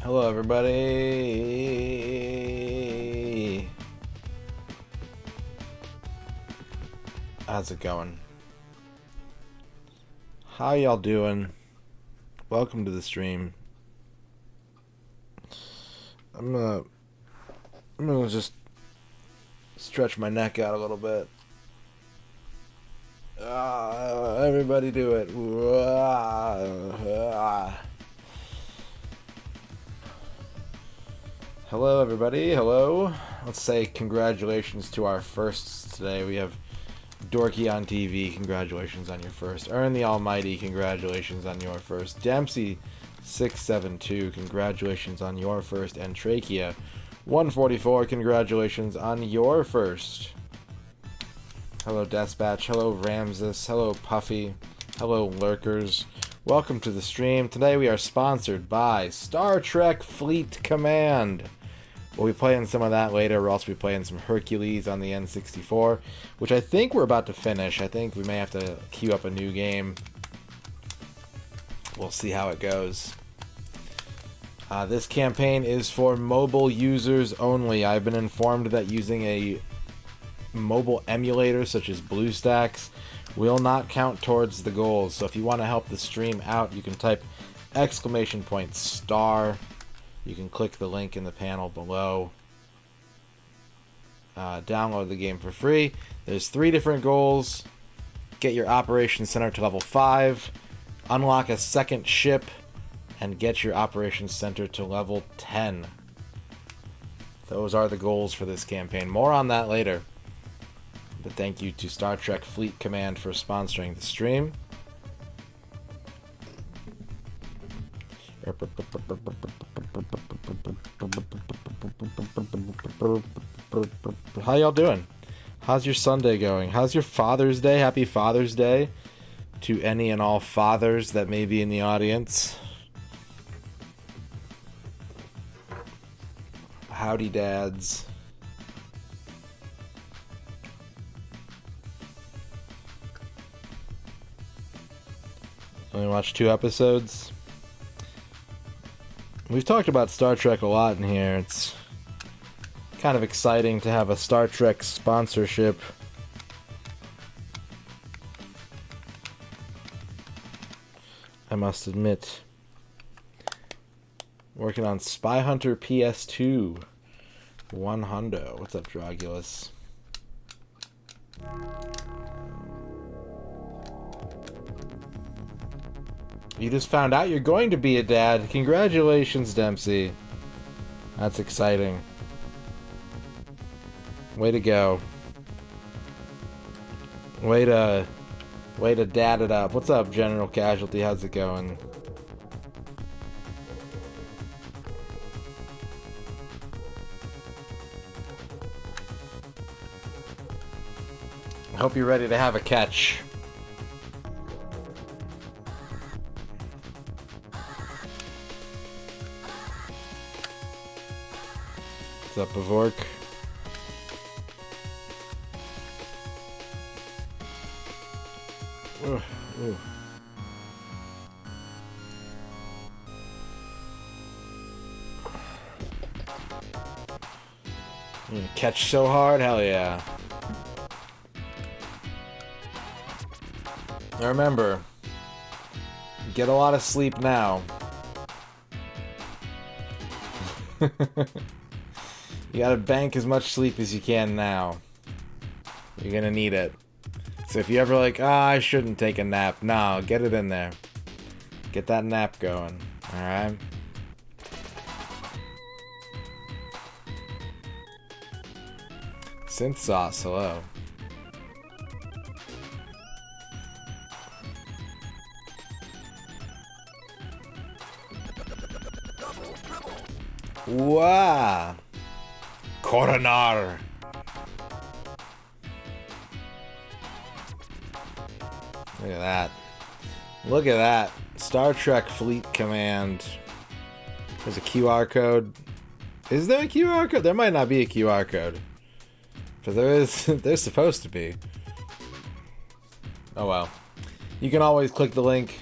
Hello, everybody. How's it going? How y'all doing? Welcome to the stream. I'm gonna just stretch my neck out a little bit. Everybody do it. Hello, everybody. Hello. Let's say congratulations to our firsts today. We have Dorky on TV. Congratulations on your first. Earn the Almighty. Congratulations on your first. Dempsey672. Congratulations on your first. And Trachea 144. Congratulations on your first. Hello, Dispatch. Hello, Ramses. Hello, Puffy. Hello, Lurkers. Welcome to the stream. Today we are sponsored by Star Trek Fleet Command. We'll be playing some of that later. We'll also be playing some Hercules on the N64, which I think we're about to finish. I think we may have to queue up a new game. We'll see how it goes. This campaign is for mobile users only. I've been informed that using a mobile emulator such as BlueStacks will not count towards the goals. So if you want to help the stream out, you can type !*. You can click the link in the panel below. Download the game for free. There's 3 different goals. Get your operations center to level 5. Unlock a second ship. And get your operations center to level 10. Those are the goals for this campaign. More on that later. But thank you to Star Trek Fleet Command for sponsoring the stream. How y'all doing? How's your Sunday going? How's your Father's Day? Happy Father's Day to any and all fathers that may be in the audience. Howdy, dads. Only watched 2 episodes. We've talked about Star Trek a lot in here. It's kind of exciting to have a Star Trek sponsorship. I must admit. Working on Spy Hunter PS2. 100. What's up, Dragulus? You just found out you're going to be a dad. Congratulations, Dempsey. That's exciting. Way to go. Way to dad it up. What's up, General Casualty? How's it going? I hope you're ready to have a catch. What's up, Bavork? Ooh. You gonna catch so hard? Hell yeah. Now remember, get a lot of sleep now. You gotta bank as much sleep as you can now. You're gonna need it. So if you ever like, I shouldn't take a nap. No, get it in there. Get that nap going. Alright? Synth Sauce, hello. Wow. Coronar. Look at that. Look at that. Star Trek Fleet Command. There's a QR code. Is there a QR code? There might not be a QR code. But there is. There's supposed to be. Oh well. You can always click the link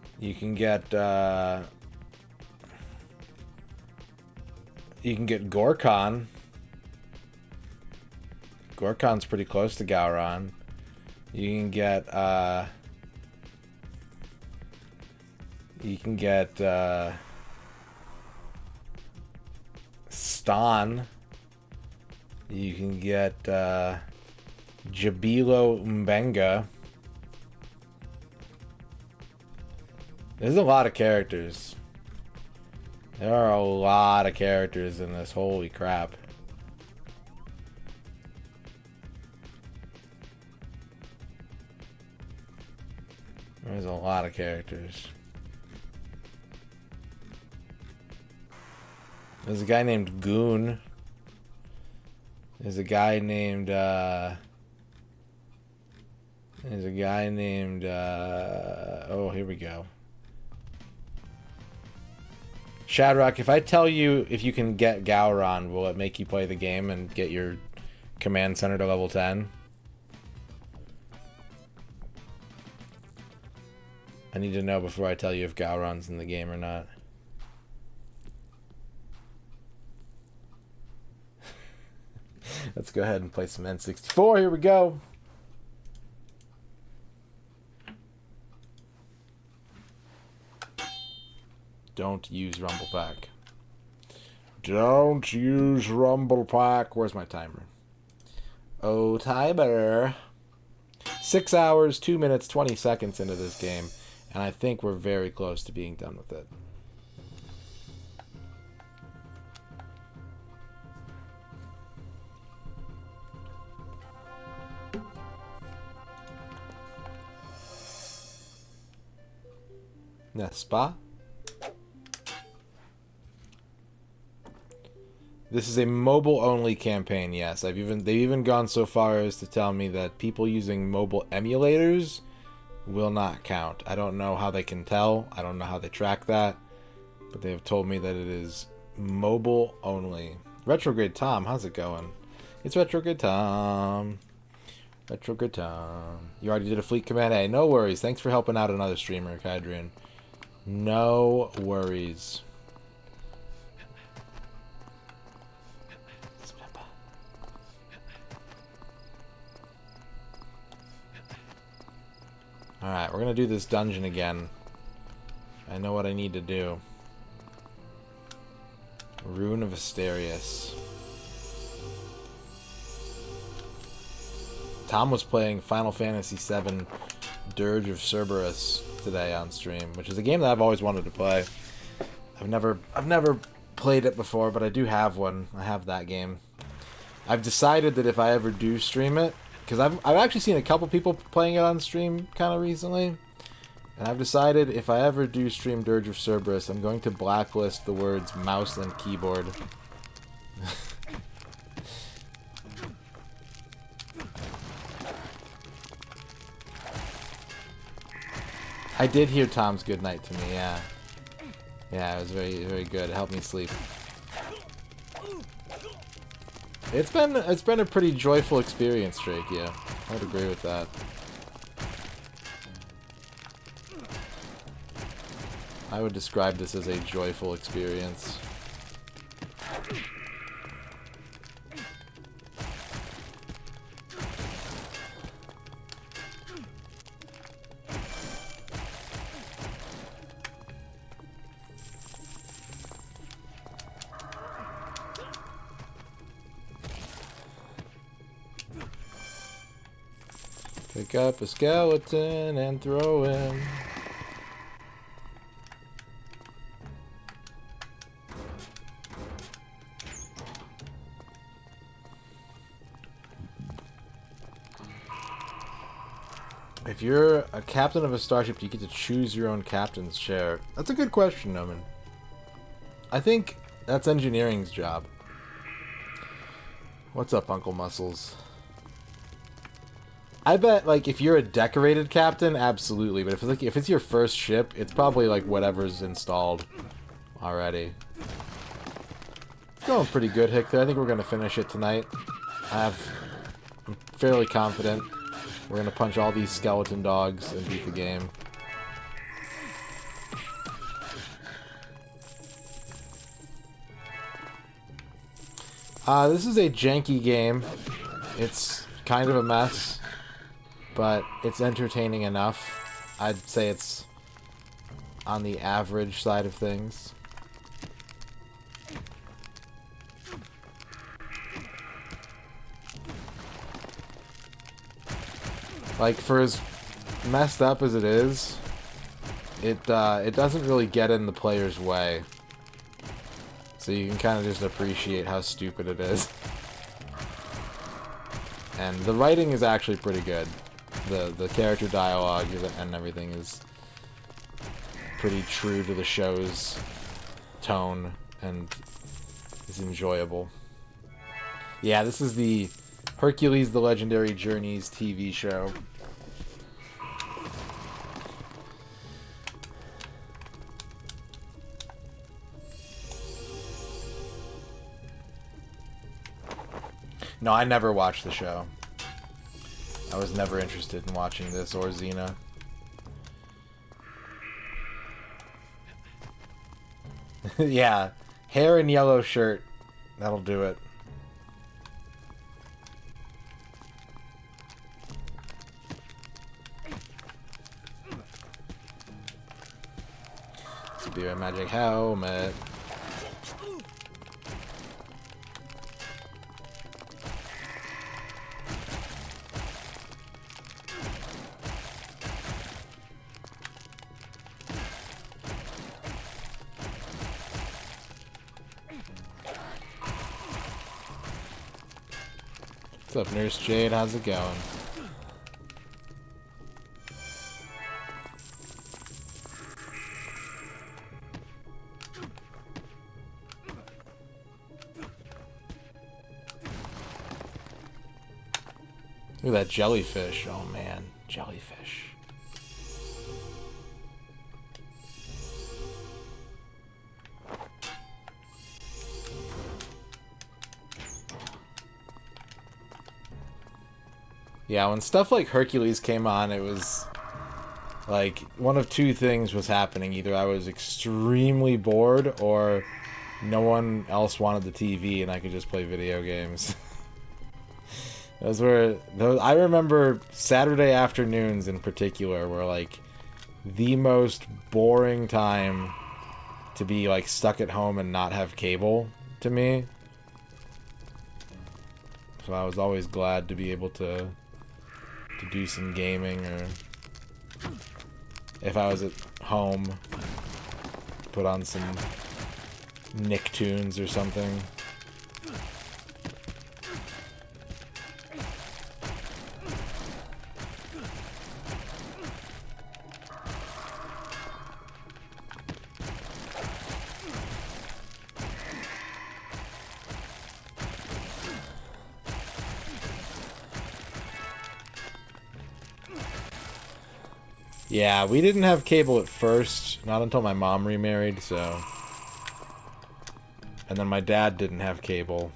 You can get Gorkon. Gorkon's pretty close to Gowron. You can get Ston. You can get Jabilo Mbenga. There's a lot of characters. There are a lot of characters in this. Holy crap. There's a lot of characters. There's a guy named Goon. There's a guy named oh, here we go. Shadrock, if I tell you if you can get Gowron, will it make you play the game and get your command center to level 10? I need to know before I tell you if Gowron's in the game or not. Let's go ahead and play some N64. Here we go. Don't use Rumble Pack. Don't use Rumble Pack. Where's my timer? Oh, timer. 6 hours, 2 minutes, 20 seconds into this game. And I think we're very close to being done with it. N'est-ce pas? This is a mobile-only campaign, yes. They've even gone so far as to tell me that people using mobile emulators will not count. I don't know how they can tell. I don't know how they track that. But they have told me that it is mobile only. Retrograde Tom, how's it going? It's Retrograde Tom. Retrograde Tom. You already did a fleet command? Hey, no worries. Thanks for helping out another streamer, Kydrian. No worries. Alright, we're gonna do this dungeon again. I know what I need to do. Rune of Asterius. Tom was playing Final Fantasy VII Dirge of Cerberus today on stream, which is a game that I've always wanted to play. I've never played it before, but I do have one. I have that game. I've decided that if I ever do stream it, because I've actually seen a couple people playing it on stream kind of recently, and I've decided if I ever do stream Dirge of Cerberus, I'm going to blacklist the words mouse and keyboard. I did hear Tom's good night to me, yeah. Yeah, it was very, very good. It helped me sleep. It's been a pretty joyful experience, Drake, yeah. I would agree with that. I would describe this as a joyful experience. Pick up a skeleton and throw him. If you're a captain of a starship, do you get to choose your own captain's chair? That's a good question, Noman. I think that's engineering's job. What's up, Uncle Muscles? I bet, like, if you're a decorated captain, absolutely. But if it's your first ship, it's probably, like, whatever's installed already. It's going pretty good, Hictor. I think we're going to finish it tonight. I'm fairly confident we're going to punch all these skeleton dogs and beat the game. This is a janky game. It's kind of a mess, but it's entertaining enough. I'd say it's on the average side of things. Like, for as messed up as it is, it doesn't really get in the player's way. So you can kind of just appreciate how stupid it is. And the writing is actually pretty good. The character dialogue and everything is pretty true to the show's tone and is enjoyable. Yeah, this is the Hercules: The Legendary Journeys TV show. No, I never watched the show. I was never interested in watching this or Xena. Yeah, hair and yellow shirt. That'll do it. This would be a magic helmet. What's up, Nurse Jade? How's it going? Look at that jellyfish. Oh man, jellyfish. Yeah, when stuff like Hercules came on, it was like one of two things was happening. Either I was extremely bored or no one else wanted the TV and I could just play video games. I remember Saturday afternoons in particular were like the most boring time to be like stuck at home and not have cable to me. So I was always glad to be able to do some gaming, or if I was at home, put on some Nicktoons or something. Yeah, we didn't have cable at first, not until my mom remarried, so... And then my dad didn't have cable.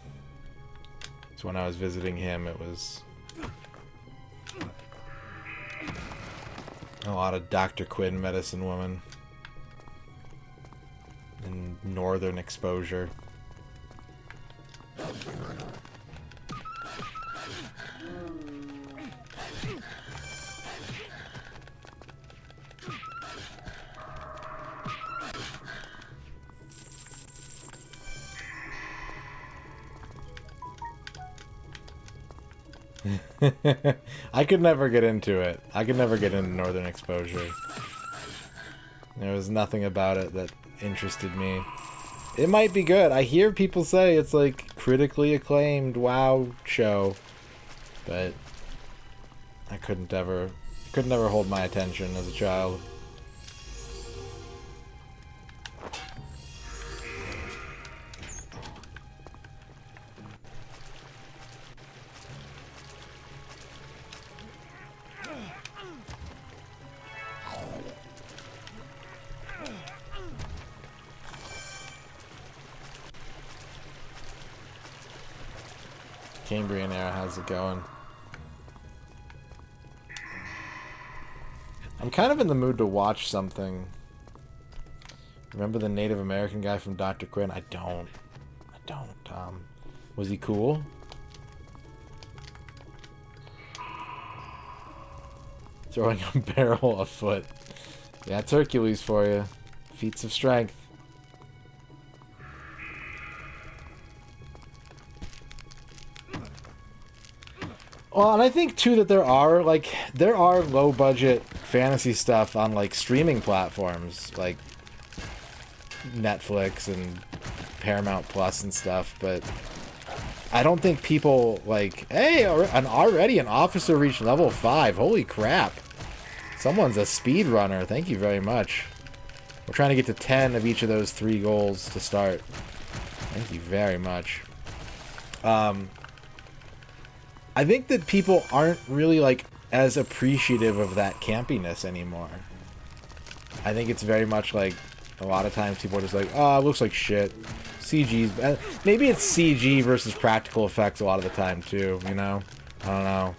So when I was visiting him, it was... a lot of Dr. Quinn Medicine Woman. And Northern Exposure. I could never get into it. I could never get into Northern Exposure. There was nothing about it that interested me. It might be good. I hear people say it's like critically acclaimed WoW show, but I could never hold my attention as a child. Cambrian era, how's it going? I'm kind of in the mood to watch something. Remember the Native American guy from Dr. Quinn? I don't, Tom. Was he cool? Throwing a barrel a foot. Yeah, it's Hercules for you. Feats of strength. Well, and I think too that there are low budget fantasy stuff on like streaming platforms like Netflix and Paramount Plus and stuff, but I don't think people like, hey, already an officer reached level 5. Holy crap. Someone's a speedrunner. Thank you very much. We're trying to get to 10 of each of those 3 goals to start. Thank you very much. I think that people aren't really, like, as appreciative of that campiness anymore. I think it's very much like, a lot of times people are just like, oh, it looks like shit. CG's... Maybe it's CG versus practical effects a lot of the time, too, you know? I don't know.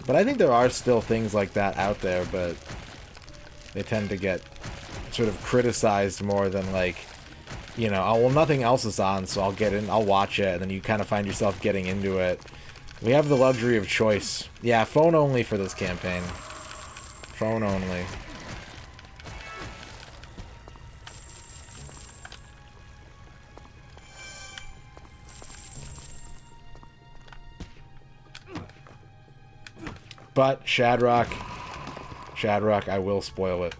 But I think there are still things like that out there, but they tend to get sort of criticized more than, like, you know, oh, well, nothing else is on, so I'll watch it, and then you kind of find yourself getting into it. We have the luxury of choice. Yeah, phone only for this campaign. Phone only. But Shadrock, I will spoil it.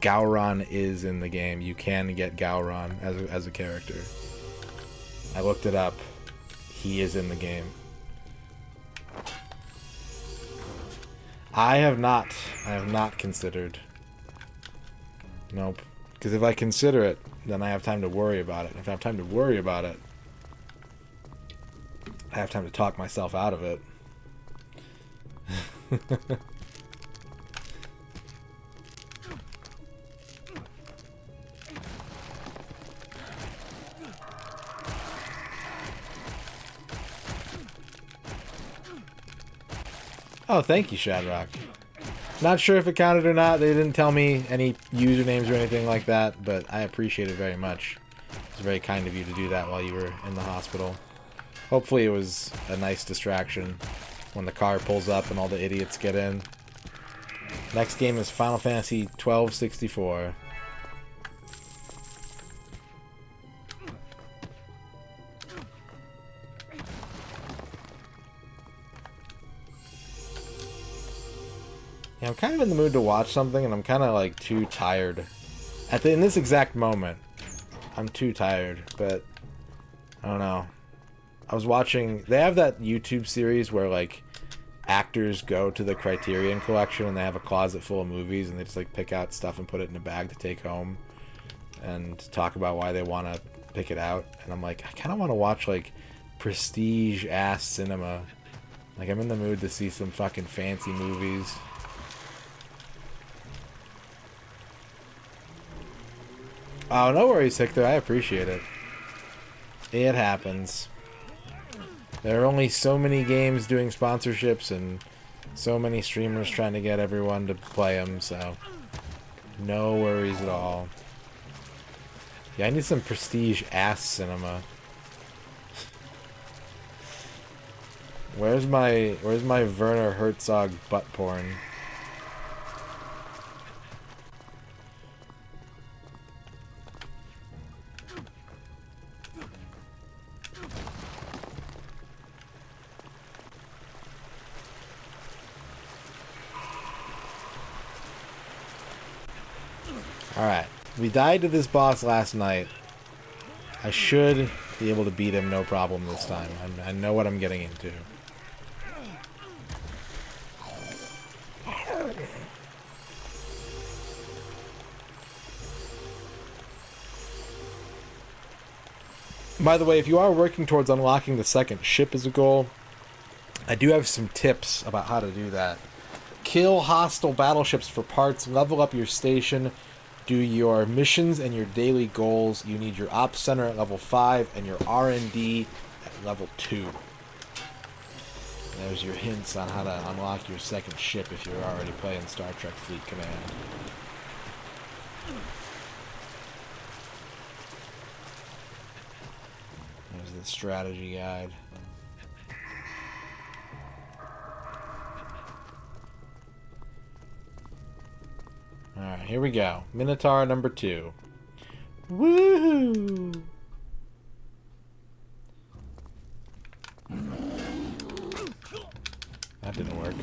Gowron is in the game. You can get Gowron as a character. I looked it up. He is in the game. I have not considered. Nope. Because if I consider it, then I have time to worry about it. If I have time to worry about it, I have time to talk myself out of it. Oh, thank you, Shadrock. Not sure if it counted or not. They didn't tell me any usernames or anything like that, but I appreciate it very much. It's very kind of you to do that while you were in the hospital. Hopefully it was a nice distraction when the car pulls up and all the idiots get in. Next game is Final Fantasy 1264. Yeah, I'm kind of in the mood to watch something, and I'm kind of like too tired. In this exact moment, I'm too tired, but I don't know. I was watching... They have that YouTube series where, like, actors go to the Criterion Collection and they have a closet full of movies and they just, like, pick out stuff and put it in a bag to take home and talk about why they want to pick it out. And I'm like, I kind of want to watch, like, prestige-ass cinema. Like, I'm in the mood to see some fucking fancy movies. Oh, no worries, Hector. I appreciate it. It happens. There are only so many games doing sponsorships and so many streamers trying to get everyone to play them, so no worries at all. Yeah, I need some prestige-ass cinema. Where's my Werner Herzog butt porn? Alright, we died to this boss last night. I should be able to beat him no problem this time. I know what I'm getting into. By the way, if you are working towards unlocking the second ship as a goal, I do have some tips about how to do that. Kill hostile battleships for parts, level up your station, do your missions and your daily goals. You need your Ops Center at level 5 and your R&D at level 2. There's your hints on how to unlock your second ship if you're already playing Star Trek Fleet Command. There's the strategy guide. Alright, here we go. Minotaur number 2. Woohoo! That didn't work.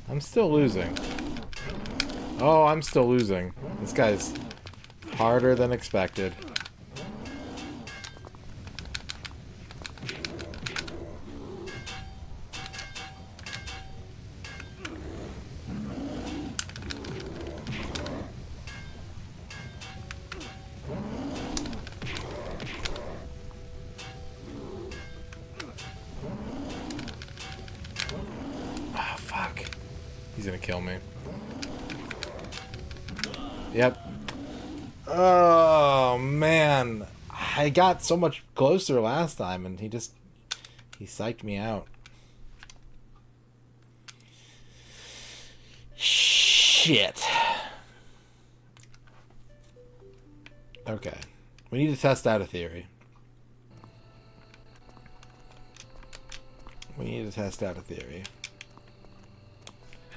I'm still losing. Oh, I'm still losing. This guy's harder than expected. Oh, fuck. He's gonna kill me. Yep. Oh, man. I got so much closer last time, and he psyched me out. Shit. Okay. We need to test out a theory.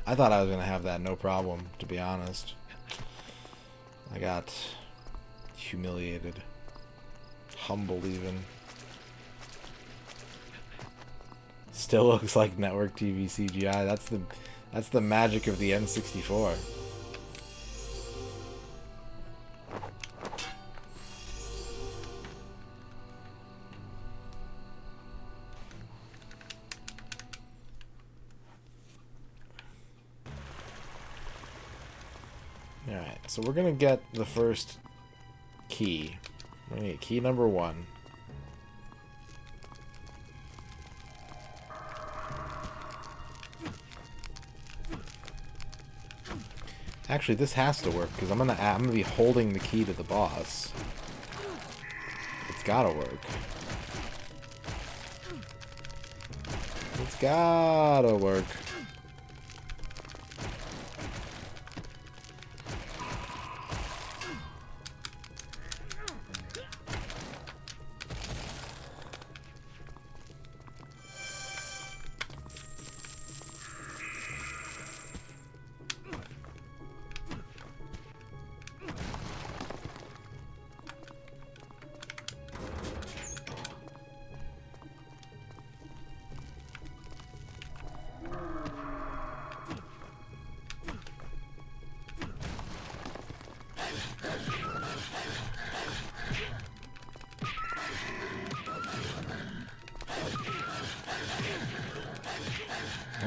I thought I was going to have that no problem, to be honest. I got humiliated. Humbled, even. Still looks like network TV CGI. That's the magic of the N64. Alright, so we're gonna get the first key. We're gonna get key number 1. Actually, this has to work because I'm gonna be holding the key to the boss. It's gotta work. It's gotta work.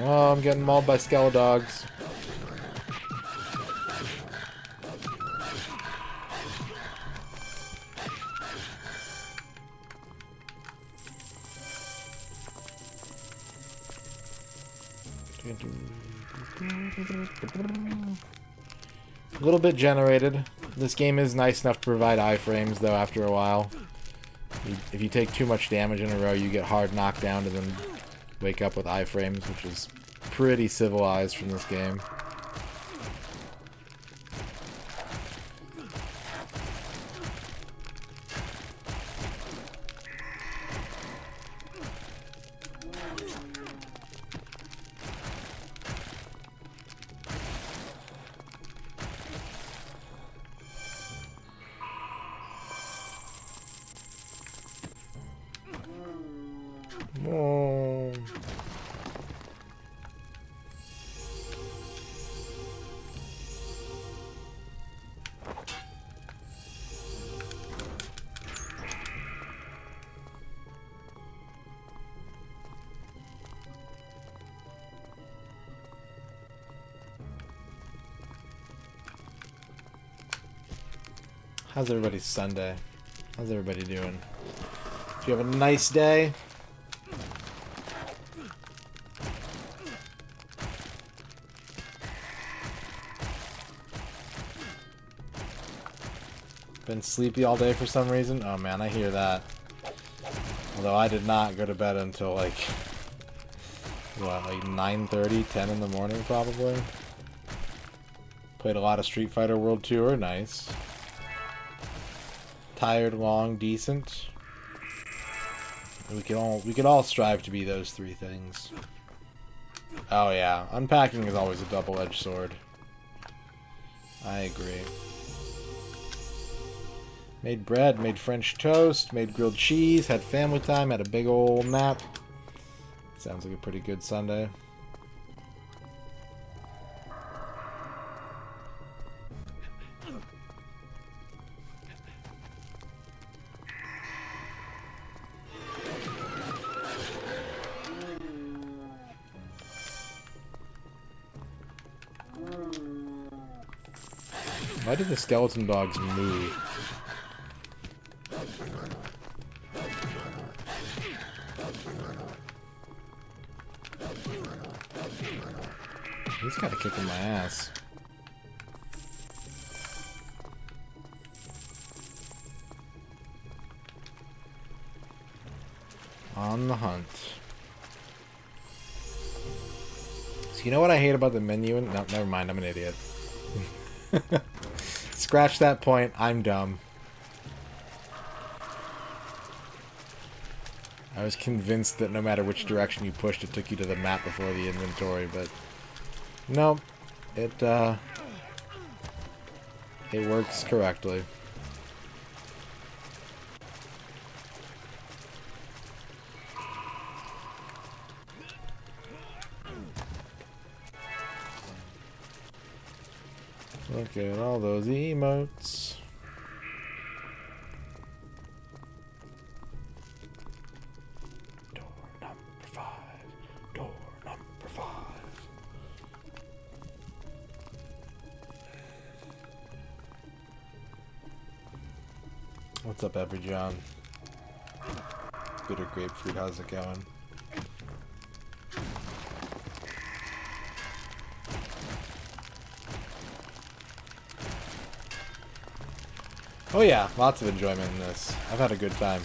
Oh, I'm getting mauled by skeledogs. A little bit generated. This game is nice enough to provide iframes, though, after a while. If you take too much damage in a row, you get hard knocked down to then wake up with iframes, which is pretty civilized from this game. Oh. How's everybody's Sunday? How's everybody doing? Do you have a nice day? Been sleepy all day for some reason? Oh man, I hear that. Although I did not go to bed until like, what, like 9:30, 10 in the morning probably? Played a lot of Street Fighter World Tour, nice. Tired, long, decent. We could all strive to be those three things. Oh yeah, unpacking is always a double-edged sword. I agree. Made bread, made French toast, made grilled cheese, had family time, had a big old nap. Sounds like a pretty good Sunday. Why do the skeleton dogs move? He's kind of kicking my ass. On the hunt. So you know what I hate about the menu? No, never mind. I'm an idiot. Scratch that point. I'm dumb. I was convinced that no matter which direction you pushed, it took you to the map before the inventory, but no, it works correctly. Look at all those emotes. Door number 5. Door number 5. What's up, Everjohn? Bitter grapefruit, how's it going? Oh yeah, lots of enjoyment in this. I've had a good time.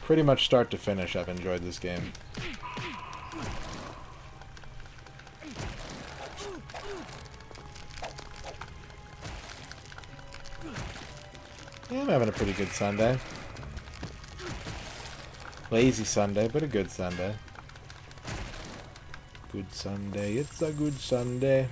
Pretty much start to finish, I've enjoyed this game. Yeah, I'm having a pretty good Sunday. Lazy Sunday, but a good Sunday. Good Sunday, it's a good Sunday.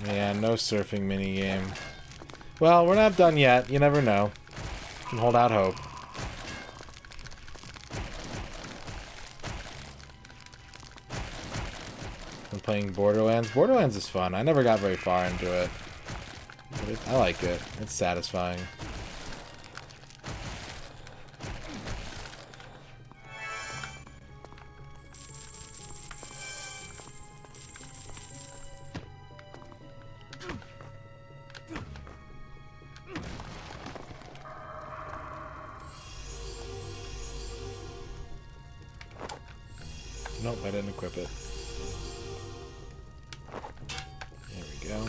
Yeah, no surfing minigame. Well, we're not done yet. You never know. You can hold out hope. I'm playing Borderlands. Borderlands is fun. I never got very far into it. But I like it. It's satisfying. Nope, I didn't equip it. There we go.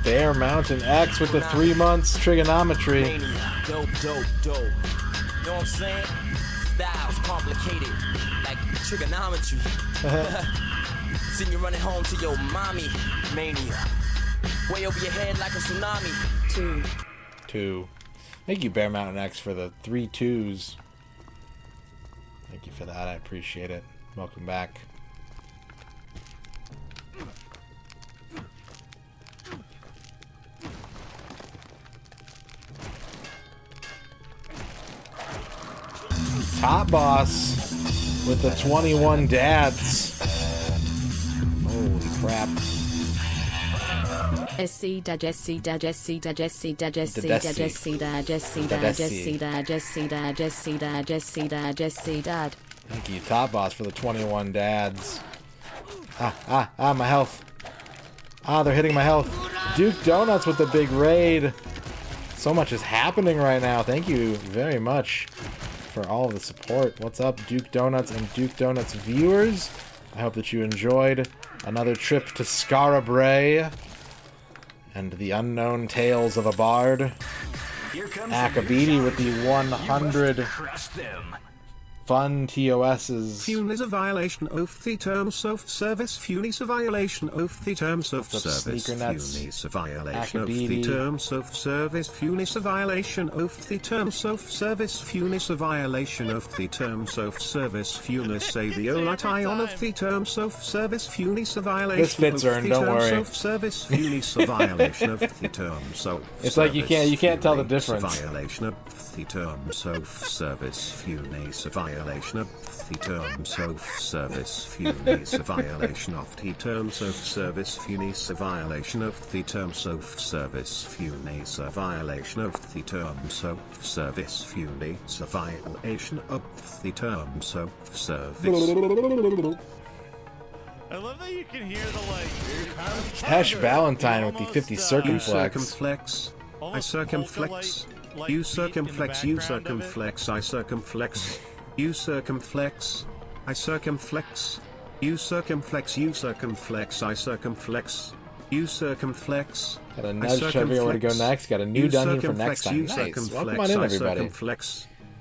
Bear Mountain X with the 3 months trigonometry. Dope, dope, dope. You know what I'm saying? Styles complicated, like trigonometry. Seen you running home to your mommy. Mania. Way over your head like a tsunami. 2. Thank you, Bear Mountain X, for the 3 2s. Thank you for that. I appreciate it. Welcome back. Top Boss with the 21 dads. Holy crap. Thank you, Top Boss, for the 21 dads. My health. They're hitting my health. Duke Donuts with the big raid. So much is happening right now. Thank you very much for all of the support. What's up, Duke Donuts and Duke Donuts viewers? I hope that you enjoyed another trip to Scarabray and the unknown tales of a bard. Akabidi with the 100 fun TOS's. Fune is a violation of the terms of service. Fune is a violation of the terms of service. Fune is a violation of the terms of service. Fune is a violation of the terms of service. Fune is a violation of the terms of service. Fune is a violation of the terms of service. Fune is a violation This fits, Ern, don't worry. of service. Fune is a violation of the terms of It's like you can't tell the difference. Violation of the terms of service. Fune is a violation of the terms of service. Fune is a violation of the terms of service. Fune is a violation of the terms of service. Fune is a violation of the terms of service. Fune is a violation of the terms of service. I love that you can hear the like. Hesh Valentine with the 50 You circumflex. circumflex. I circumflex. You circumflex. You circumflex. I circumflex. You circumflex. I circumflex. You circumflex. You circumflex. I circumflex. You circumflex. Got a nudge to everyone where to go next. Got a new dungeon for next time. Nice. Welcome on in, everybody.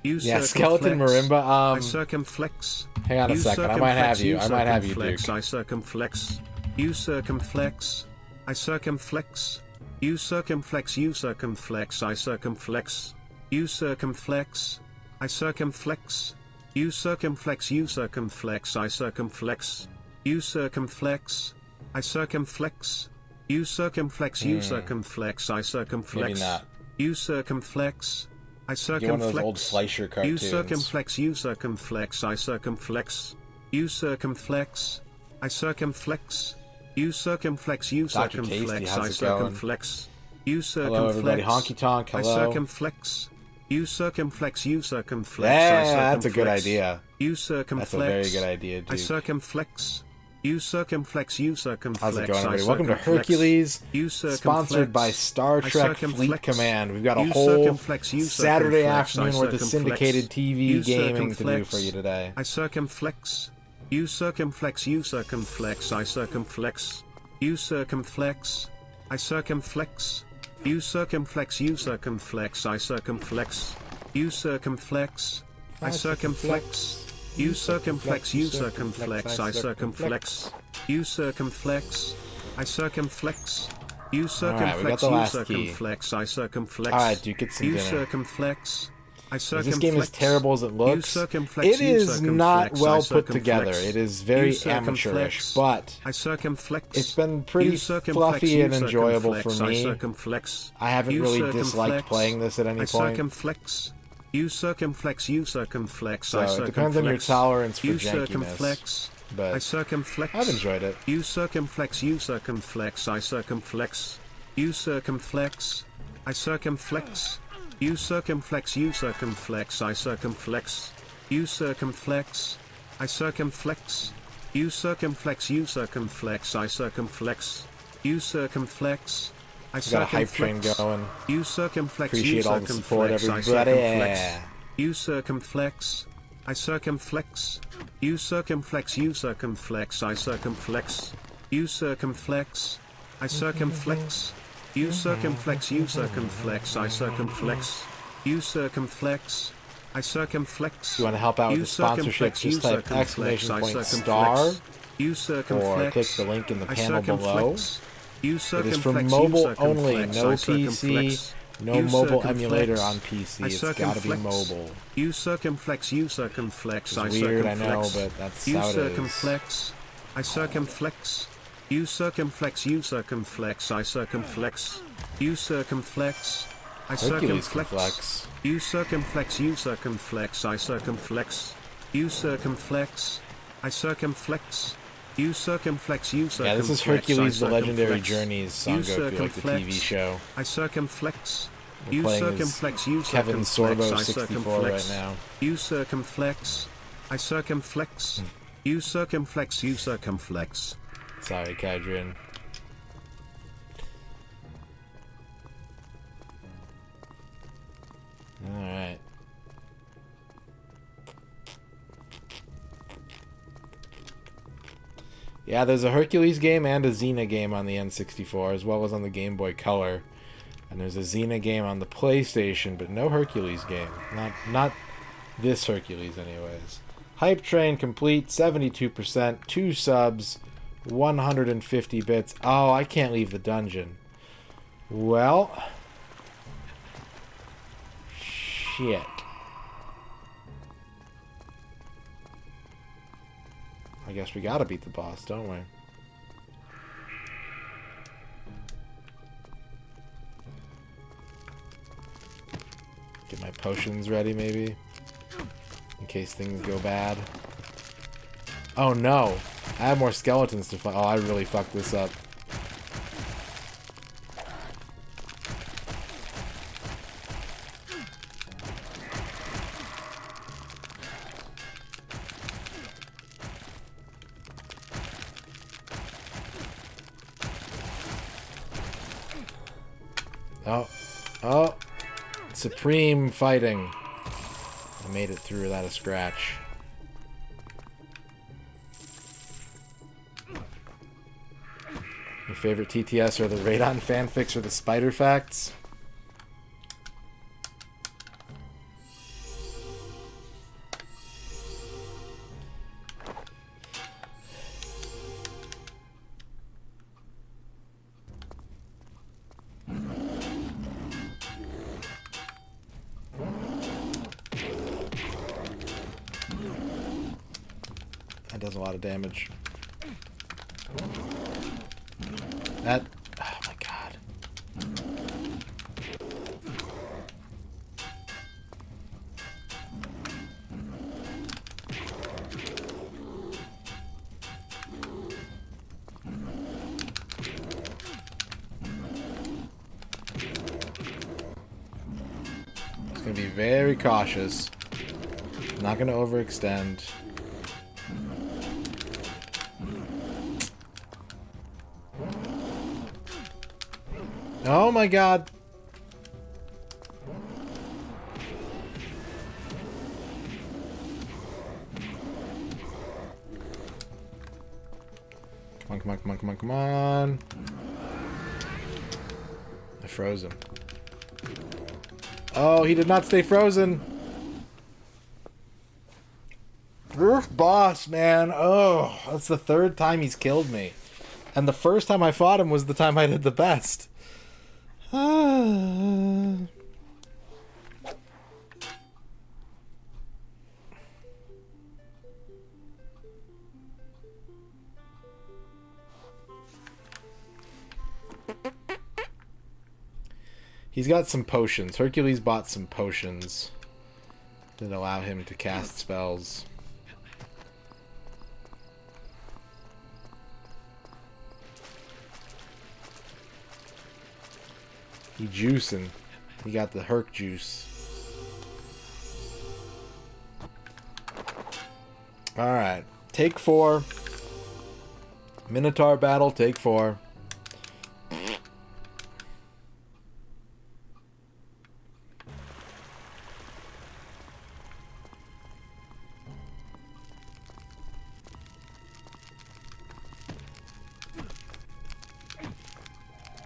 Yeah, Skeleton Marimba. I circumflex. Hang on a second. I might have you. I might have you, Duke. I circumflex. You circumflex. I circumflex. You circumflex. You circumflex. I circumflex. You circumflex. I circumflex. You circumflex. You circumflex. I circumflex. You circumflex. I circumflex. You circumflex. You circumflex. I circumflex. Maybe not. You circumflex. I circumflex. You're one of those old Fleischer You cartoons. circumflex. You circumflex. I circumflex. You circumflex. I circumflex. You circumflex. You Dr. Tasty, circumflex. how's I it going? circumflex. You Hello, everybody. circumflex. Honky Tonk, I hello. circumflex. You circumflex. You circumflex. Yeah, I that's a good circumflex. idea. You circumflex. That's a very good idea, I Duke. circumflex. You circumflex. You circumflex. How's it going, I everybody? Welcome to circumflex. Hercules, You sponsored by circumflex. Star I Trek Fleet circumflex. Command. We've got a You whole circumflex. You Saturday circumflex. I afternoon worth of circumflex. syndicated TV You gaming to do circumflex. for you today. I circumflex. You circumflex. You circumflex. I circumflex. You circumflex. I circumflex. You circumflex. You circumflex. I circumflex. You circumflex. I circumflex. You circumflex. You circumflex. I circumflex. You circumflex. I circumflex. You Alright, we got circumflex. the You last key. circumflex. I circumflex. Alright, Duke, get some You dinner. circumflex. I circumflex. Is this game as terrible as it looks? circumflex. It You is not circumflex. well I put circumflex. together. It is very You circumflex. amateurish, but I circumflex. it's been pretty You circumflex. fluffy You and enjoyable for circumflex. I me. circumflex. I haven't You really disliked circumflex. playing this at any I point. circumflex. You circumflex. You circumflex. So I it circumflex. depends on your tolerance for You jankiness. circumflex. I But circumflex. I've enjoyed it. You circumflex. You circumflex. I circumflex. You circumflex. I circumflex. You circumflex. You circumflex. I circumflex. You circumflex. I circumflex. You circumflex. You circumflex. I circumflex. You circumflex. I We got a hype train circumflex. going. You circumflex. Appreciate You all the support, circumflex. I everybody. circumflex. You circumflex. I circumflex. You circumflex. You circumflex. I circumflex. You circumflex. I circumflex. You circumflex. You circumflex. I circumflex. You circumflex. I circumflex. You want to help out with You the sponsorship? circumflex. You Just type circumflex. exclamation I point circumflex. star You or circumflex. click the link in the I panel below. circumflex. You It is circumflex. for You mobile only, circumflex. no I PC, circumflex. no You mobile circumflex. emulator on PC. I It's got to be circumflex. mobile. You circumflex. You circumflex. I It's weird, I know, circumflex. but that's You how it is. circumflex. I circumflex. You circumflex. You circumflex. I circumflex. You circumflex. I Hercules can circumflex. flex. You circumflex. You circumflex. I circumflex. You circumflex. I circumflex. You circumflex, you circumflex. Yeah, this is Hercules, the Legendary circumflex. Journeys Son You Goku, like the TV show. I circumflex. We're You playing as circumflex, you Kevin circumflex, Sorbo I 64 circumflex. right now. You circumflex. I circumflex. You circumflex, you circumflex. Sorry, Kydrin. Alright. Yeah, there's a Hercules game and a Xena game on the N64, as well as on the Game Boy Color. And there's a Xena game on the PlayStation, but no Hercules game. Not this Hercules, anyways. Hype Train complete, 72%, 2 subs, 150 bits. Oh, I can't leave the dungeon. Well... Shit. I guess we gotta beat the boss, don't we? Get my potions ready, maybe? In case things go bad. Oh no! I have more skeletons to fight. Oh, I really fucked this up. Oh. Oh. Supreme fighting. I made it through without a scratch. Your favorite TTS are the Radon fanfics or the Spider Facts? That does a lot of damage. That... Oh my god. It's gonna be very cautious. Not gonna overextend. Oh my god. Come on, come on, come on, come on, come on. I froze him. Oh, he did not stay frozen. Roof boss, man. Oh, that's the third time he's killed me. And the first time I fought him was the time I did the best. He's got some potions. Hercules bought some potions that allow him to cast spells. He juicing. He got the Herc juice. Alright. Take 4. Minotaur battle, take 4.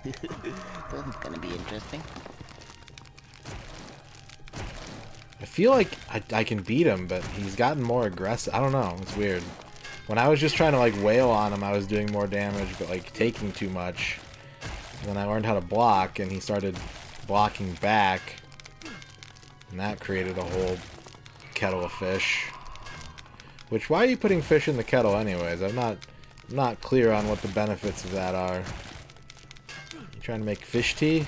This is gonna be interesting. I feel like I can beat him, but he's gotten more aggressive. I don't know. It's weird. When I was just trying to like wail on him, I was doing more damage, but like taking too much. And then I learned how to block, and he started blocking back. And that created a whole kettle of fish. Which, why are you putting fish in the kettle anyways? I'm not clear on what the benefits of that are. You trying to make fish tea?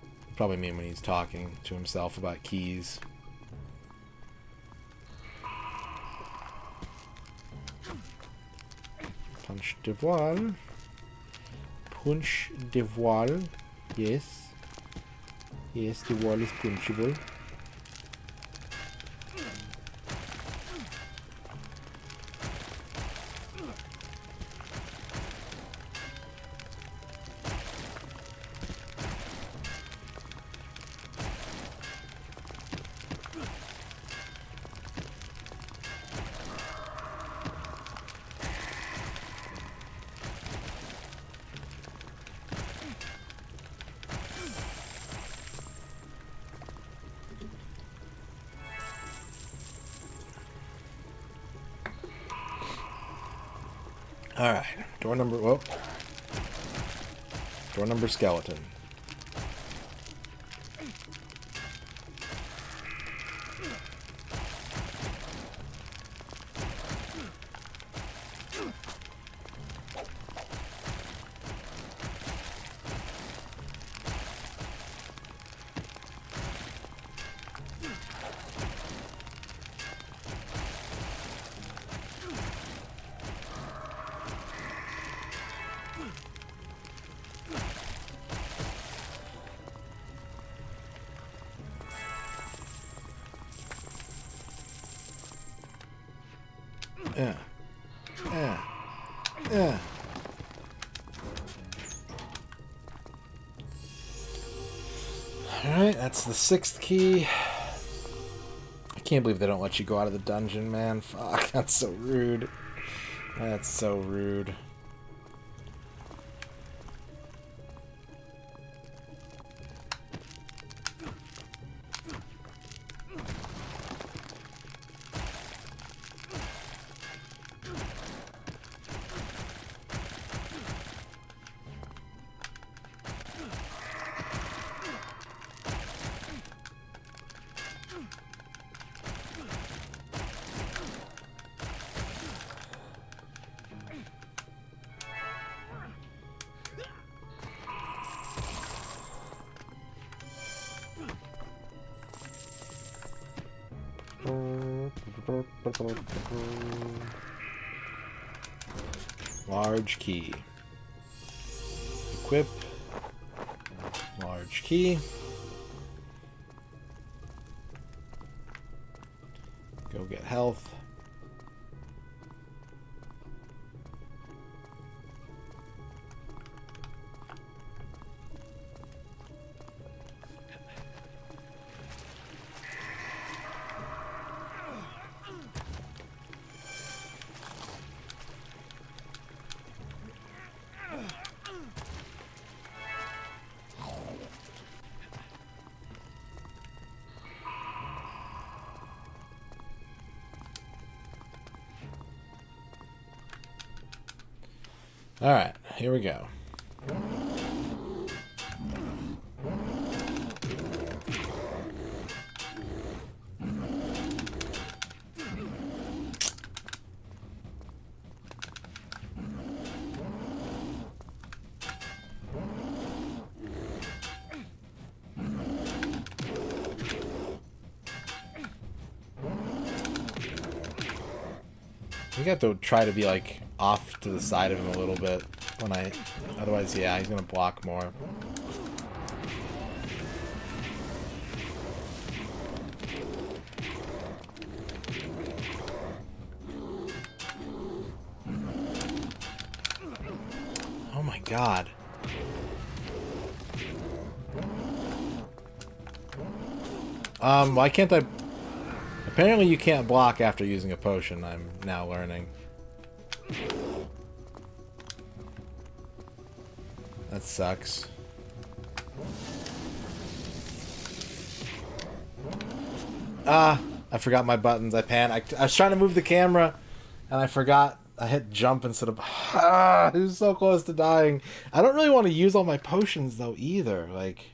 probably mean when he's talking to himself about keys. Punch de voile. Punch de voile. Yes. Yes, the wall is punchable. Alright, door number, whoa. Door number skeleton. Yeah. Yeah. Yeah. Alright, that's the 6th key. I can't believe they don't let you go out of the dungeon, man. Fuck, that's so rude. That's so rude. Large key. Equip. Large key. Go get health. Alright, here we go. You have to try to be like off to the side of him a little bit when otherwise yeah, he's gonna block more. Oh my god. Why can't I? Apparently you can't block after using a potion, I'm now learning. That sucks. I forgot my buttons. I panicked. I was trying to move the camera, and I forgot. I hit jump instead of... it was so close to dying. I don't really want to use all my potions, though, either. Like,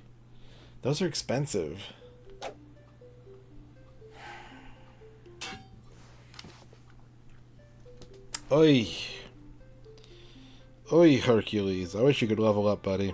those are expensive. Oi. Oi, Hercules. I wish you could level up, buddy.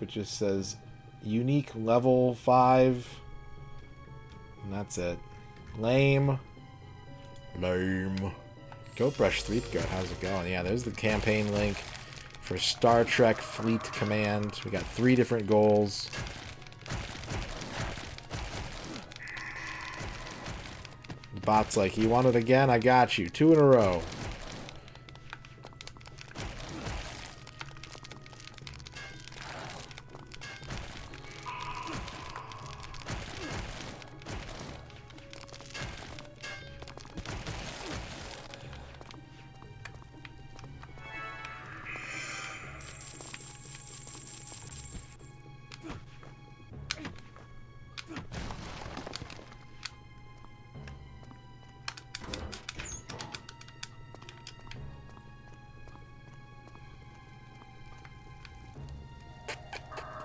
It just says unique level 5. And that's it. Lame. Lame. Goat Brush Threepgoat, how's it going? Yeah, there's the campaign link for Star Trek Fleet Command. We got 3 different goals. The bot's like, you want it again? I got you. 2 in a row.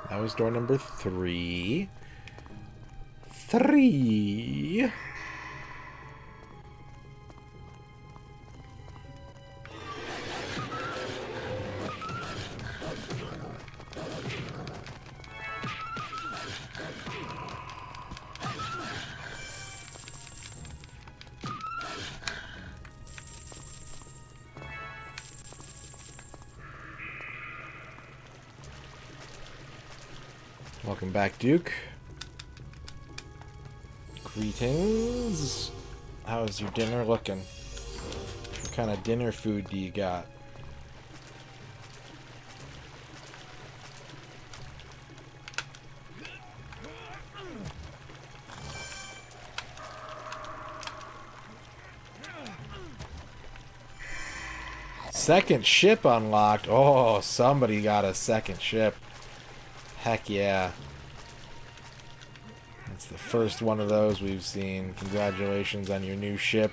That was door number 3. 3. Welcome back, Duke. Greetings. How's your dinner looking? What kind of dinner food do you got? Second ship unlocked. Oh, somebody got a second ship. Heck yeah. That's the first one of those we've seen. Congratulations on your new ship.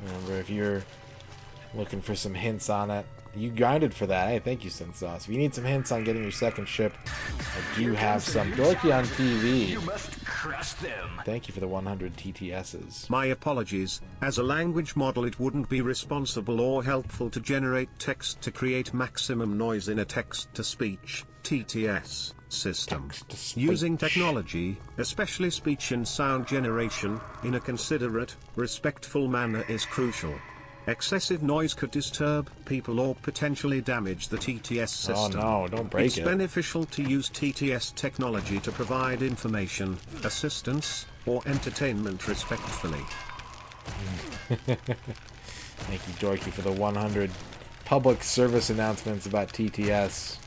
Remember, if you're looking for some hints on it, you grinded for that. Hey, thank you, Sinsauce. If you need some hints on getting your second ship, I do have some. Dorky on TV. You must crush them. Thank you for the 100 TTSs. My apologies. As a language model, it wouldn't be responsible or helpful to generate text to create maximum noise in a text-to-speech (TTS) system. Using technology, especially speech and sound generation, in a considerate, respectful manner is crucial. Excessive noise could disturb people or potentially damage the TTS system. Oh no, don't break it. It's beneficial to use TTS technology to provide information, assistance, or entertainment respectfully. Thank you, Dorky, for the 100 public service announcements about TTS.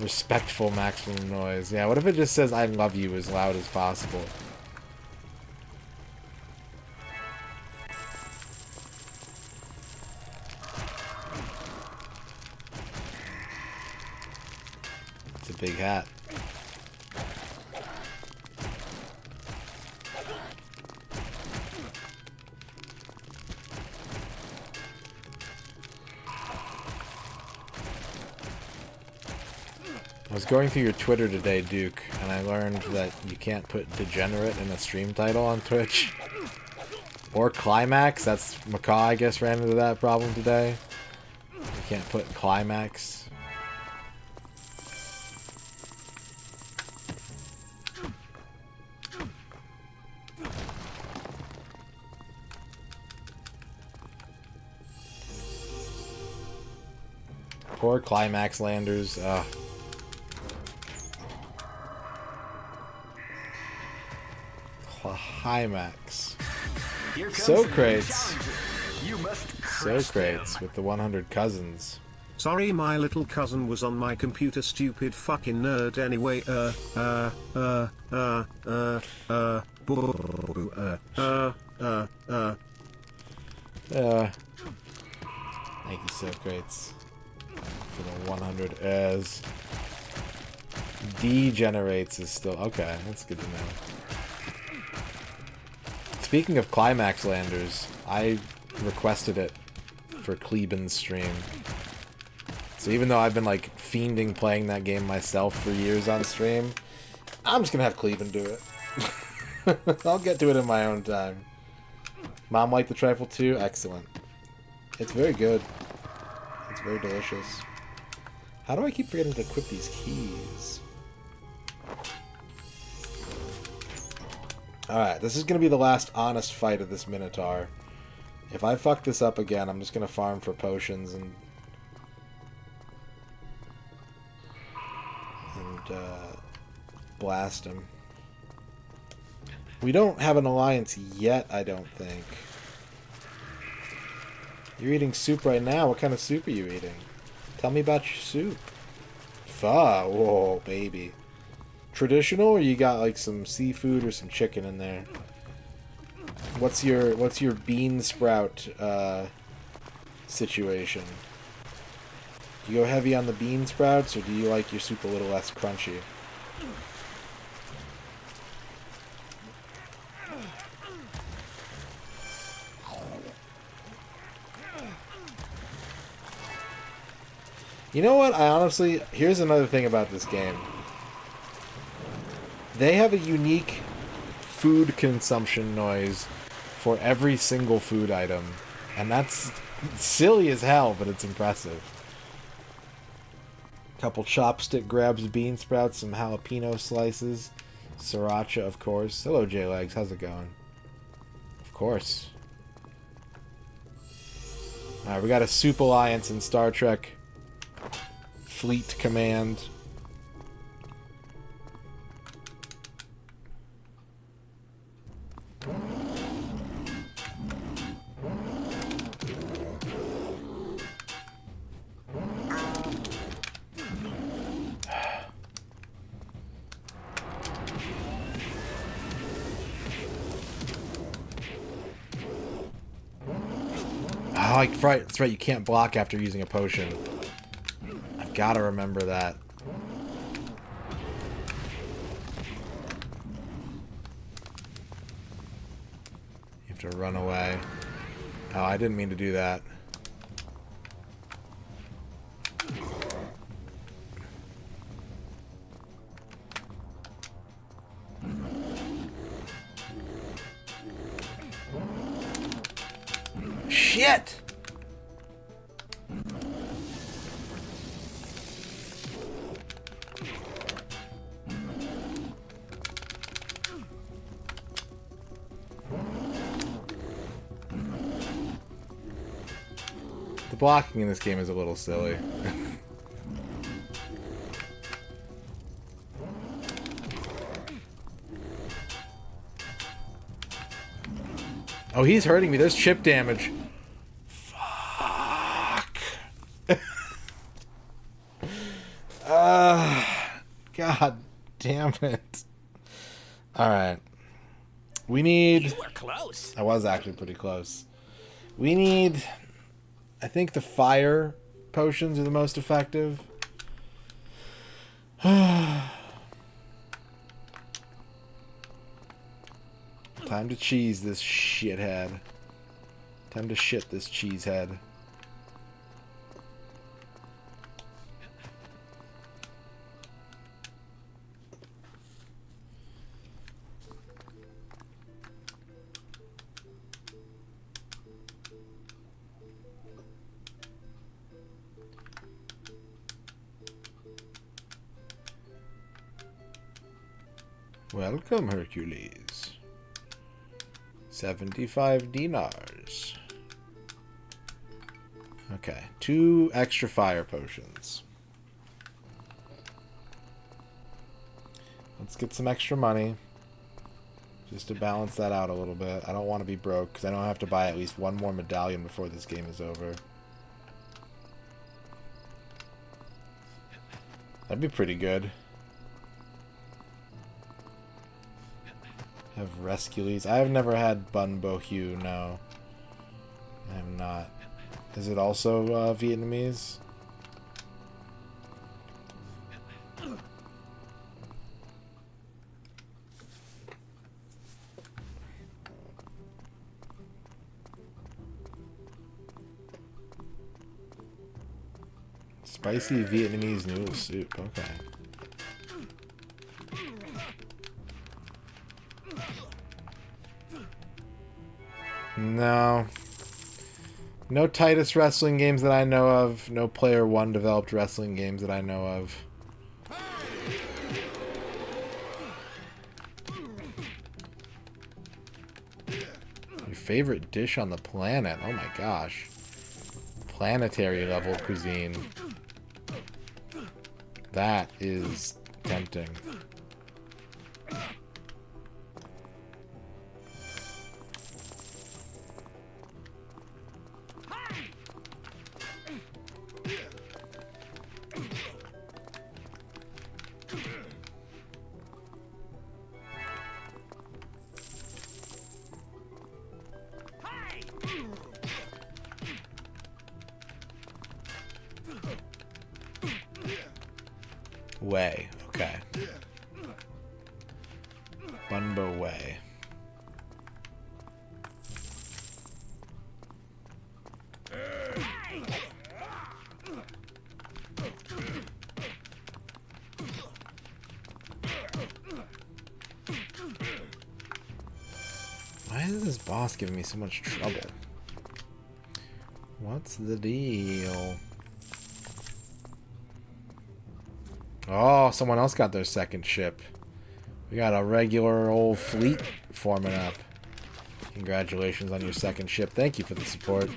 Respectful maximum noise. Yeah, what if it just says I love you as loud as possible? It's a big hat. I was going through your Twitter today, Duke, and I learned that you can't put degenerate in a stream title on Twitch. Or climax. That's Macaw, I guess, ran into that problem today. You can't put climax. Poor climax landers. Climax. So crates. So crates with the 100 cousins. Sorry, my little cousin was on my computer, stupid fucking nerd anyway. Thank you, so crates, for the 100 as degenerates is still okay. That's good to know. Speaking of climax landers, I requested it for Kleben's stream. So even though I've been like fiending playing that game myself for years on stream, I'm just gonna have Cleveland do it. I'll get to it in my own time. Mom liked the trifle too? Excellent. It's very good. It's very delicious. How do I keep forgetting to equip these keys? Alright, this is going to be the last honest fight of this Minotaur. If I fuck this up again, I'm just going to farm for potions and blast him. We don't have an alliance yet, I don't think. You're eating soup right now. What kind of soup are you eating? Tell me about your soup. Pho. Whoa, baby. Traditional, or you got like some seafood or some chicken in there? What's your bean sprout situation? Do you go heavy on the bean sprouts, or do you like your soup a little less crunchy? You know what? I honestly... Here's another thing about this game. They have a unique food consumption noise for every single food item. And that's silly as hell, but it's impressive. Couple chopstick grabs of bean sprouts, some jalapeno slices. Sriracha, of course. Hello, J-Legs. How's it going? Of course. Alright, we got a soup alliance in Star Trek Fleet Command. Oh, that's right, you can't block after using a potion. I've got to remember that. You have to run away. Oh, I didn't mean to do that. Shit! The blocking in this game is a little silly. Oh, he's hurting me. There's chip damage. Fuck. God damn it. Alright. We need... You were close. I was actually pretty close. We need... I think the fire potions are the most effective. Time to cheese this shithead. Time to shit this cheesehead. Welcome, Hercules. 75 dinars. Okay, 2 extra fire potions. Let's get some extra money. Just to balance that out a little bit. I don't want to be broke, because I don't have to buy at least one more medallion before this game is over. That'd be pretty good. Have Hercules. I have never had Bun Bo Hue, no. I have not. Is it also Vietnamese? Spicy Vietnamese noodle soup. Okay. No. No Titus wrestling games that I know of. No Player One developed wrestling games that I know of. Your favorite dish on the planet? Oh my gosh. Planetary level cuisine. That is tempting. Way. Okay. Bunbo Way. Why is this boss giving me so much trouble? What's the deal? Oh, someone else got their second ship. We got a regular old fleet forming up. Congratulations on your second ship. Thank you for the support.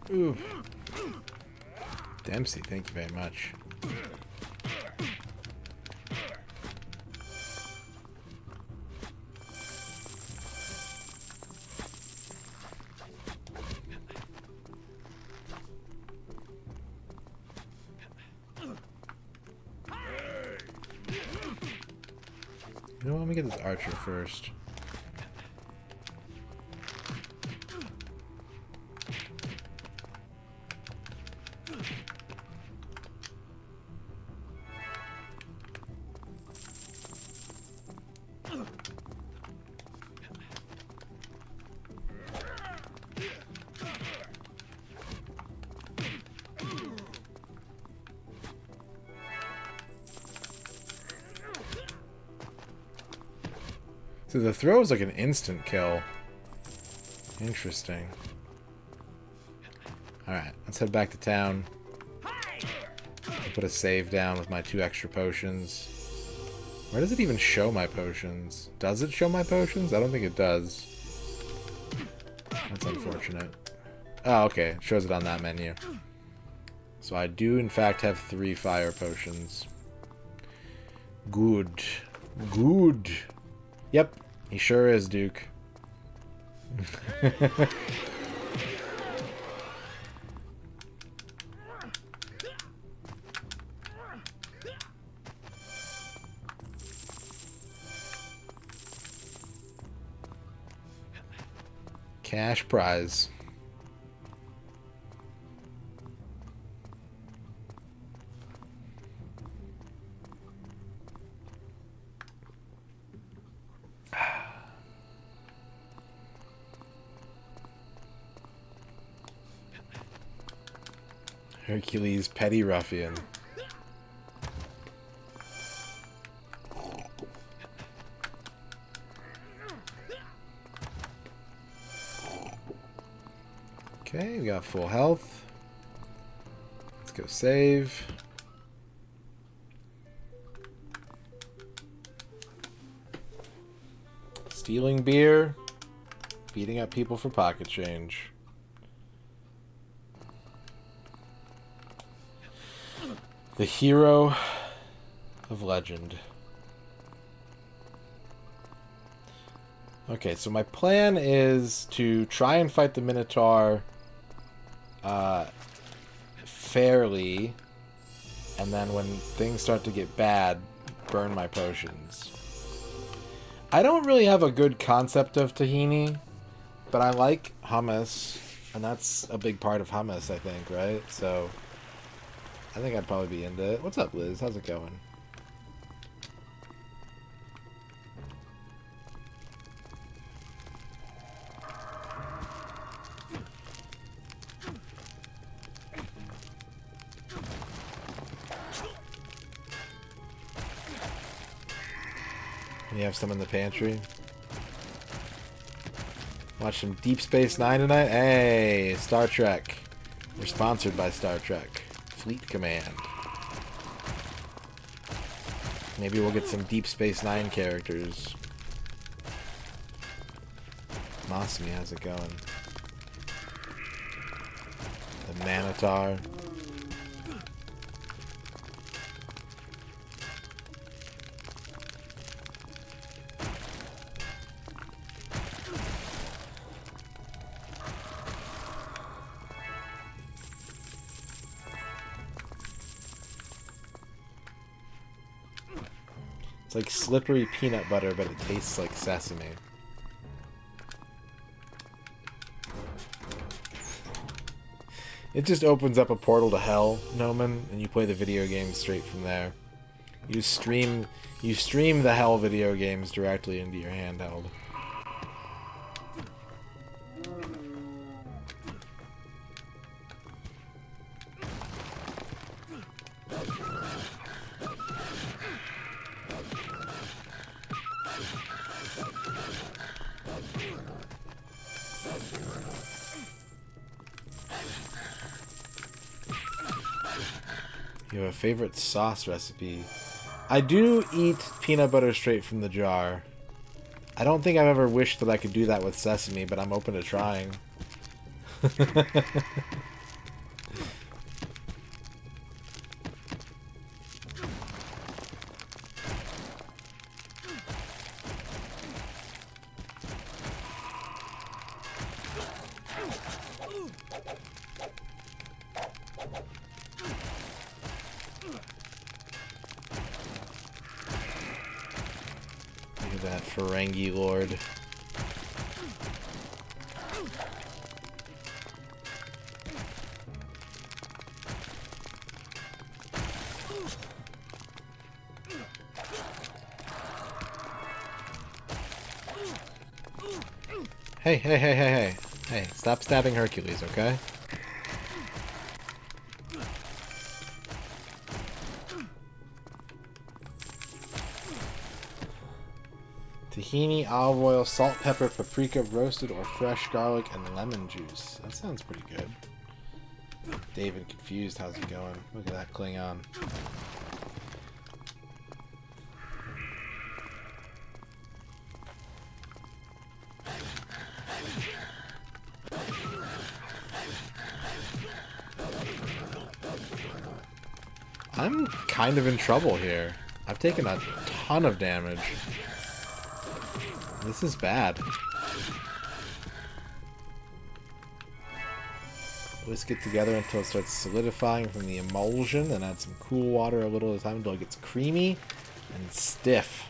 Ooh. Dempsey, thank you very much. You know, let me get this archer first. So the throw is like an instant kill. Interesting. Alright, let's head back to town. I'll put a save down with my 2 extra potions. Where does it even show my potions? Does it show my potions? I don't think it does. That's unfortunate. Oh, okay. It shows it on that menu. So I do, in fact, have 3 fire potions. Good. Good. Yep. He sure is, Duke. Cash prize. Hercules, petty ruffian. Okay, we got full health. Let's go save. Stealing beer, beating up people for pocket change. The hero of legend. Okay, so my plan is to try and fight the Minotaur fairly, and then when things start to get bad, burn my potions. I don't really have a good concept of tahini, But I like hummus, and that's a big part of hummus, I think, right? So I think I'd probably be into it. What's up, Liz? How's it going? You have some in the pantry? Watch some Deep Space Nine tonight? Hey, Star Trek. We're sponsored by Star Trek. Fleet Command. Maybe we'll get some Deep Space Nine characters. Mosmy, how's it going? The Manatar. It's like slippery peanut butter, but it tastes like sesame. It just opens up a portal to hell, Noman, and you play the video games straight from there. You stream the hell video games directly into your handheld. You have a favorite sauce recipe? I do eat peanut butter straight from the jar. I don't think I've ever wished that I could do that with sesame, but I'm open to trying. That Ferengi Lord. Hey, stop stabbing Hercules, okay? Tahini, olive oil, salt, pepper, paprika, roasted or fresh garlic, and lemon juice. That sounds pretty good. David Confused, how's it going? Look at that Klingon. I'm kind of in trouble here. I've taken a ton of damage. This is bad. Whisk it together until it starts solidifying from the emulsion, and add some cool water a little at a time until it gets creamy and stiff.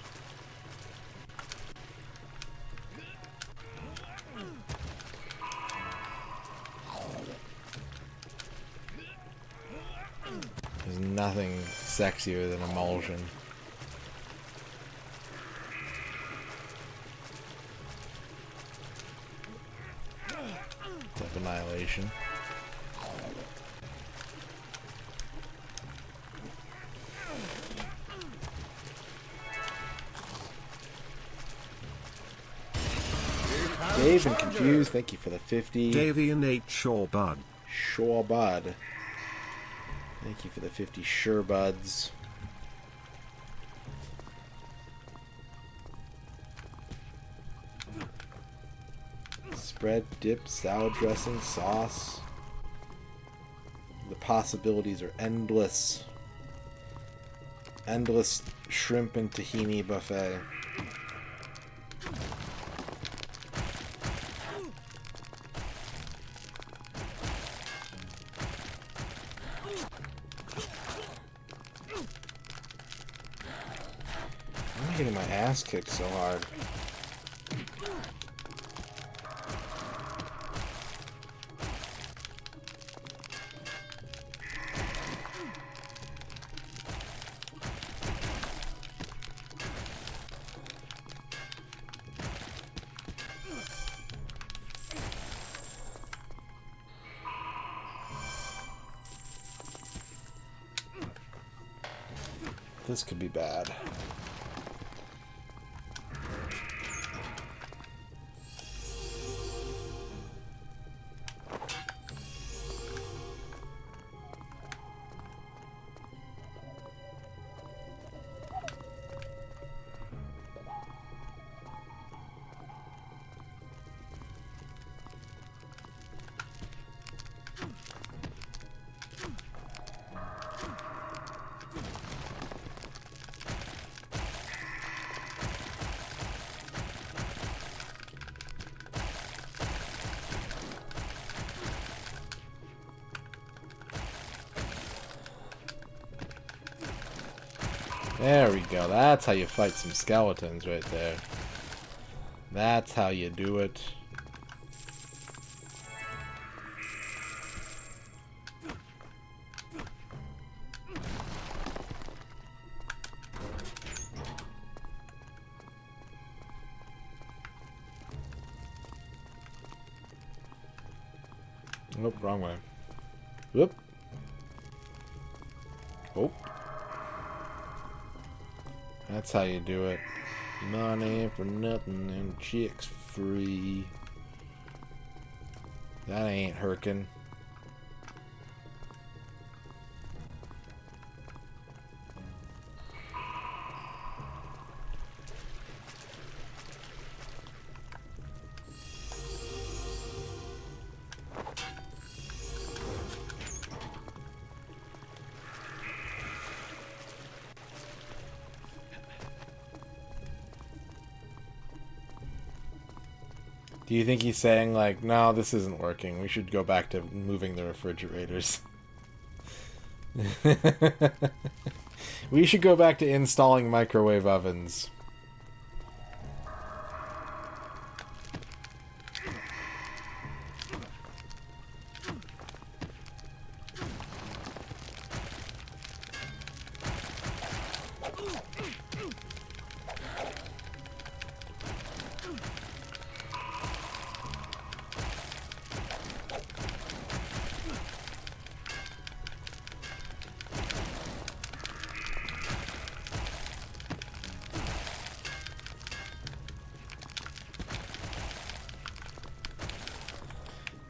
There's nothing sexier than emulsion. Annihilation. Dave and Confused, thank you for the 50. Davian 8 Shorebud. Shorebud. Thank you for the 50 Surebuds. Spread, dip, salad dressing, sauce. The possibilities are endless. Endless shrimp and tahini buffet. I'm getting my ass kicked so hard. This could be bad. There we go. That's how you fight some skeletons right there. That's how you do it. Nope, wrong way. Whoop. Oh. That's how you do it. Money for nothing and chicks free. That ain't Herkin. Do you think he's saying, like, no, this isn't working. We should go back to moving the refrigerators. We should go back to installing microwave ovens.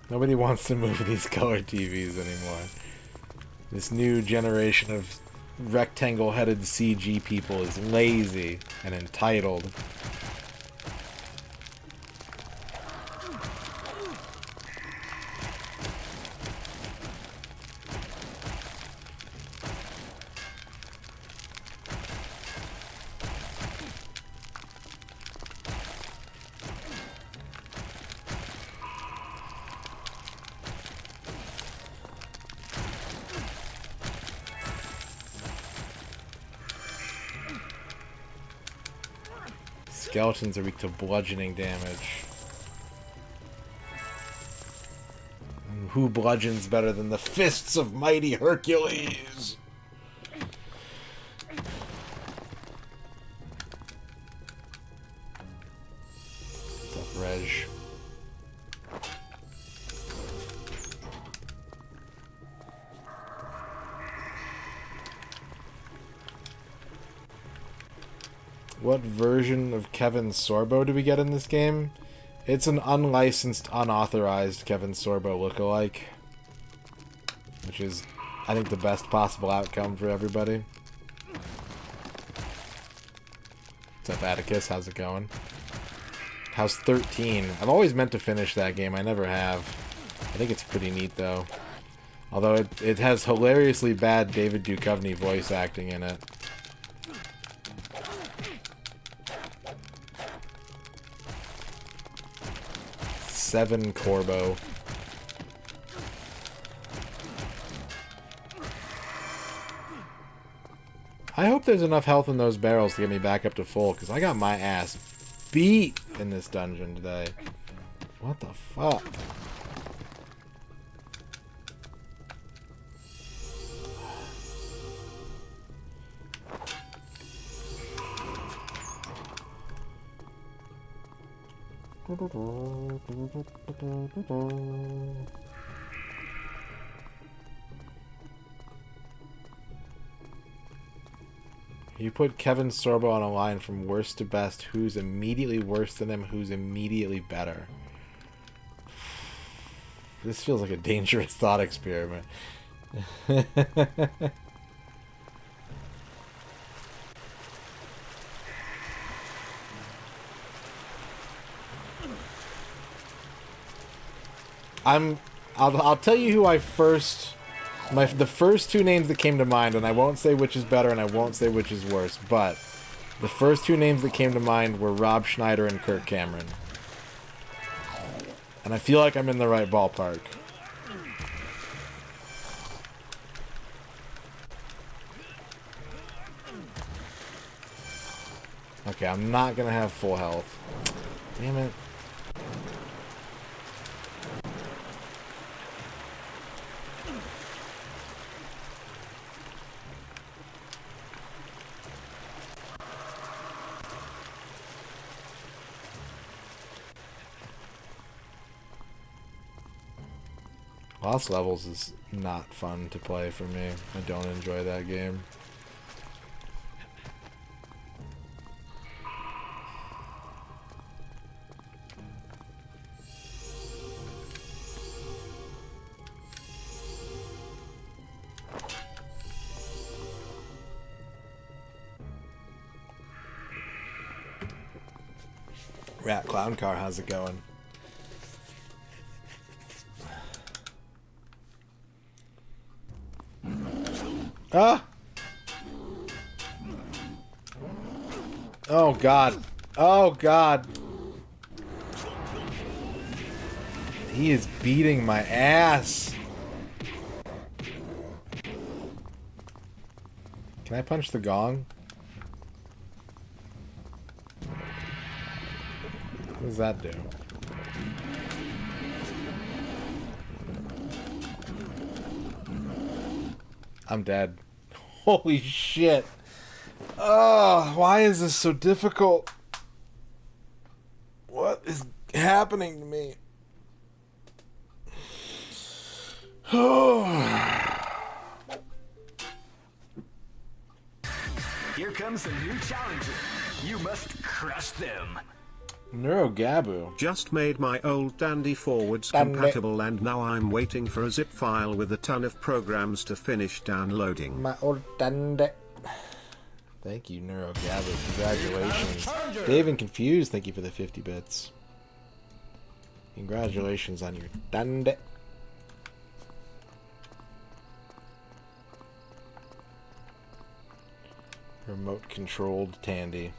Nobody wants to move these color TVs anymore. This new generation of rectangle-headed CG people is lazy and entitled. Skeletons are weak to bludgeoning damage. And who bludgeons better than the fists of mighty Hercules? What's up, Reg? What version of Kevin Sorbo do we get in this game? It's an unlicensed, unauthorized Kevin Sorbo lookalike. Which is, I think, the best possible outcome for everybody. What's up, Atticus? How's it going? How's 13? I've always meant to finish that game. I never have. I think it's pretty neat, though. Although it has hilariously bad David Duchovny voice acting in it. Seven Corbo. I hope there's enough health in those barrels to get me back up to full, because I got my ass beat in this dungeon today. What the fuck? You put Kevin Sorbo on a line from worst to best. Who's immediately worse than him? Who's immediately better? This feels like a dangerous thought experiment. I'll tell you who I first... the first two names that came to mind, and I won't say which is better and I won't say which is worse, but the first two names that came to mind were Rob Schneider and Kirk Cameron. And I feel like I'm in the right ballpark. Okay, I'm not gonna have full health. Damn it. Lost Levels is not fun to play for me. I don't enjoy that game. Rat Clown Car, how's it going? Ah! Oh god. Oh god. He is beating my ass. Can I punch the gong? What does that do? I'm dead. Holy shit. Oh, why is this so difficult? What is happening to me? Here comes a new challenger. You must crush them. NeuroGabu. Just made my old Dandy forwards compatible and now I'm waiting for a zip file with a ton of programs to finish downloading. My old Dandy. Thank you, NeuroGabu. Congratulations. Dave and Confused, thank you for the 50 bits. Congratulations on your Dandy. Remote controlled Tandy.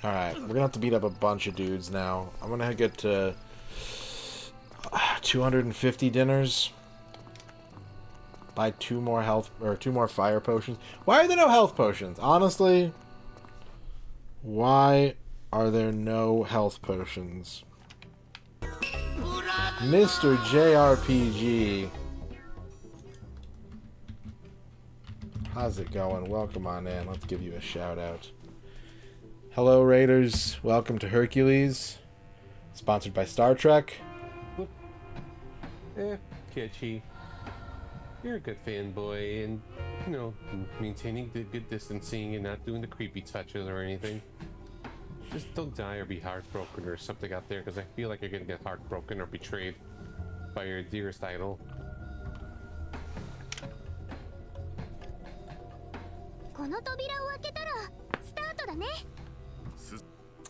Alright, we're gonna have to beat up a bunch of dudes now. I'm gonna get to 250 dinners. Buy 2 more health, or 2 more fire potions. Why are there no health potions? Honestly, why are there no health potions? Mr. JRPG. How's it going? Welcome on in. Let's give you a shout out. Hello, Raiders. Welcome to Hercules. Sponsored by Star Trek. Kitschy. You're a good fanboy, and, you know, maintaining the good distancing and not doing the creepy touches or anything. Just don't die or be heartbroken or something out there, because I feel like you're gonna get heartbroken or betrayed by your dearest idol.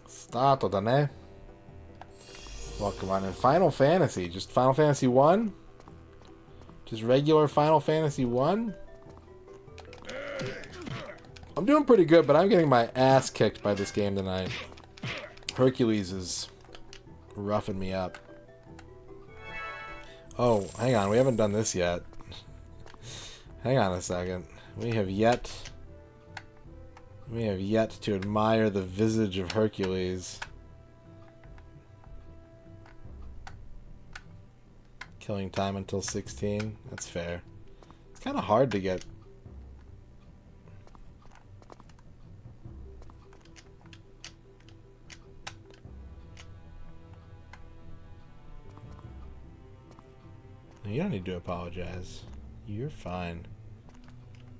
Start da ne. Welcome on in. Final Fantasy. Just Final Fantasy 1? Just regular Final Fantasy 1? I'm doing pretty good, but I'm getting my ass kicked by this game tonight. Hercules is roughing me up. Oh, hang on. We haven't done this yet. Hang on a second. We have yet to admire the visage of Hercules. Killing time until 16. That's fair. It's kind of hard to get. You don't need to apologize. You're fine.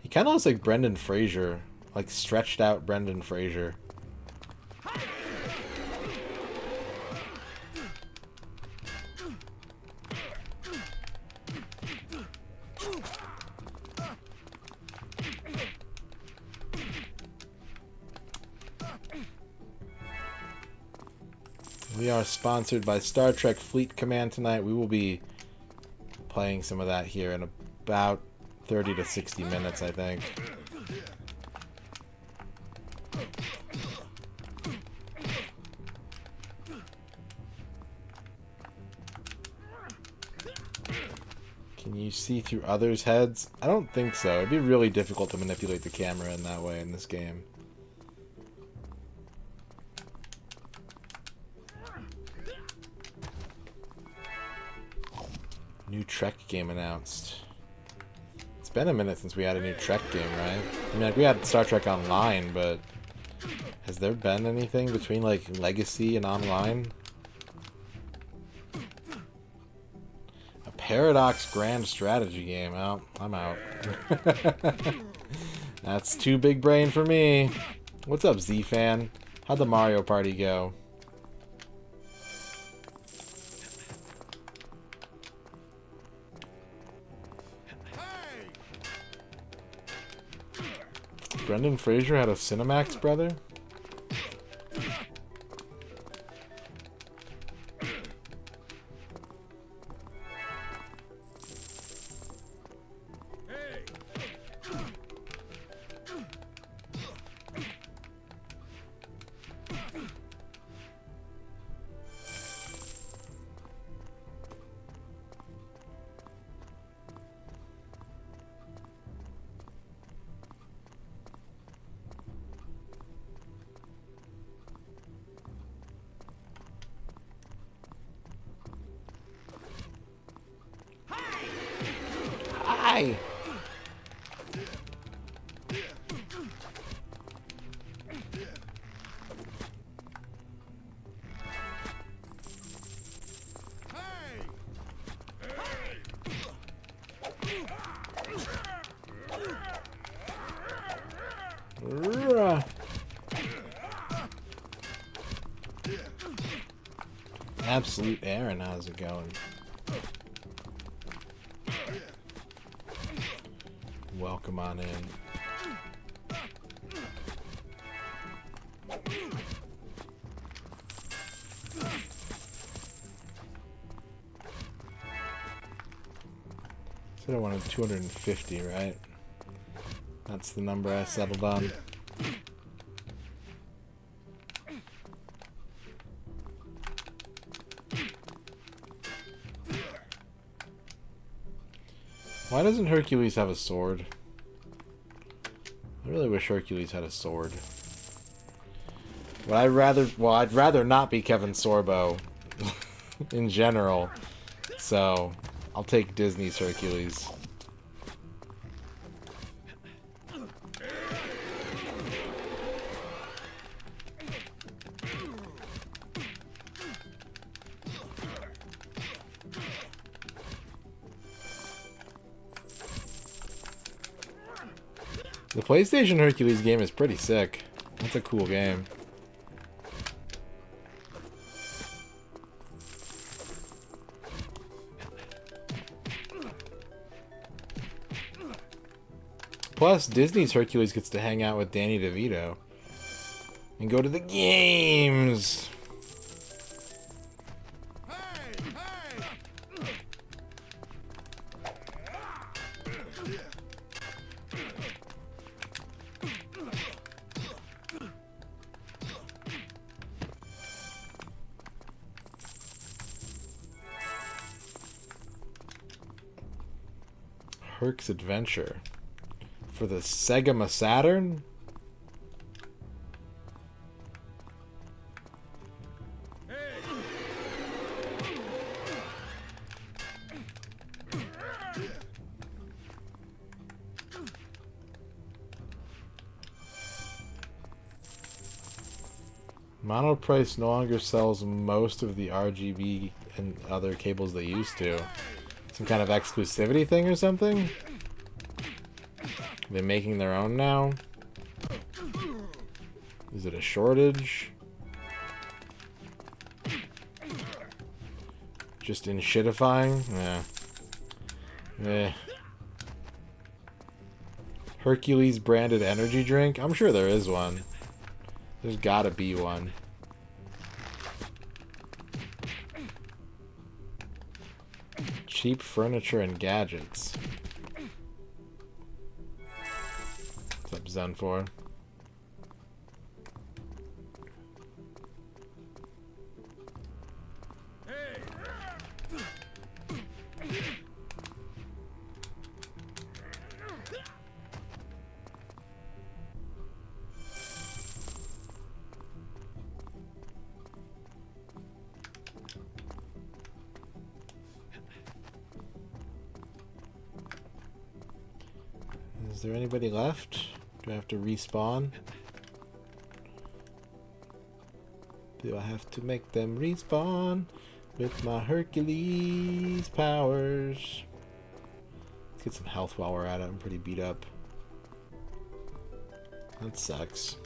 He kind of looks like Brendan Fraser, like stretched out Brendan Fraser. We are sponsored by Star Trek Fleet Command tonight. We will be playing some of that here in about 30 to 60 minutes, I think. Can you see through others' heads? I don't think so. It'd be really difficult to manipulate the camera in that way in this game. New Trek game announced. It's been a minute since we had a new Trek game, right? I mean, like, we had Star Trek Online, but has there been anything between, like, Legacy and Online? A Paradox Grand Strategy game. Oh, I'm out. That's too big brain for me. What's up, Z-Fan? How'd the Mario Party go? Brendan Fraser had a Cinemax brother? Hi! Absolute Aaron, how's it going? Welcome on in. Said I wanted 250, right? That's the number I settled on. Why doesn't Hercules have a sword? I really wish Hercules had a sword. But I'd rather not be Kevin Sorbo in general. So, I'll take Disney's Hercules. The PlayStation Hercules game is pretty sick. That's a cool game. Plus, Disney's Hercules gets to hang out with Danny DeVito and go to the games. Herc's Adventure for the Sega Saturn? Monoprice no longer sells most of the RGB and other cables they used to. Some kind of exclusivity thing or something? They're making their own now? Is it a shortage? Just in shitifying? Yeah. Eh. Hercules branded energy drink? I'm sure there is one. There's gotta be one. Cheap furniture and gadgets. What's up, Zen 4? Is there anybody left? Do I have to respawn? Do I have to make them respawn with my Hercules powers? Let's get some health while we're at it. I'm pretty beat up. That sucks.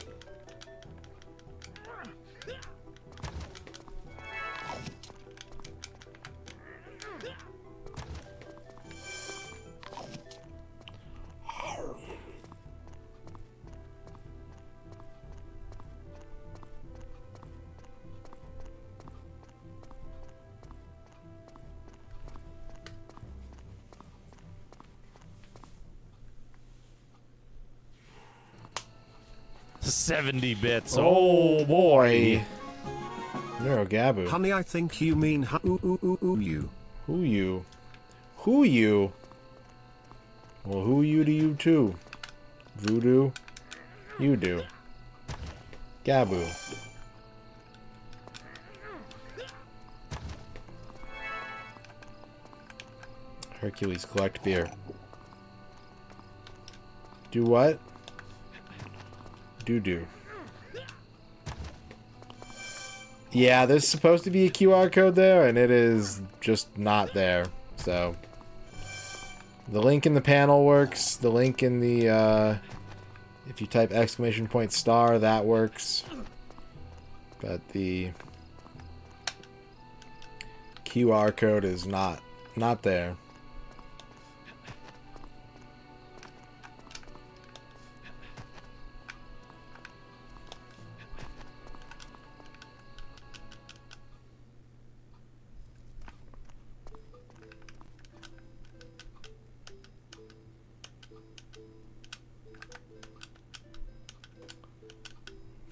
$70 bits. Oh boy. Gabu. Honey, I think you mean you. Who you? Who you? Well, who you do you too? Voodoo? You do. Gabu. Hercules, collect beer. Do what? Do. Yeah, there's supposed to be a QR code there, and it is just not there. So, the link in the panel works. The link in the, if you type !***, that works. But the QR code is not there.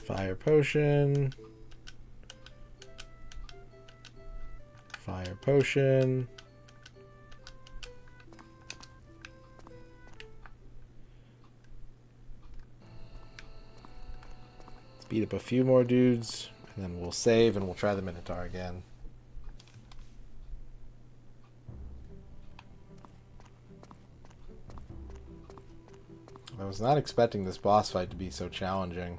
Fire potion. Fire potion. Let's beat up a few more dudes, and then we'll save and we'll try the Minotaur again. I was not expecting this boss fight to be so challenging.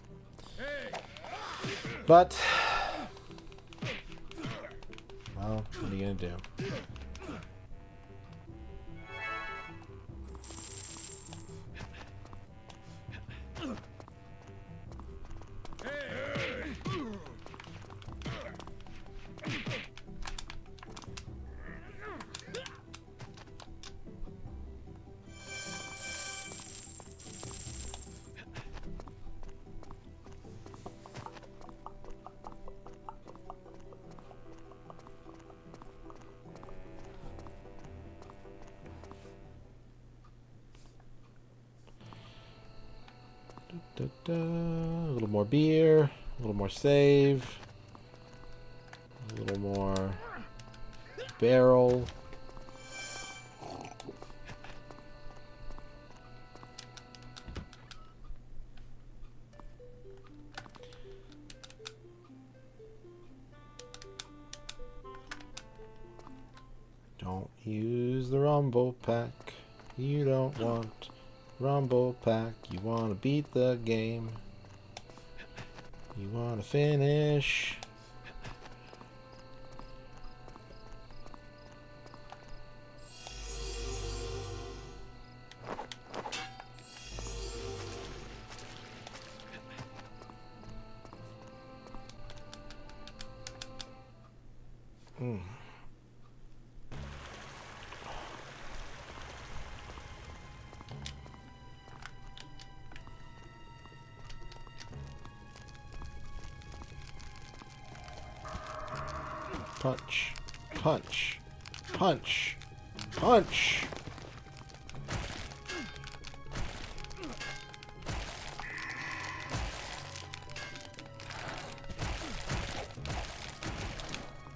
But, well, what are you gonna do? A little more beer, a little more save, a little more barrel. Don't use the rumble pack. You don't want rumble pack. You want to beat the game. You want to finish. Punch. Punch. Punch. Punch.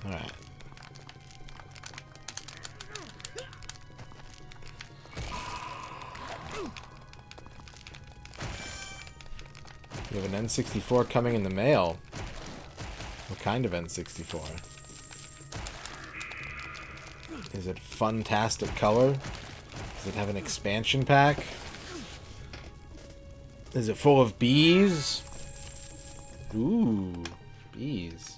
Alright. We have an N64 coming in the mail. What kind of N64? Is it Funtastic Color? Does it have an expansion pack? Is it full of bees? Ooh, bees.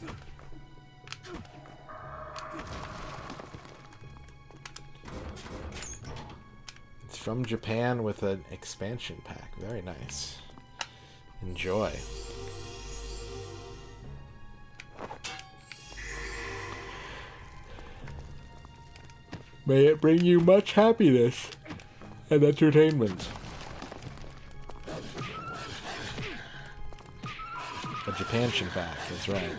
It's from Japan with an expansion pack. Very nice. Enjoy. May it bring you much happiness and entertainment. A Japansion pack, that's right.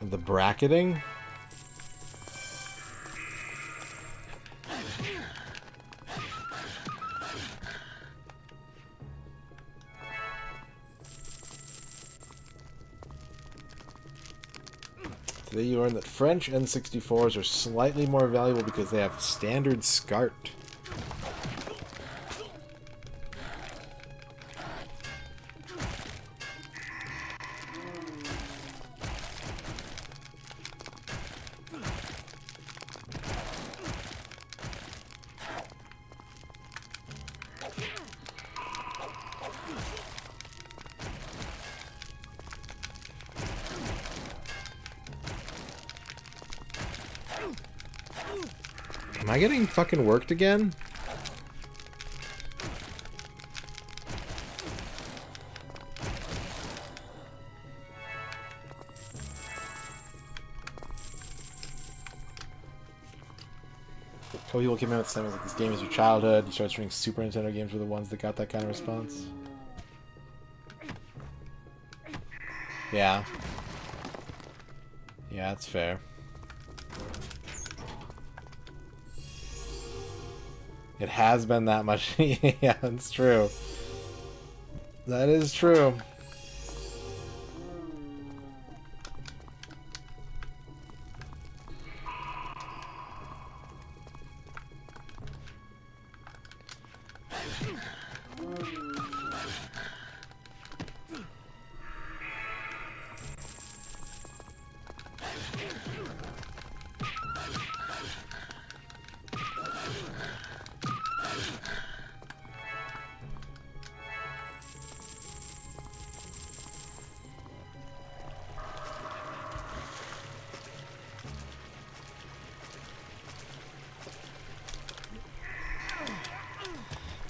The bracketing? Today you learned that French N64s are slightly more valuable because they have standard SCART. Am I getting fucking worked again? So people came out with saying like this game is your childhood. You start streaming Super Nintendo games were the ones that got that kind of response. Yeah. Yeah, that's fair. It has been that much. Yeah, that's true. That is true.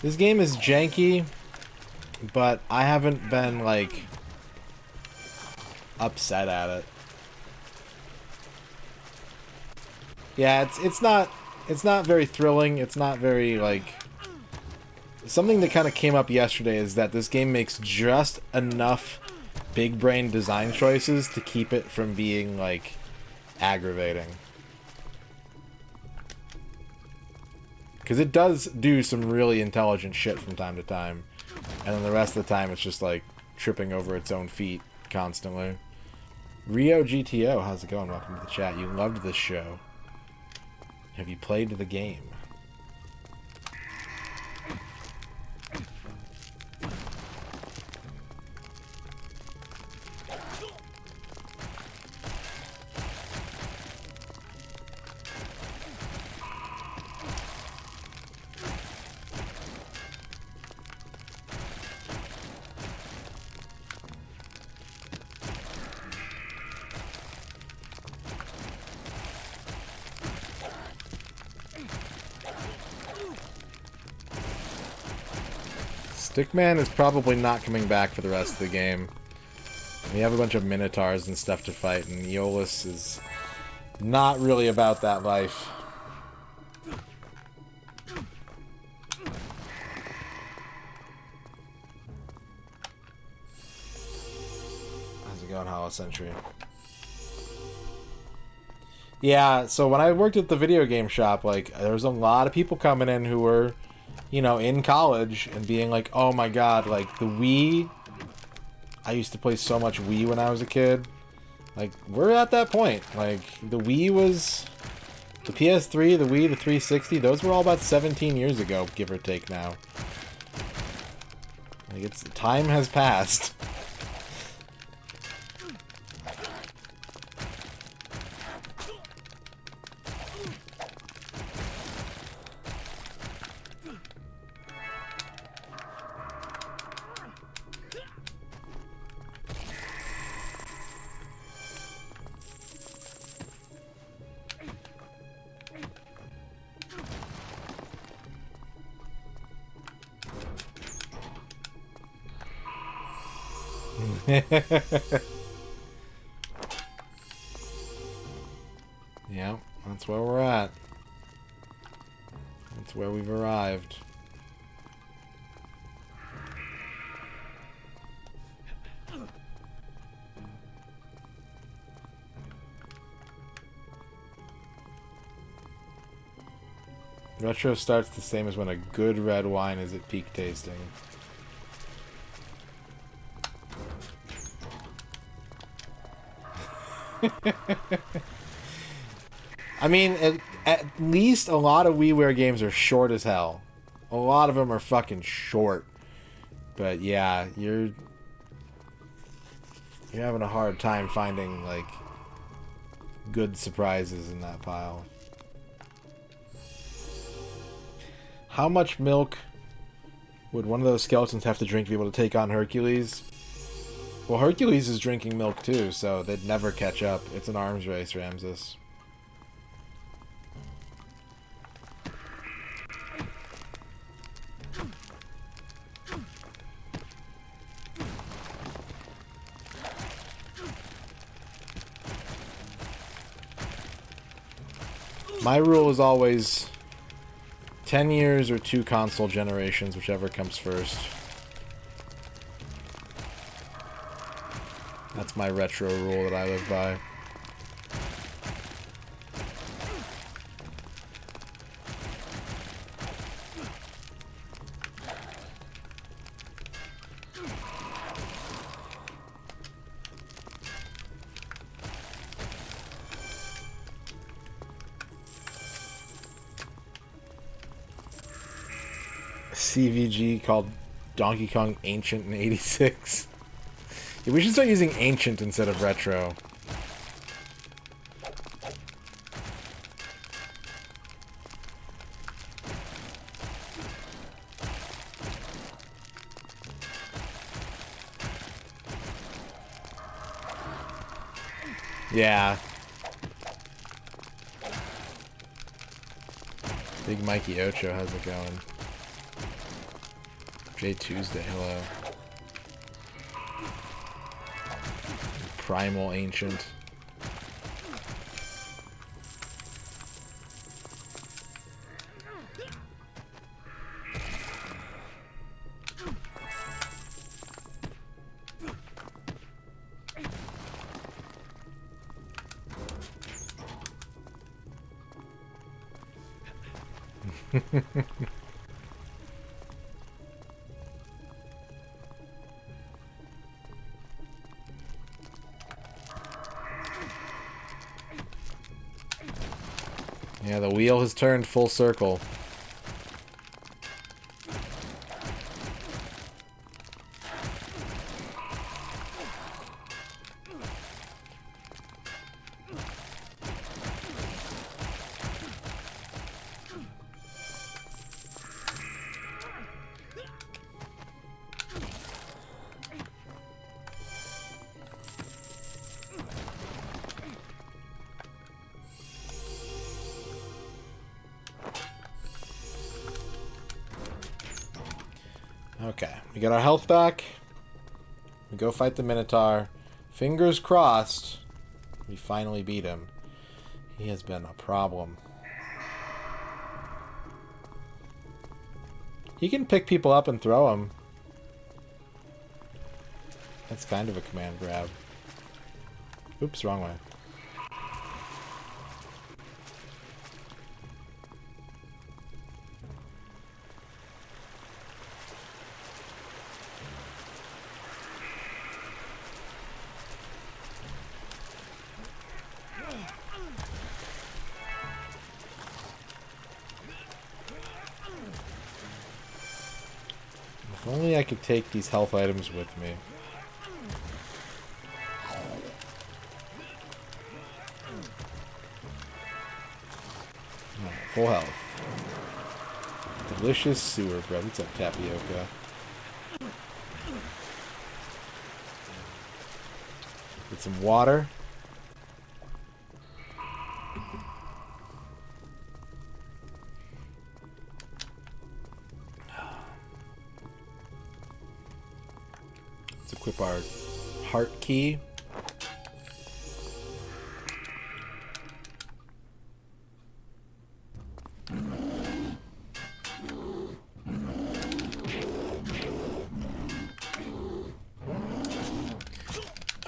This game is janky, but I haven't been, like, upset at it. Yeah, it's not very thrilling. It's not very, like... Something that kind of came up yesterday is that this game makes just enough big brain design choices to keep it from being, like, aggravating. Because it does do some really intelligent shit from time to time. And then the rest of the time it's just like tripping over its own feet constantly. Rio GTO, how's it going? Welcome to the chat. You loved this show. Have you played the game? Stickman is probably not coming back for the rest of the game. We have a bunch of minotaurs and stuff to fight, and Aeolus is not really about that life. How's it going, Hollow Century? Yeah, so when I worked at the video game shop, like, there was a lot of people coming in who were, you know, in college and being like, oh my god, like, the Wii... I used to play so much Wii when I was a kid. Like, we're at that point. Like, the Wii was... The PS3, the Wii, the 360, those were all about 17 years ago, give or take now. Like, it's... Time has passed. Yeah, that's where we're at. That's where we've arrived. Retro starts the same as when a good red wine is at peak tasting. I mean, at least a lot of WiiWare games are short as hell. A lot of them are fucking short. But yeah, you're having a hard time finding, like, good surprises in that pile. How much milk would one of those skeletons have to drink to be able to take on Hercules? Well, Hercules is drinking milk too, so they'd never catch up. It's an arms race, Ramses. My rule is always 10 years or 2 console generations, whichever comes first. That's my retro rule that I live by. CVG called Donkey Kong Ancient in '86. Yeah, we should start using Ancient instead of Retro. Yeah. Big Mikey Ocho, how's it going? J Tuesday, hello. Primal Ancient. Yeah, the wheel has turned full circle. Okay, we got our health back. We go fight the Minotaur. Fingers crossed. We finally beat him. He has been a problem. He can pick people up and throw them. That's kind of a command grab. Oops, wrong way. If only I could take these health items with me. Alright, full health. Delicious sewer bread. What's up, tapioca? Get some water. Let's equip our heart key.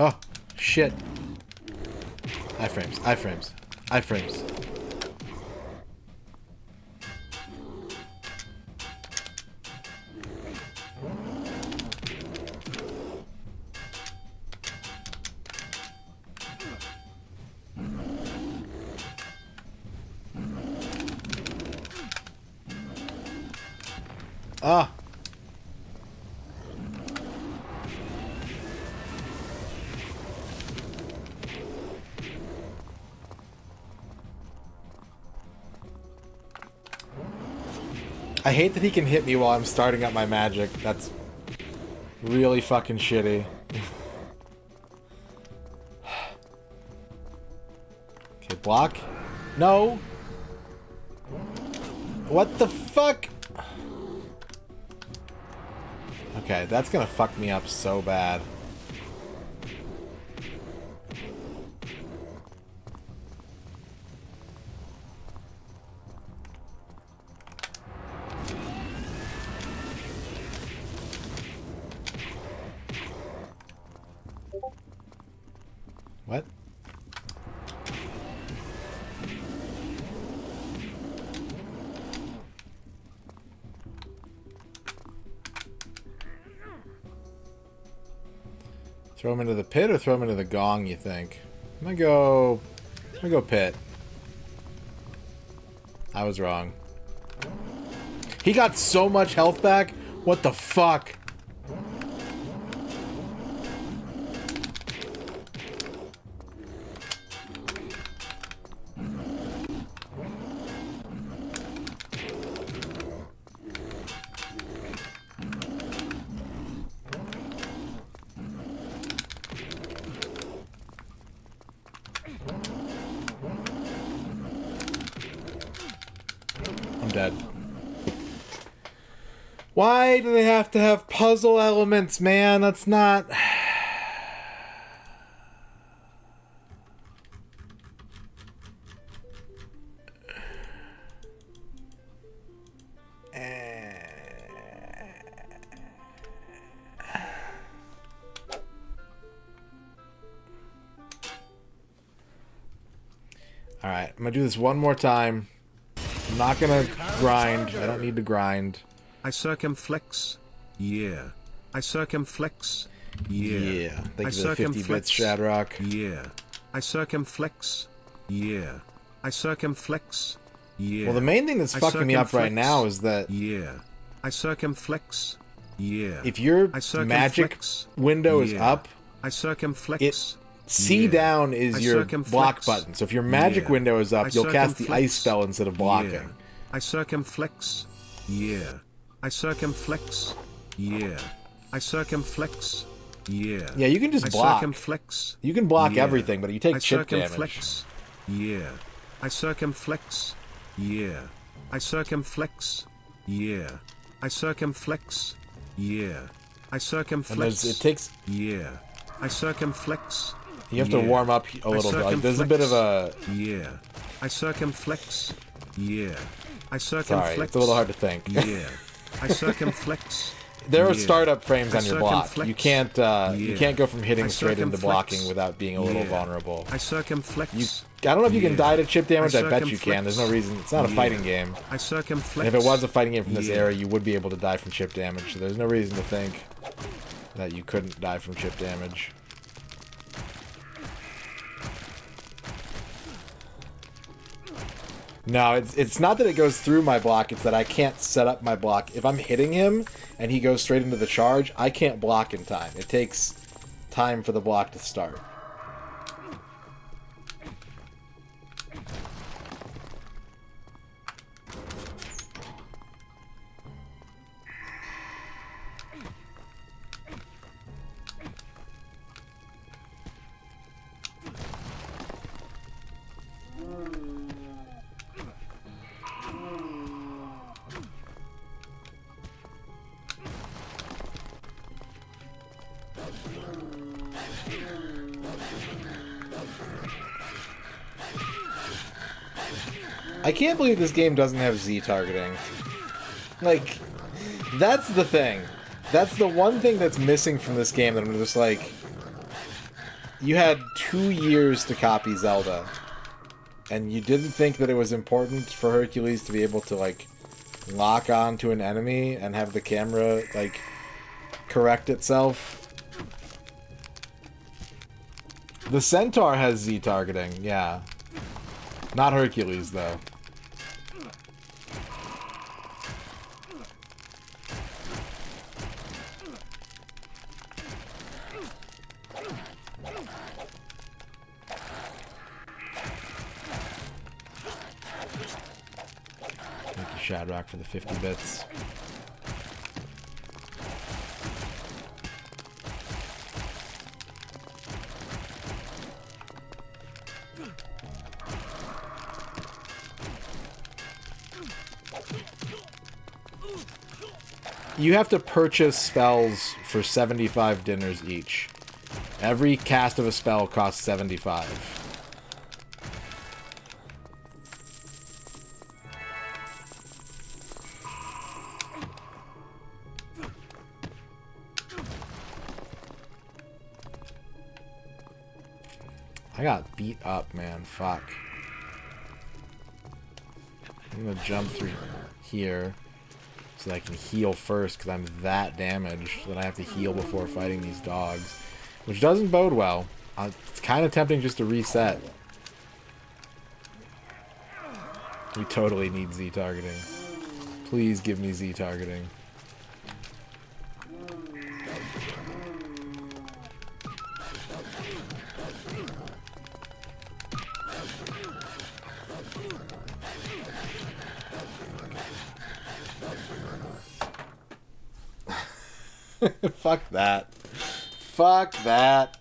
Oh, shit. Iframes, iframes, iframes. Ah. I hate that he can hit me while I'm starting up my magic. That's really fucking shitty. Okay, block. No. What the fuck? Okay, that's gonna fuck me up so bad. What? Throw him into the pit or throw him into the gong, you think? I'm gonna go pit. I was wrong. He got so much health back? What the fuck? I'm dead. Why do they have to have puzzle elements, man? That's not... Alright, I'm gonna do this one more time. I'm not gonna grind. I don't need to grind. I circumflex. Yeah. I circumflex. Yeah. Yeah. Thank you for the 50 bits, Shadrock. Yeah. I circumflex. Yeah. I circumflex. Yeah. Well, the main thing that's fucking me up right now is that... Yeah. I circumflex. Yeah. If your magic window is up... I circumflex. C down is your block button. So if your magic window is up, you'll cast the ice spell instead of blocking. I circumflex. Yeah. I circumflex. Yeah. I circumflex. Yeah. Yeah, you can just block. Circumflex. You can block everything, but you take chip damage. Yeah. I circumflex. Yeah. I circumflex. Yeah. I circumflex. Yeah. I circumflex. It takes... Yeah. I circumflex. You have to warm up a little bit. Like, there's a bit of a... Yeah. I circumflex. Yeah. I circumflex. Sorry, it's a little hard to think. Yeah. I circumflex. There are startup frames on your block. You can't go from hitting straight into blocking without being a little vulnerable. I circumflex. I don't know if you can die to chip damage. I bet you can. There's no reason. It's not a fighting game. I circumflex. And if it was a fighting game from this era, you would be able to die from chip damage. So there's no reason to think that you couldn't die from chip damage. No, it's not that it goes through my block, it's that I can't set up my block. If I'm hitting him and he goes straight into the charge, I can't block in time. It takes time for the block to start. I can't believe this game doesn't have Z targeting. Like, that's the thing. That's the one thing that's missing from this game that I'm just like... You had 2 years to copy Zelda. And you didn't think that it was important for Hercules to be able to, like, lock on to an enemy and have the camera, like, correct itself. The Centaur has Z targeting, yeah. Not Hercules, though. Thank you, Shadrack, for the 50 bits. You have to purchase spells for 75 dinners each. Every cast of a spell costs 75. I got beat up, man. Fuck. I'm gonna jump through here so that I can heal first, because I'm that damaged that I have to heal before fighting these dogs. Which doesn't bode well. It's kind of tempting just to reset. We totally need Z targeting. Please give me Z targeting. Fuck that. Fuck that.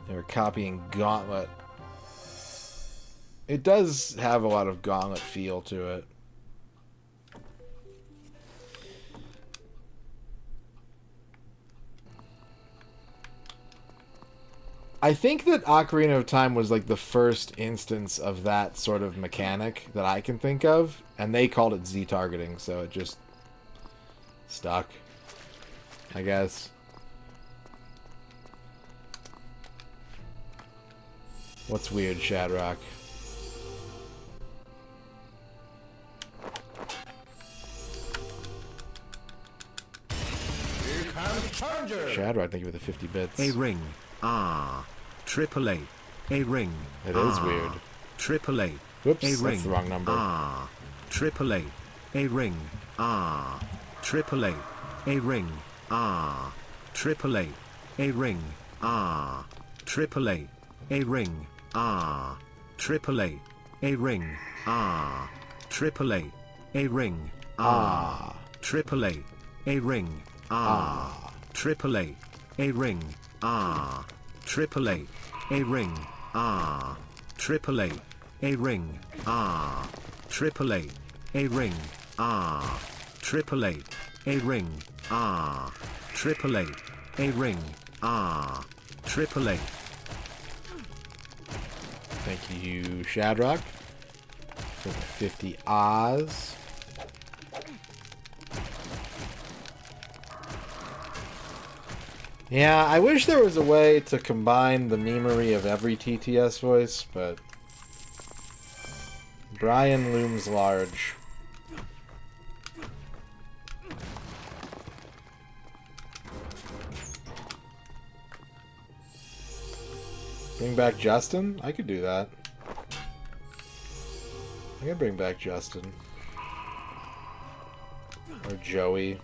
They were copying Gauntlet. It does have a lot of Gauntlet feel to it. I think that Ocarina of Time was like the first instance of that sort of mechanic that I can think of, and they called it Z targeting, so it just stuck, I guess. What's weird, Shadrack? Shadrack, thank you for the 50 bits. A ring. Triple A. A ring. It is weird. Triple A. Whoops, a that's ring. the wrong number. Triple A. A ring. Triple A. A ring. Triple A. A ring. Triple A. A ring. Triple A. A ring. Triple A. A ring. Triple A. A ring. Triple A. A ring. triple A ring, ah, triple A ring, ah, triple A ring, ah, triple A ring, ah, triple A ring, ah, triple A. Thank you, Shadrock, for the 50 Oz. Yeah, I wish there was a way to combine the memery of every TTS voice, but Brian looms large. Bring back Justin? I could do that. I can bring back Justin. Or Joey.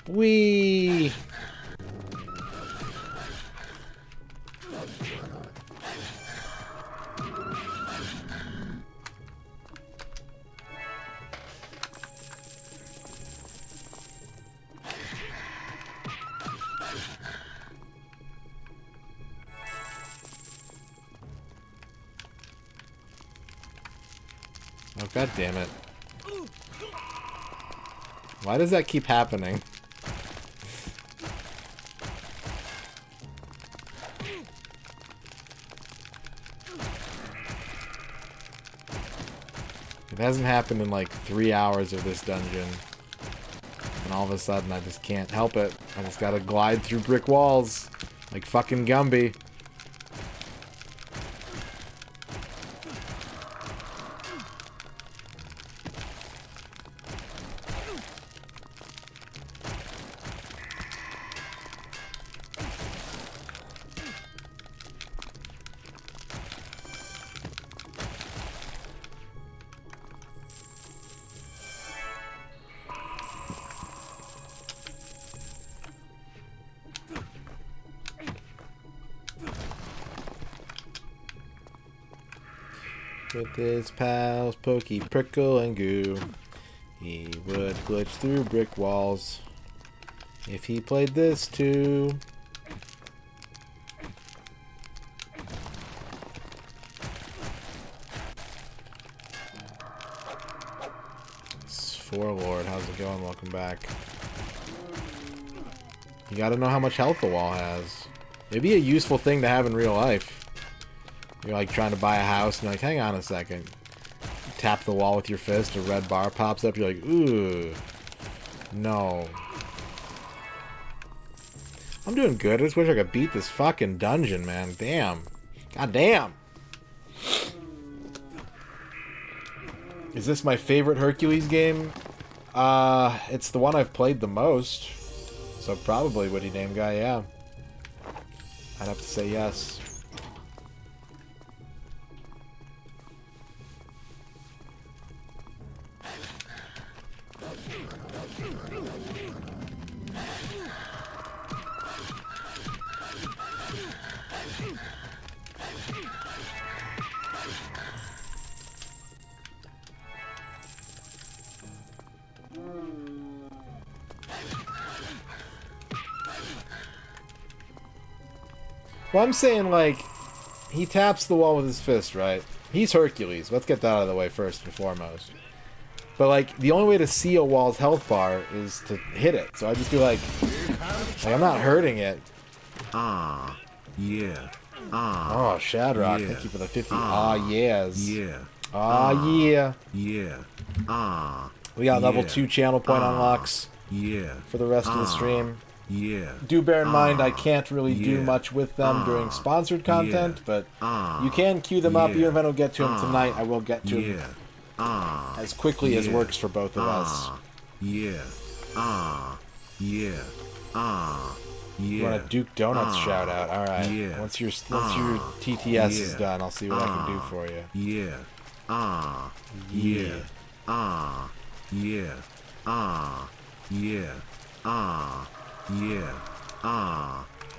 Wee. Oh, god damn it. Why does that keep happening? It hasn't happened in like 3 hours of this dungeon. And all of a sudden I just can't help it. I just gotta glide through brick walls. Like fucking Gumby. With his pals, Pokey, Prickle, and Goo, he would glitch through brick walls. If he played this too. Lord, how's it going? Welcome back. You gotta know how much health the wall has. Maybe a useful thing to have in real life. You're like trying to buy a house and you're like, hang on a second. You tap the wall with your fist, a red bar pops up, you're like, ooh. No. I'm doing good. I just wish I could beat this fucking dungeon, man. Damn. God damn. Is this my favorite Hercules game? It's the one I've played the most. So probably Woody Name Guy, yeah. I'd have to say yes. Well, I'm saying, like, he taps the wall with his fist, right? He's Hercules. Let's get that out of the way first and foremost. But, like, the only way to see a wall's health bar is to hit it. So I just be like I'm not hurting it. Ah, yeah. Oh, Shadrock, yeah. thank you for the 50. Yeahs. Yeah. Yeah. Yeah. We got level yeah. 2 channel point unlocks Yeah. for the rest of the stream. Yeah. Do bear in mind I can't really do yeah. much with them during sponsored content, but you can queue them up. yeah. Even if I don't get to them tonight, I will get to them yeah. as quickly as yeah. works for both of us. Yeah. Yeah. Yeah. You want a Duke Donuts shout out? All right. Yeah. Once your TTS is done, I'll see what I can do for you. Yeah. Yeah. Yeah. Yeah. Yeah. Yeah.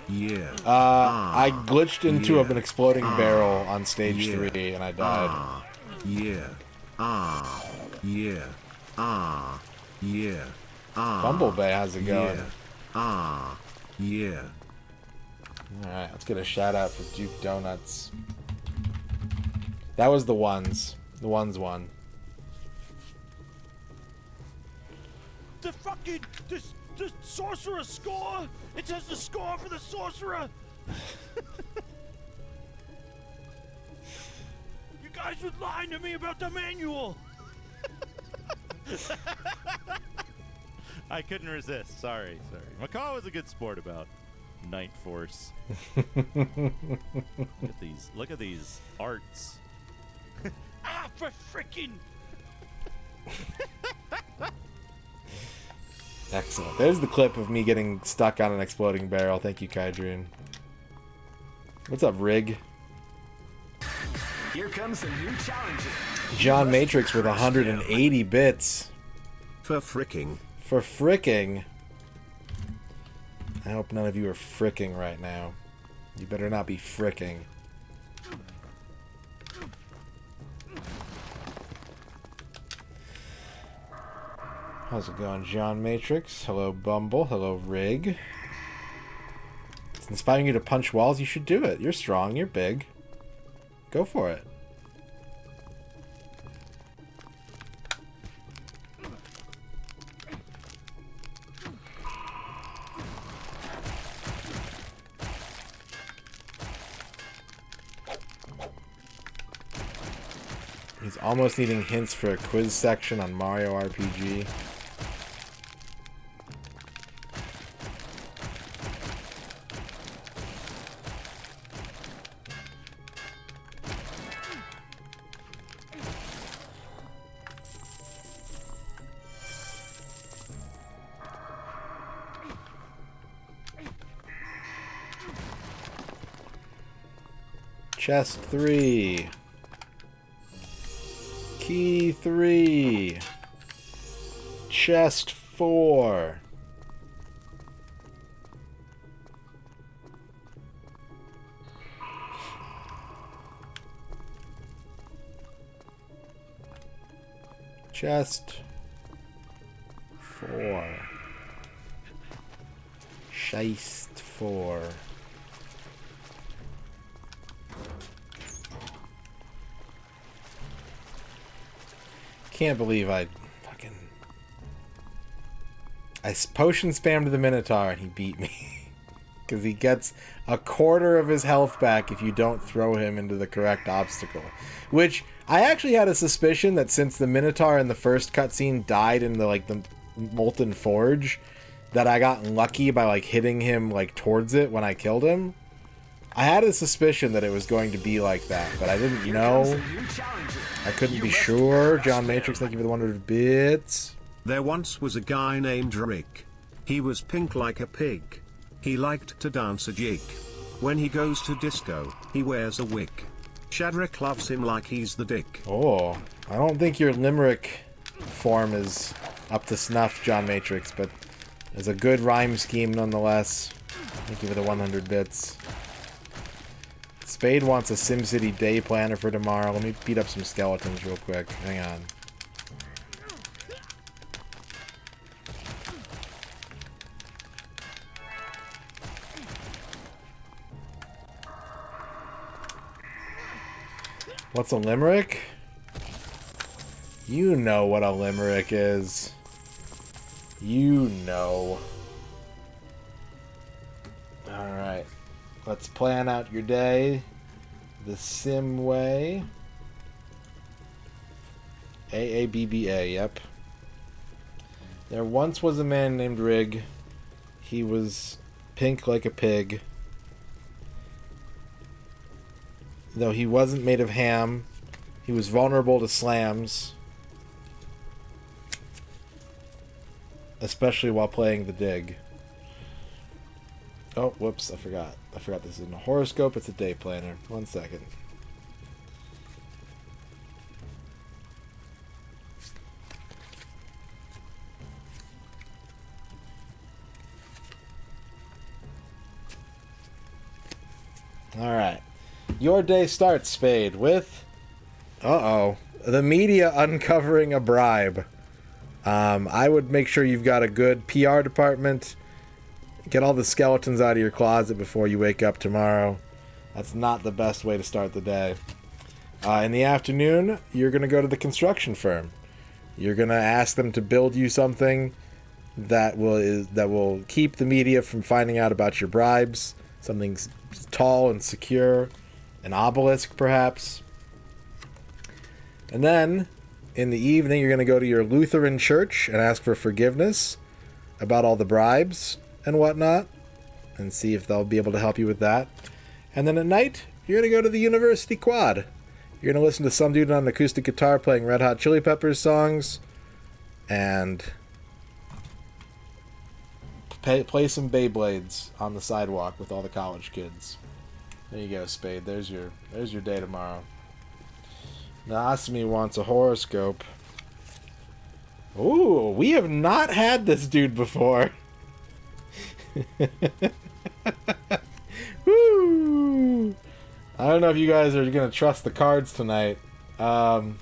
I glitched into an exploding barrel on stage 3 and I died. Bumblebee, how's it going? Alright, let's get a shout out for Duke Donuts. That was the ones. The ones won. The fucking the sorcerer score. It says the score for the sorcerer. You guys were lying to me about the manual. I couldn't resist. Sorry. Macaw was a good sport about Night Force. Look at these arts. Ah, for freaking. Excellent. There's the clip of me getting stuck on an exploding barrel. Thank you, Kydrian. What's up, Rig? Here comes a new challenger. John Matrix with 180 bits. For fricking. For fricking. I hope none of you are fricking right now. You better not be fricking. How's it going, John Matrix? Hello, Bumble. Hello, Rig. It's inspiring you to punch walls. You should do it. You're strong. You're big. Go for it. He's almost needing hints for a quiz section on Mario RPG. Chest 3. Key 3. Chest 4. Chest 4. Scheist 4. Can't believe I potion spammed the Minotaur and he beat me. Because he gets a quarter of his health back if you don't throw him into the correct obstacle. Which, I actually had a suspicion that since the Minotaur in the first cutscene died in the Molten Forge, that I got lucky by hitting him towards it when I killed him. I had a suspicion that it was going to be like that, but I didn't know. I couldn't be sure. John Matrix, thank you for the 100 bits. There once was a guy named Rick. He was pink like a pig. He liked to dance a jig. When he goes to disco, he wears a wig. Shadrach loves him like he's the dick. Oh, I don't think your limerick form is up to snuff, John Matrix, but it's a good rhyme scheme nonetheless. Thank you for the 100 bits. Spade wants a SimCity day planner for tomorrow. Let me beat up some skeletons real quick. Hang on. What's a limerick? You know what a limerick is. You know. Alright. Let's plan out your day the sim way. AABBA, yep. There once was a man named Rig. He was pink like a pig. Though he wasn't made of ham, he was vulnerable to slams. Especially while playing the dig. Oh, whoops, I forgot. This isn't a horoscope, it's a day planner. 1 second. Alright. Your day starts, Spade, with... the media uncovering a bribe. I would make sure you've got a good PR department. Get all the skeletons out of your closet before you wake up tomorrow. That's not the best way to start the day. In the afternoon, you're going to go to the construction firm. You're going to ask them to build you something that will keep the media from finding out about your bribes. Something tall and secure. An obelisk, perhaps. And then, in the evening, you're going to go to your Lutheran church and ask for forgiveness about all the bribes and whatnot, and see if they'll be able to help you with that. And then at night, you're going to go to the university quad. You're going to listen to some dude on an acoustic guitar playing Red Hot Chili Peppers songs, and play some Beyblades on the sidewalk with all the college kids. There you go, Spade. There's your day tomorrow. Nasmi wants a horoscope. Ooh, we have not had this dude before. Woo! I don't know if you guys are gonna trust the cards tonight. You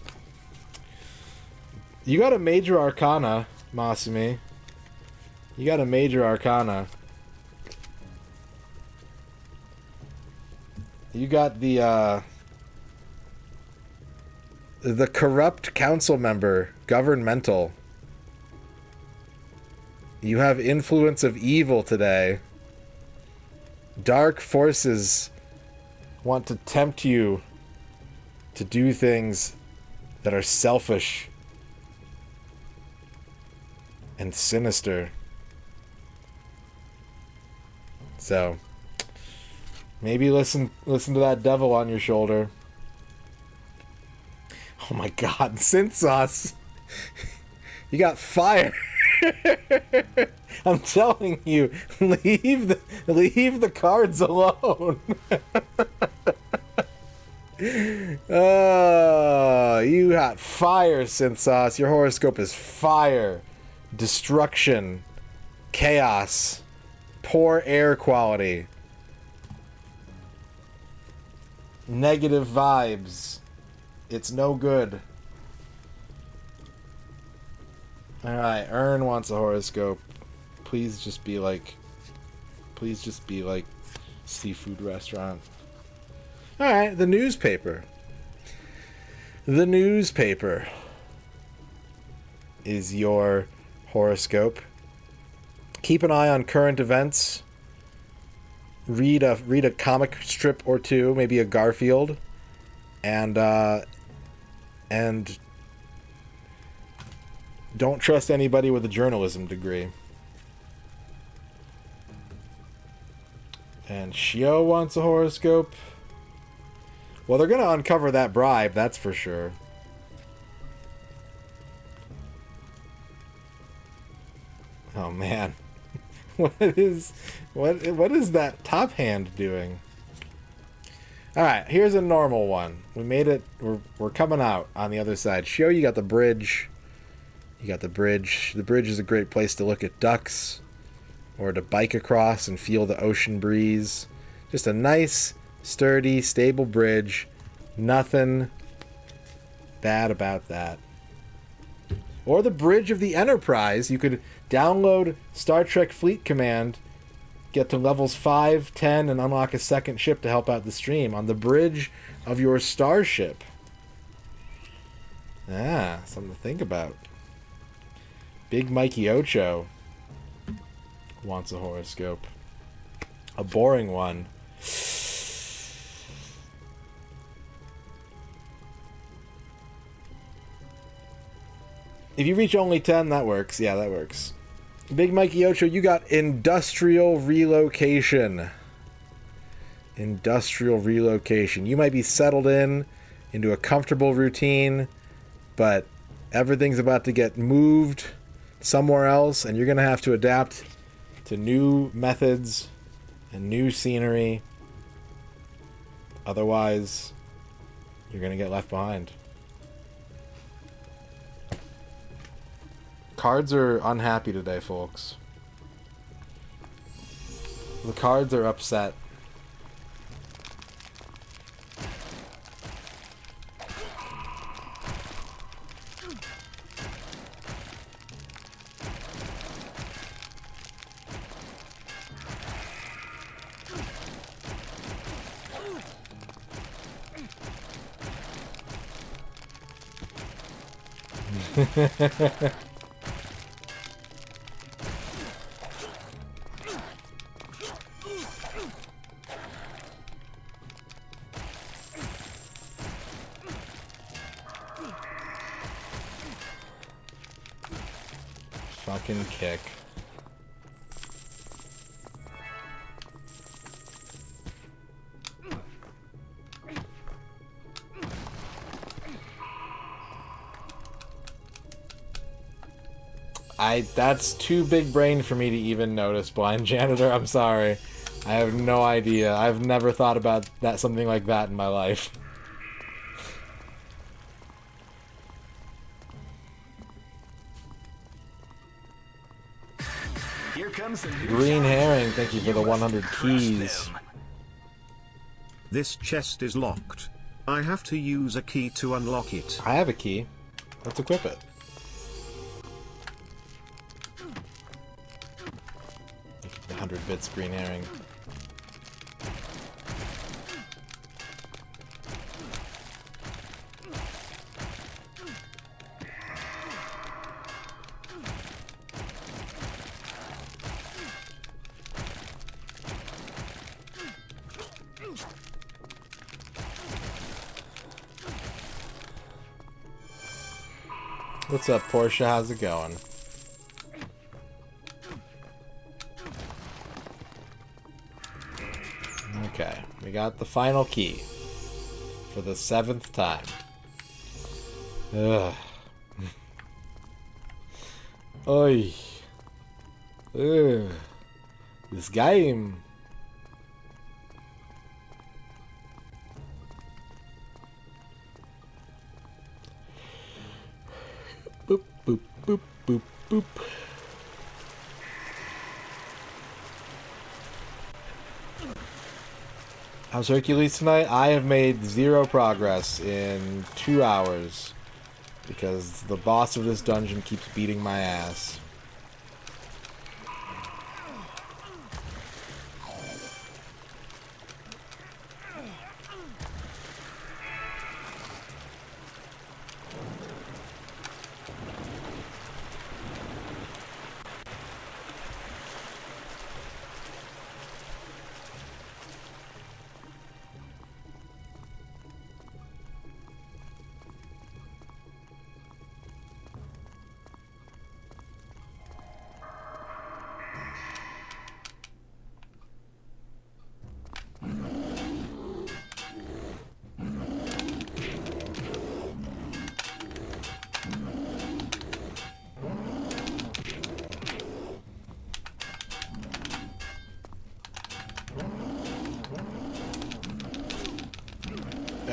got a major arcana, Masumi. You got a major arcana. You got the corrupt council member, governmental. You have influence of evil today. Dark forces want to tempt you to do things that are selfish and sinister. So, maybe listen to that devil on your shoulder. Oh my god, Synth Sauce. You got fire. I'm telling you, leave the cards alone. Oh, you got fire, Synth Sauce. Your horoscope is fire, destruction, chaos, poor air quality, negative vibes. It's no good. Alright, Ern wants a horoscope. Please just be like seafood restaurant. Alright, the newspaper. The newspaper is your horoscope. Keep an eye on current events. Read a comic strip or two, maybe a Garfield. And don't trust anybody with a journalism degree. And Shio wants a horoscope. Well, they're going to uncover that bribe, that's for sure. Oh man. What is that top hand doing? Alright, here's a normal one. We made it. We're coming out on the other side. Shio, you got the bridge. You got the bridge. The bridge is a great place to look at ducks or to bike across and feel the ocean breeze. Just a nice, sturdy, stable bridge. Nothing bad about that. Or the bridge of the Enterprise. You could download Star Trek Fleet Command, get to levels 5, 10, and unlock a second ship to help out the stream on the bridge of your starship. Ah, something to think about. Big Mikey Ocho wants a horoscope. A boring one. If you reach only 10, that works. Yeah, that works. Big Mikey Ocho, you got industrial relocation. Industrial relocation. You might be settled into a comfortable routine, but everything's about to get moved somewhere else, and you're going to have to adapt to new methods and new scenery. Otherwise, you're going to get left behind. Cards are unhappy today, folks. The cards are upset. Fucking kick. That's too big brain for me to even notice, Blind Janitor. I'm sorry. I have no idea. I've never thought about that, something like that in my life. Here comes the new Green challenge. Herring, thank you for the must 100 crush keys. them. This chest is locked. I have to use a key to unlock it. I have a key. Let's equip it. The 100 bits Green Herring. What's up, Portia? How's it going? Okay, we got the final key for the 7th time. Ugh. Oi. Ugh. This game. Boop, boop, boop, boop, boop. How's Hercules tonight? I have made 0 progress in 2 hours because the boss of this dungeon keeps beating my ass.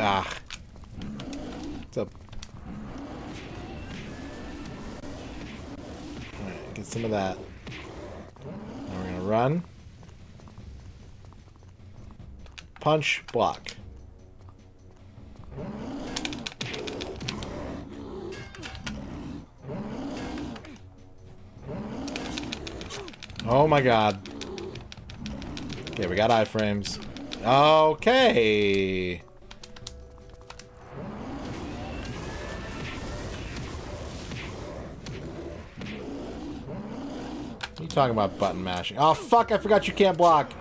Ah. What's up? Alright, get some of that. Now we're gonna run. Punch, block. Oh my god. Okay, we got iframes. Okay. What are you talking about button mashing? Oh fuck, I forgot you can't block.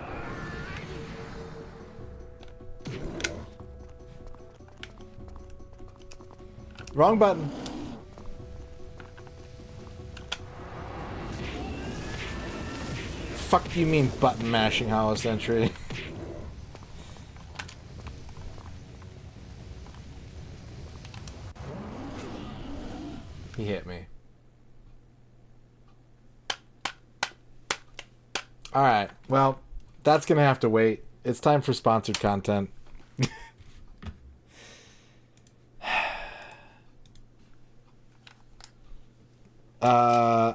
Wrong button. Fuck do you mean button mashing, Hollow Sentry? He hit me. Alright, well, that's gonna have to wait. It's time for sponsored content.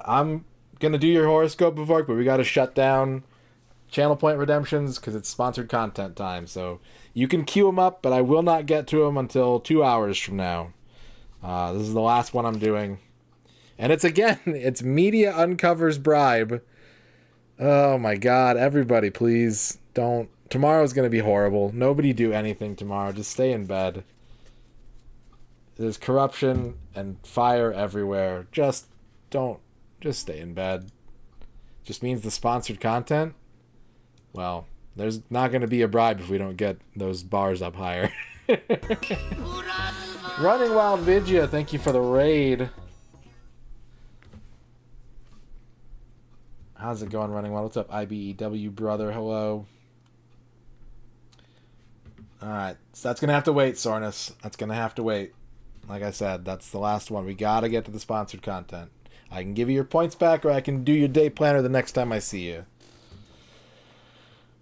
I'm gonna do your horoscope before, but we gotta shut down channel point redemptions because it's sponsored content time. So you can queue them up, but I will not get to them until 2 hours from now. This is the last one I'm doing. And it's again, it's Media Uncovers Bribe. Oh my god, everybody please don't. Tomorrow's gonna be horrible. Nobody do anything tomorrow. Just stay in bed. There's corruption and fire everywhere. Just stay in bed. Just means the sponsored content, well, there's not going to be a bribe if we don't get those bars up higher. Running Wild Vidya, thank you for the raid. How's it going, Running Wild? What's up, IBEW brother? Hello. Alright, so that's going to have to wait, Sornus. That's going to have to wait. Like I said, that's the last one. We got to get to the sponsored content. I can give you your points back, or I can do your day planner the next time I see you.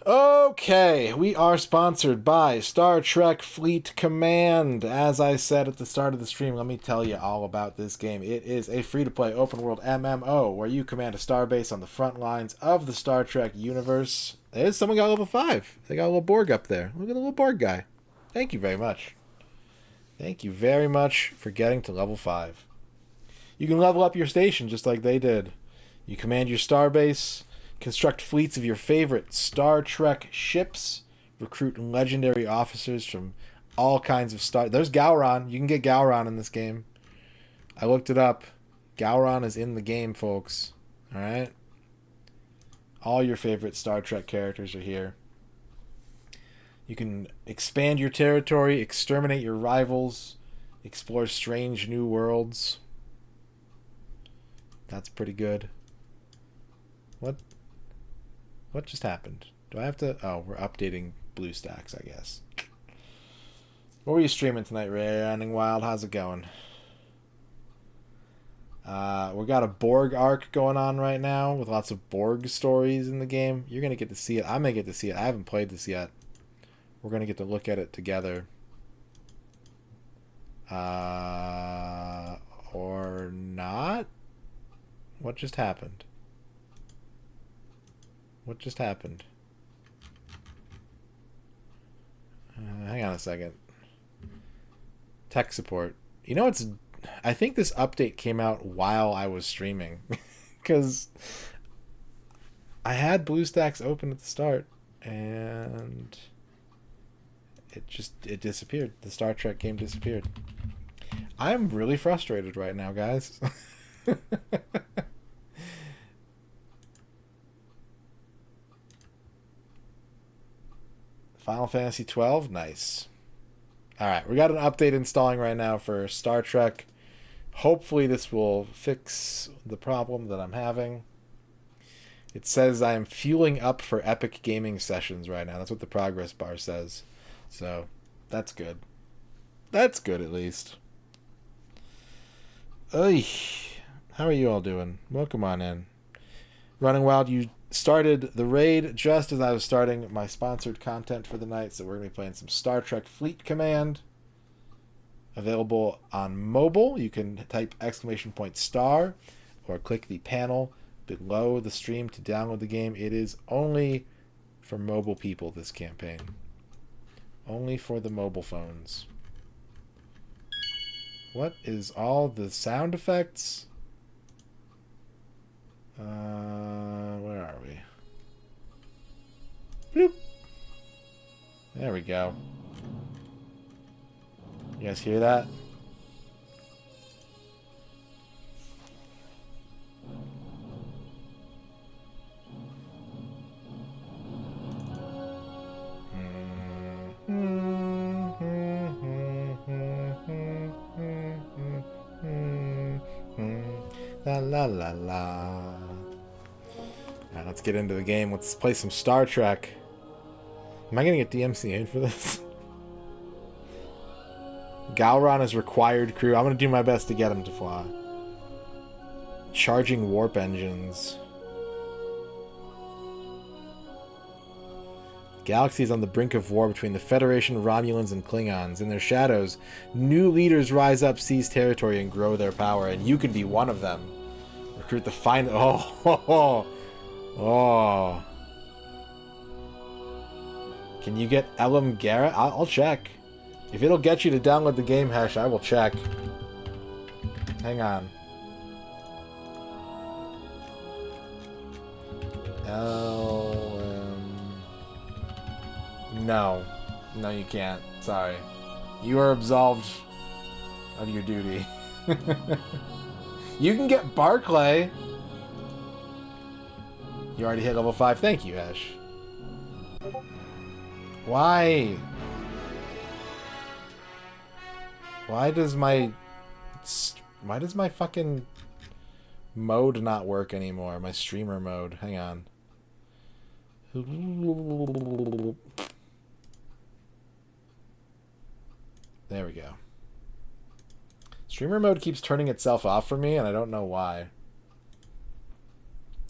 Okay, we are sponsored by Star Trek Fleet Command. As I said at the start of the stream, let me tell you all about this game. It is a free-to-play open-world MMO where you command a starbase on the front lines of the Star Trek universe. There's someone got level 5. They got a little Borg up there. Look at the little Borg guy. Thank you very much. Thank you very much for getting to level 5. You can level up your station just like they did. You command your starbase, construct fleets of your favorite Star Trek ships, recruit legendary officers from all kinds of Star... There's Gowron. You can get Gowron in this game. I looked it up. Gowron is in the game, folks. Alright? All your favorite Star Trek characters are here. You can expand your territory, exterminate your rivals, explore strange new worlds. That's pretty good. What just happened? Do I have to... Oh, we're updating BlueStacks, I guess. What were you streaming tonight, Ray? Running Wild? How's it going? We got a Borg arc going on right now with lots of Borg stories in the game. You're going to get to see it. I'm going to get to see it. I haven't played this yet. We're going to get to look at it together. Or not? What just happened? What just happened? Hang on a second. Tech support. You know, I think this update came out while I was streaming. Because I had BlueStacks open at the start. And it disappeared. The Star Trek game disappeared. I'm really frustrated right now, guys. Final Fantasy 12, nice. Alright, we got an update installing right now for Star Trek. Hopefully this will fix the problem that I'm having. It says I am fueling up for epic gaming sessions right now. That's what the progress bar says. So, that's good. That's good, at least. Oy. How are you all doing? Welcome on in. Running Wild, you started the raid just as I was starting my sponsored content for the night, so we're going to be playing some Star Trek Fleet Command. Available on mobile. You can type !star or click the panel below the stream to download the game. It is only for mobile people, this campaign. Only for the mobile phones. What is all the sound effects? Where are we? Bloop. There we go. You guys hear that? La la la la. Alright, let's get into the game. Let's play some Star Trek. Am I gonna get DMCA'd for this? Gowron is required crew. I'm gonna do my best to get him to fly. Charging warp engines. Galaxy is on the brink of war between the Federation, Romulans, and Klingons. In their shadows, new leaders rise up, seize territory, and grow their power, and you can be one of them. Recruit the final... Oh. Can you get Elam Garrett? I'll check. If it'll get you to download the game hash, I will check. Hang on. No. No, you can't. Sorry. You are absolved of your duty. You can get Barclay. You already hit level 5. Thank you, Ash. Why? Why does my fucking mode not work anymore? My streamer mode. Hang on. There we go. Streamer mode keeps turning itself off for me, and I don't know why.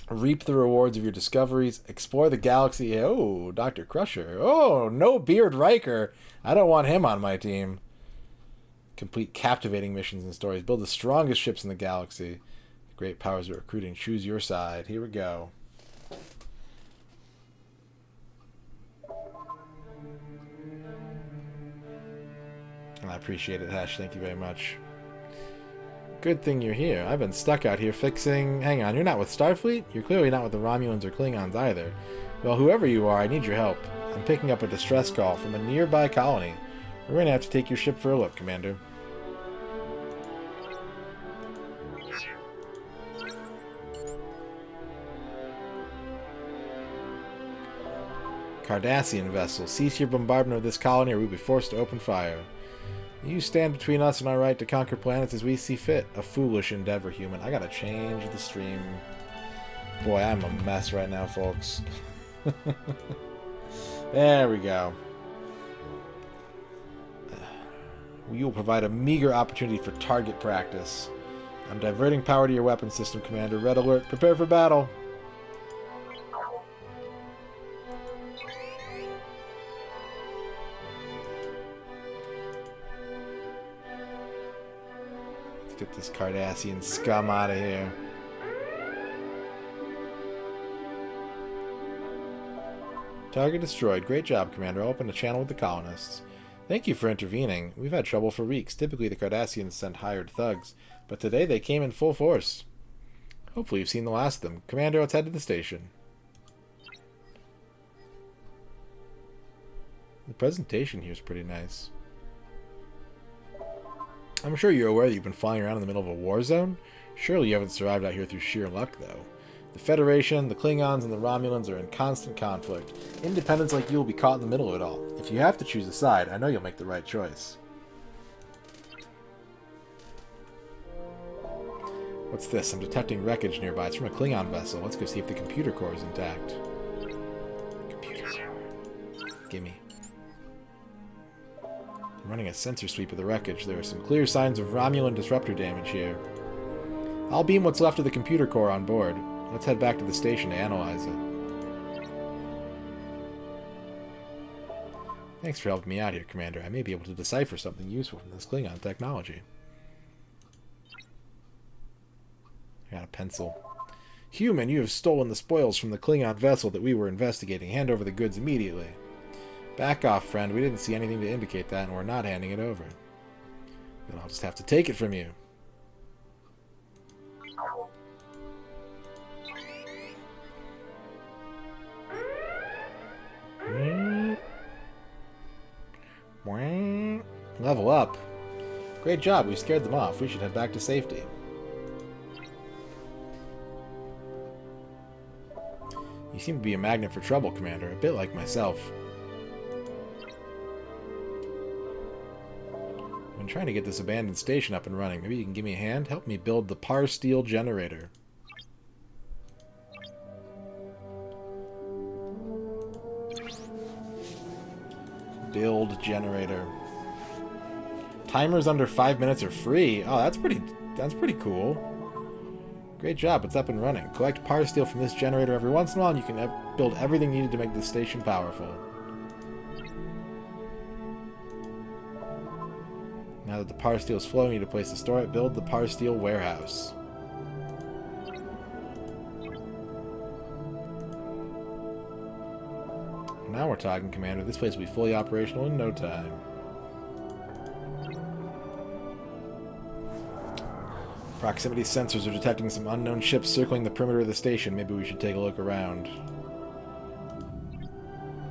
Reap the rewards of your discoveries. Explore the galaxy. Oh, Dr. Crusher. Oh, no Beard Riker. I don't want him on my team. Complete captivating missions and stories. Build the strongest ships in the galaxy. The great powers of recruiting. Choose your side. Here we go. I appreciate it, Hash. Thank you very much. Good thing you're here. I've been stuck out here fixing... Hang on, you're not with Starfleet? You're clearly not with the Romulans or Klingons either. Well, whoever you are, I need your help. I'm picking up a distress call from a nearby colony. We're going to have to take your ship for a look, Commander. Cardassian vessel. Cease your bombardment of this colony or we'll be forced to open fire. You stand between us and our right to conquer planets as we see fit. A foolish endeavor, human. I gotta change the stream. Boy, I'm a mess right now, folks. There we go. You will provide a meager opportunity for target practice. I'm diverting power to your weapon system, Commander. Red alert. Prepare for battle. Get this Cardassian scum out of here. Target destroyed. Great job, Commander. I'll open a channel with the colonists. Thank you for intervening. We've had trouble for weeks. Typically, the Cardassians send hired thugs, but today they came in full force. Hopefully you've seen the last of them. Commander, let's head to the station. The presentation here is pretty nice. I'm sure you're aware that you've been flying around in the middle of a war zone. Surely you haven't survived out here through sheer luck, though. The Federation, the Klingons, and the Romulans are in constant conflict. Independents like you will be caught in the middle of it all. If you have to choose a side, I know you'll make the right choice. What's this? I'm detecting wreckage nearby. It's from a Klingon vessel. Let's go see if the computer core is intact. Computer core. Gimme. I'm running a sensor sweep of the wreckage. There are some clear signs of Romulan disruptor damage here. I'll beam what's left of the computer core on board. Let's head back to the station to analyze it. Thanks for helping me out here, Commander. I may be able to decipher something useful from this Klingon technology. I got a pencil. Human, you have stolen the spoils from the Klingon vessel that we were investigating. Hand over the goods immediately. Back off, friend. We didn't see anything to indicate that, and we're not handing it over. Then I'll just have to take it from you. Level up. Great job. We scared them off. We should head back to safety. You seem to be a magnet for trouble, Commander. A bit like myself. I'm trying to get this abandoned station up and running. Maybe you can give me a hand? Help me build the Par Steel generator. Build generator. Timers under 5 minutes are free. Oh, that's pretty cool. Great job, it's up and running. Collect Par Steel from this generator every once in a while and you can build everything needed to make this station powerful. Now that the Par Steel is flowing, you need a place to store it. Build the Par Steel warehouse. Now we're talking, Commander. This place will be fully operational in no time. Proximity sensors are detecting some unknown ships circling the perimeter of the station. Maybe we should take a look around.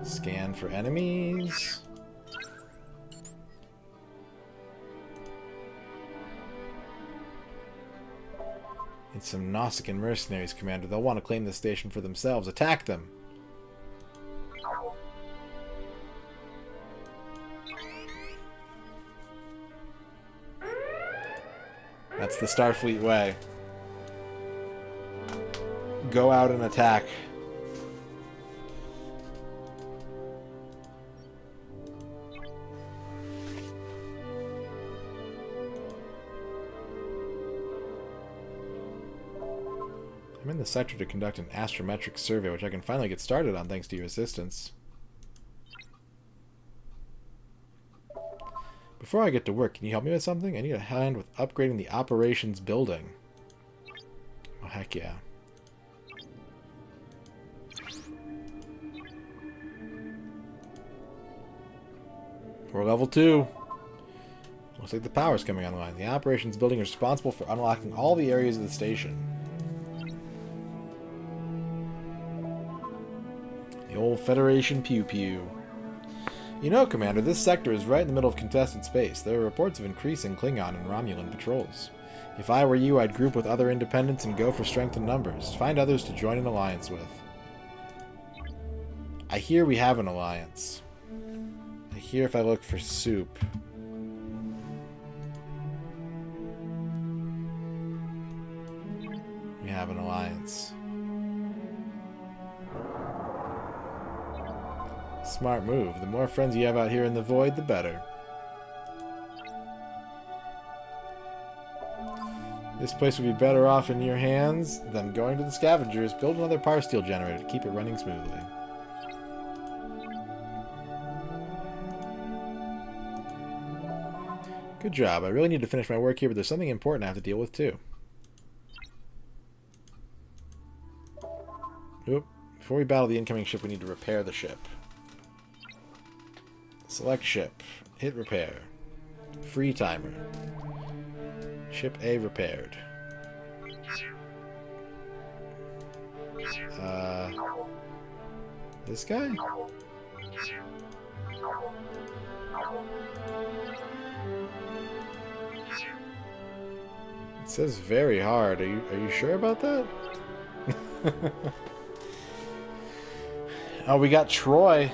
Scan for enemies. It's some Nausicaan mercenaries, Commander. They'll want to claim this station for themselves. Attack them! That's the Starfleet way. Go out and attack. I'm in the sector to conduct an astrometric survey, which I can finally get started on thanks to your assistance. Before I get to work, can you help me with something? I need a hand with upgrading the operations building. Oh, heck yeah. We're level 2. Looks like the power's coming online. The operations building is responsible for unlocking all the areas of the station. The old Federation Pew Pew. You know, Commander, this sector is right in the middle of contested space. There are reports of increasing Klingon and Romulan patrols. If I were you, I'd group with other independents and go for strength in numbers. Find others to join an alliance with. I hear we have an alliance. I hear if I look for soup. We have an alliance. Smart move. The more friends you have out here in the void, the better. This place would be better off in your hands than going to the scavengers. Build another power steel generator to keep it running smoothly. Good job. I really need to finish my work here, but there's something important I have to deal with too. Oop. Before we battle the incoming ship, we need to repair the ship. Select ship. Hit repair. Free timer. Ship A repaired. This guy? It says very hard. Are you sure about that? Oh, we got Troy.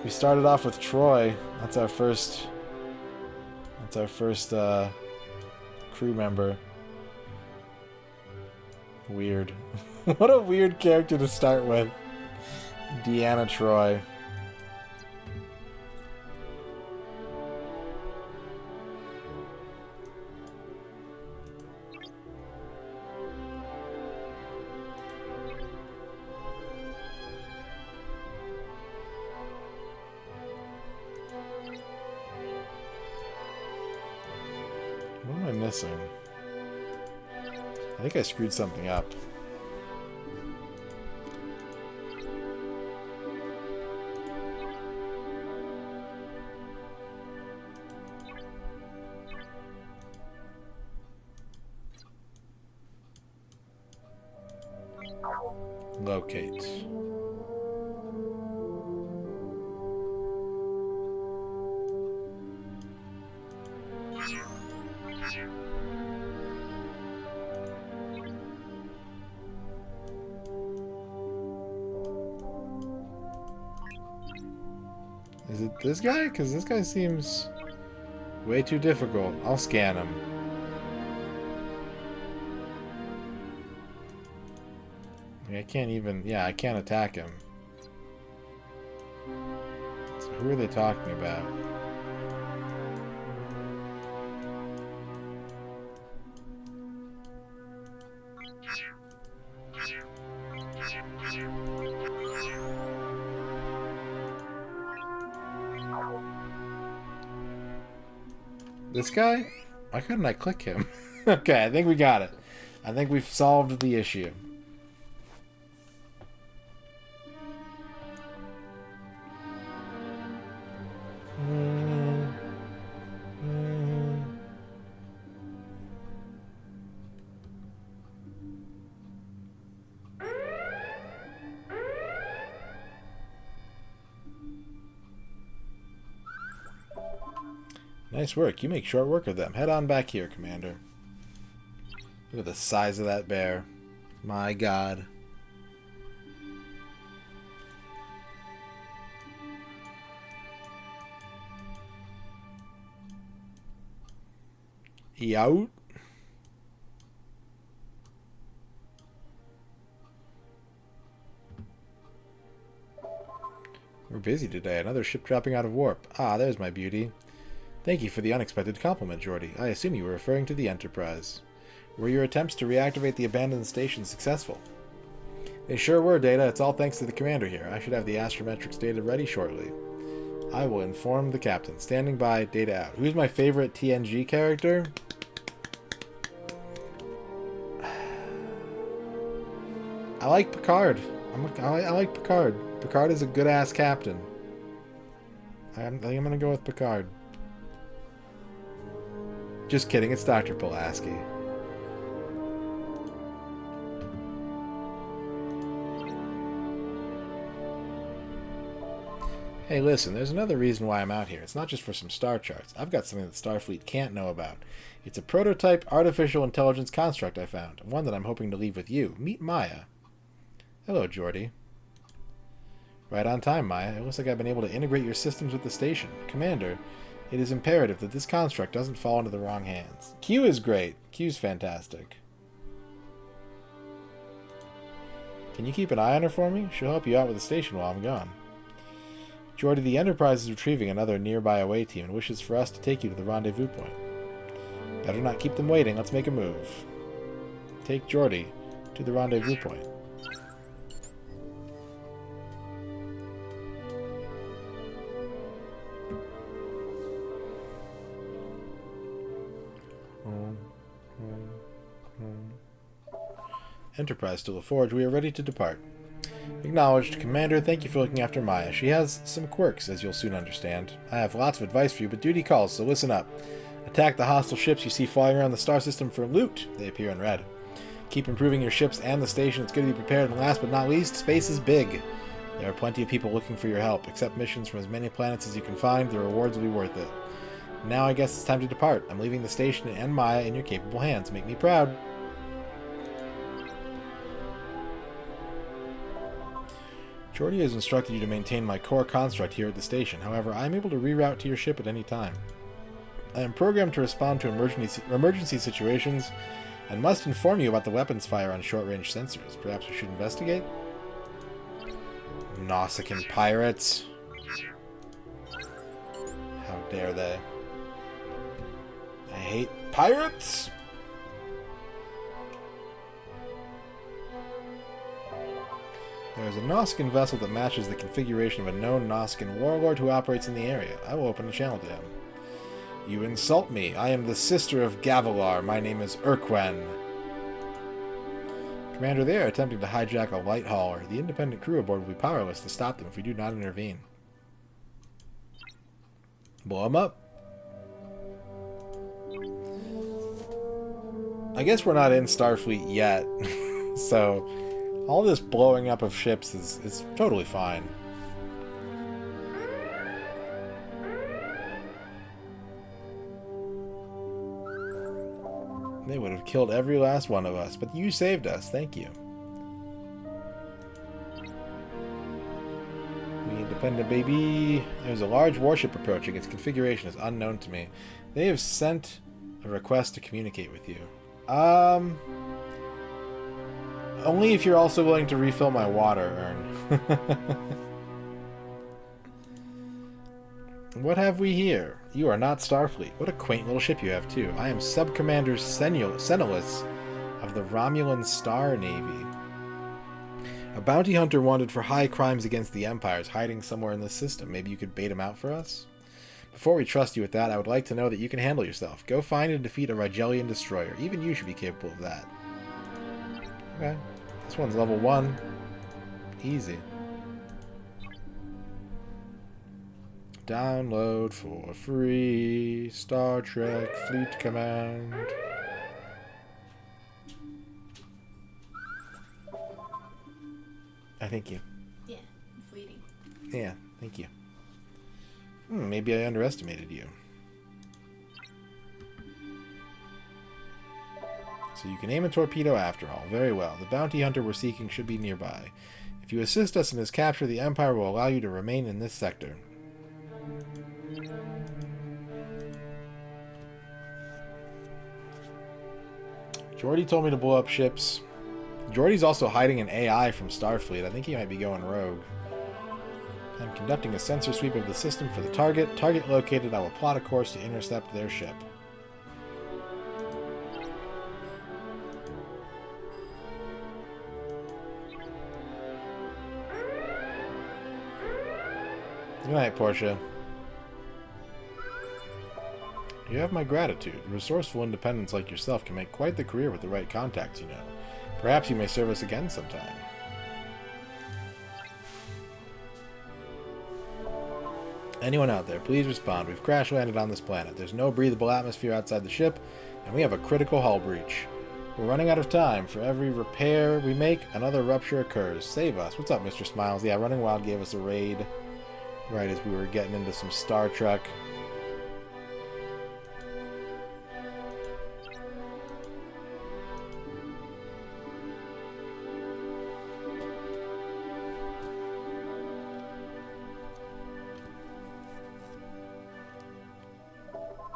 We started off with Troy. That's our first crew member. Weird. What a weird character to start with. Deanna Troy. What am I missing? I think I screwed something up. Locate. Is it this guy? Because this guy seems way too difficult. I'll scan him. I can't even... Yeah, I can't attack him. So who are they talking about? This guy? Why couldn't I click him? Okay, I think we got it. I think we've solved the issue. Nice work. You make short work of them. Head on back here, Commander. Look at the size of that bear. My God. Yout. We're busy today. Another ship dropping out of warp. Ah, there's my beauty. Thank you for the unexpected compliment, Geordi. I assume you were referring to the Enterprise. Were your attempts to reactivate the abandoned station successful? They sure were, Data. It's all thanks to the commander here. I should have the astrometrics data ready shortly. I will inform the captain. Standing by, Data out. Who's my favorite TNG character? I like Picard. I like Picard. Picard is a good-ass captain. I think I'm gonna go with Picard. Just kidding, it's Dr. Pulaski. Hey, listen, there's another reason why I'm out here. It's not just for some star charts. I've got something that Starfleet can't know about. It's a prototype artificial intelligence construct I found. One that I'm hoping to leave with you. Meet Maya. Hello, Geordi. Right on time, Maya. It looks like I've been able to integrate your systems with the station. Commander, it is imperative that this construct doesn't fall into the wrong hands. Q is great. Q's fantastic. Can you keep an eye on her for me? She'll help you out with the station while I'm gone. Geordi, the Enterprise is retrieving another nearby away team and wishes for us to take you to the rendezvous point. Better not keep them waiting. Let's make a move. Take Geordi to the rendezvous point. Enterprise to LaForge, we are ready to depart. Acknowledged. Commander, thank you for looking after Maya. She has some quirks, as you'll soon understand. I have lots of advice for you, but duty calls, so listen up. Attack the hostile ships you see flying around the star system for loot. They appear in red. Keep improving your ships and the station. It's good to be prepared, and last but not least, space is big. There are plenty of people looking for your help. Accept missions from as many planets as you can find. The rewards will be worth it. Now I guess it's time to depart. I'm leaving the station and Maya in your capable hands. Make me proud. Geordi has instructed you to maintain my core construct here at the station. However, I am able to reroute to your ship at any time. I am programmed to respond to emergency situations and must inform you about the weapons fire on short-range sensors. Perhaps we should investigate? Nausicaan pirates. How dare they? I hate pirates! There is a Nausicaan vessel that matches the configuration of a known Nausicaan warlord who operates in the area. I will open a channel to him. You insult me. I am the sister of Gavilar. My name is Urquen. Commander, they are attempting to hijack a light hauler. The independent crew aboard will be powerless to stop them if we do not intervene. Blow them up. I guess we're not in Starfleet yet, so all this blowing up of ships is totally fine. They would have killed every last one of us, but you saved us. Thank you. We independent, baby. There's a large warship approaching. Its configuration is unknown to me. They have sent a request to communicate with you. Only if you're also willing to refill my water, Ern. What have we here? You are not Starfleet. What a quaint little ship you have, too. I am Sub-Commander Senelus of the Romulan Star Navy. A bounty hunter wanted for high crimes against the Empire is hiding somewhere in this system. Maybe you could bait him out for us? Before we trust you with that, I would like to know that you can handle yourself. Go find and defeat a Rigelian destroyer. Even you should be capable of that. Okay. This one's level 1. Easy. Download for free. Star Trek Fleet Command. Thank you. Yeah, fleeting. Yeah, thank you. Maybe I underestimated you. So you can aim a torpedo after all. Very well. The bounty hunter we're seeking should be nearby. If you assist us in his capture, the Empire will allow you to remain in this sector. Jordy told me to blow up ships. Jordy's also hiding an AI from Starfleet. I think he might be going rogue. I'm conducting a sensor sweep of the system for the target. Target located. I will plot a course to intercept their ship. Good night, Portia. You have my gratitude. Resourceful independents like yourself can make quite the career with the right contacts, you know. Perhaps you may serve us again sometime. Anyone out there, please respond. We've crash landed on this planet. There's no breathable atmosphere outside the ship, and we have a critical hull breach. We're running out of time. For every repair we make, another rupture occurs. Save us. What's up, Mr. Smiles? Yeah, Running Wild gave us a raid right as we were getting into some Star Trek.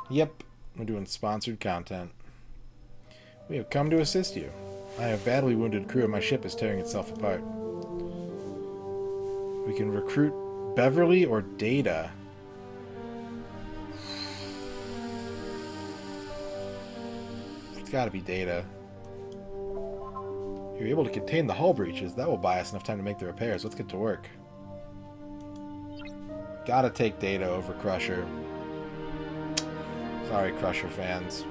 Yep, we're doing sponsored content. We have come to assist you. I have badly wounded crew and my ship is tearing itself apart. We can recruit Beverly or Data. It's gotta be Data. You're able to contain the hull breaches. That will buy us enough time to make the repairs. Let's get to work. Gotta take Data over Crusher. Sorry, Crusher fans.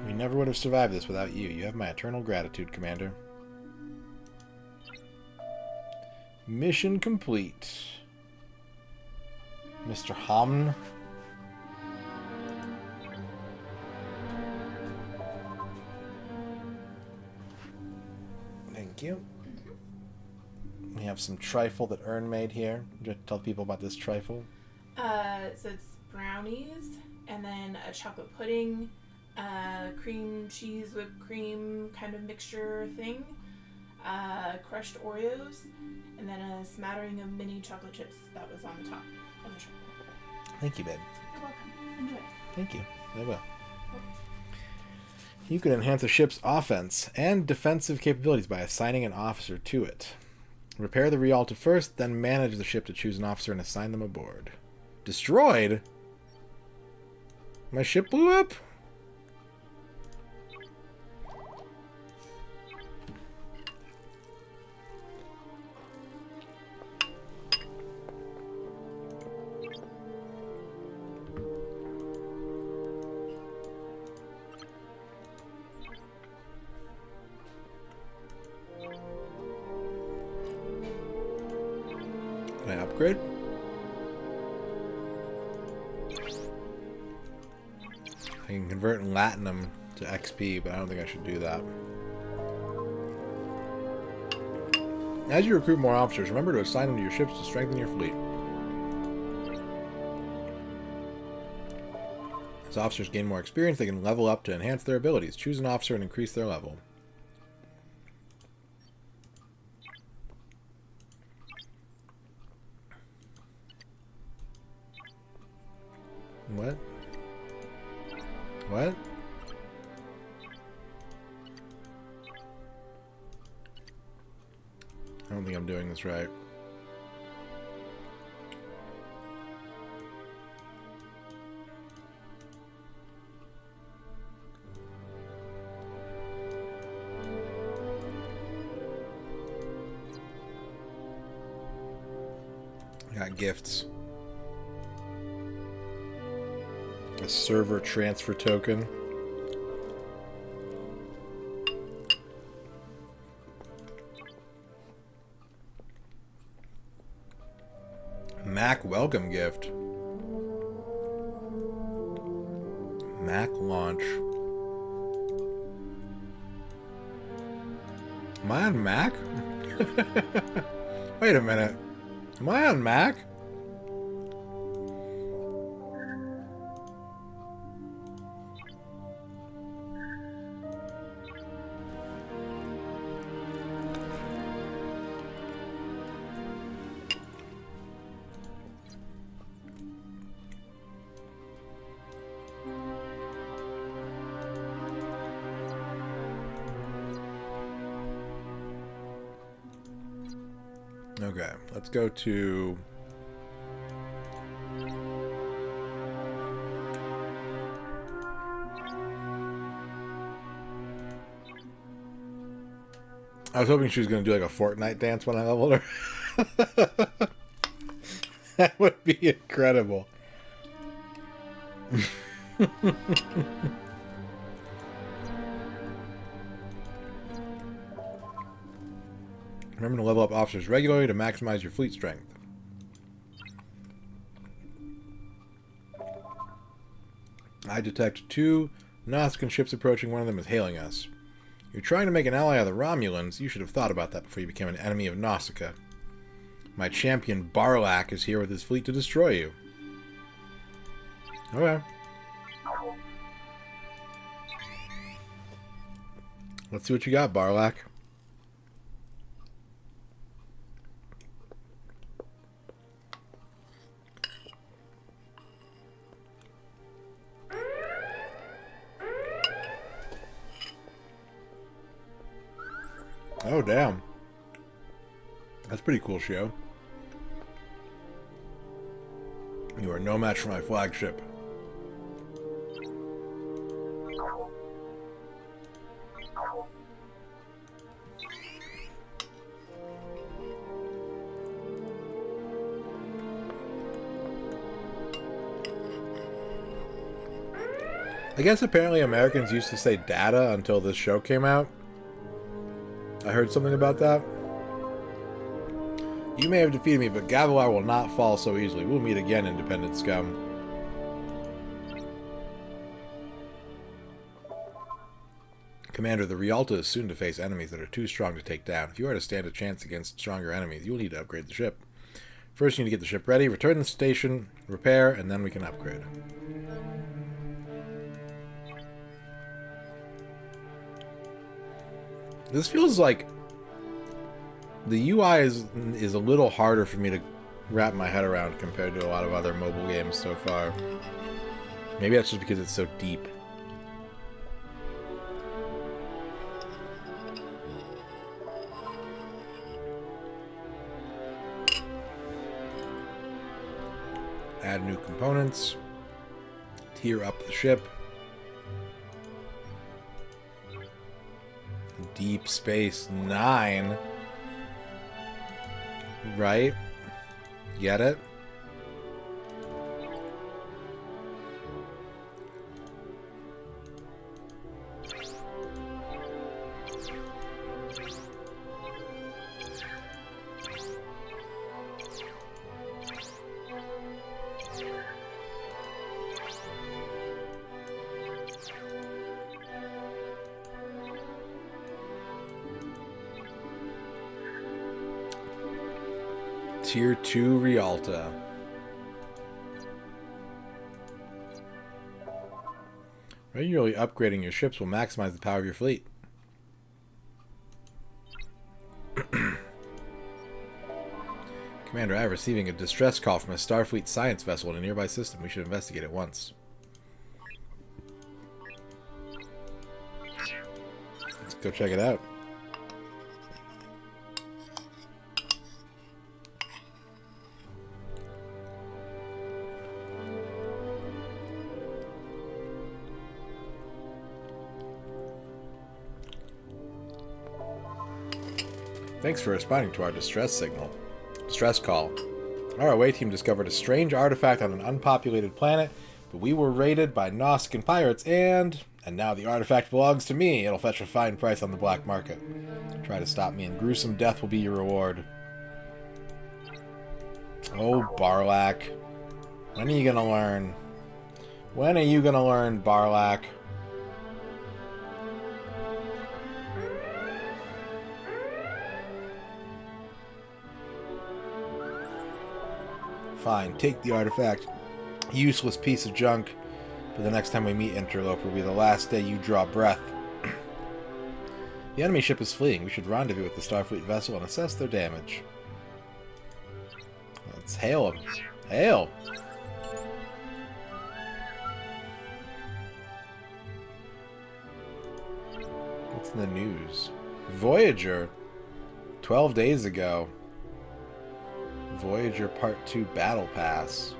We never would have survived this without you. You have my eternal gratitude, Commander. Mission complete. Mr. Hamn. Thank you. We have some trifle that Ern made here. Would you tell people about this trifle? So it's brownies, and then a chocolate pudding, cream cheese whipped cream kind of mixture thing, crushed Oreos, and then a smattering of mini chocolate chips that was on the top of the chocolate. Thank you, babe. You're welcome. Enjoy. Thank you. I will. You can enhance a ship's offense and defensive capabilities by assigning an officer to it. Repair the Rialto first, then manage the ship to choose an officer and assign them aboard. Destroyed? My ship blew up? Can I upgrade? I can convert Latinum to XP, but I don't think I should do that. As you recruit more officers, remember to assign them to your ships to strengthen your fleet. As officers gain more experience, they can level up to enhance their abilities. Choose an officer and increase their level. What? What? I don't think I'm doing this right. Got gifts. A server transfer token. Mac welcome gift. Mac launch. Am I on Mac? Wait a minute. Am I on Mac? Okay, let's go to... I was hoping she was going to do like a Fortnite dance when I leveled her. That would be incredible. Remember to level up officers regularly to maximize your fleet strength. I detect 2 Nausicaan ships approaching. One of them is hailing us. You're trying to make an ally of the Romulans. You should have thought about that before you became an enemy of Nausicaa. My champion Barlak is here with his fleet to destroy you. Okay. Let's see what you got, Barlak. Oh, damn. That's pretty cool, Shio. You are no match for my flagship. I guess apparently Americans used to say data until this show came out. I heard something about that. You may have defeated me, but Gavilar will not fall so easily. We'll meet again, independent scum. Commander, the Rialta is soon to face enemies that are too strong to take down. If you are to stand a chance against stronger enemies, you will need to upgrade the ship. First, you need to get the ship ready, return the station, repair, and then we can upgrade. This feels like the UI is a little harder for me to wrap my head around compared to a lot of other mobile games so far. Maybe that's just because it's so deep. Add new components. Tier up the ship. Deep Space 9. Right? Get it? Tier 2 Rialta. Regularly upgrading your ships will maximize the power of your fleet. Commander, I am receiving a distress call from a Starfleet science vessel in a nearby system. We should investigate it once. Let's go check it out. Thanks for responding to our distress call. Our away team discovered a strange artifact on an unpopulated planet, but we were raided by Nausicaan pirates and now the artifact belongs to me. It'll fetch a fine price on the black market. Try to stop me and gruesome death will be your reward. Oh, Barlack. When are you gonna learn? When are you gonna learn, Barlack? Fine, take the artifact. Useless piece of junk. But the next time we meet, Interloper, will be the last day you draw breath. The enemy ship is fleeing. We should rendezvous with the Starfleet vessel and assess their damage. Let's hail them. Hail! What's in the news? Voyager! 12 days ago. Voyager Part 2 Battle Pass.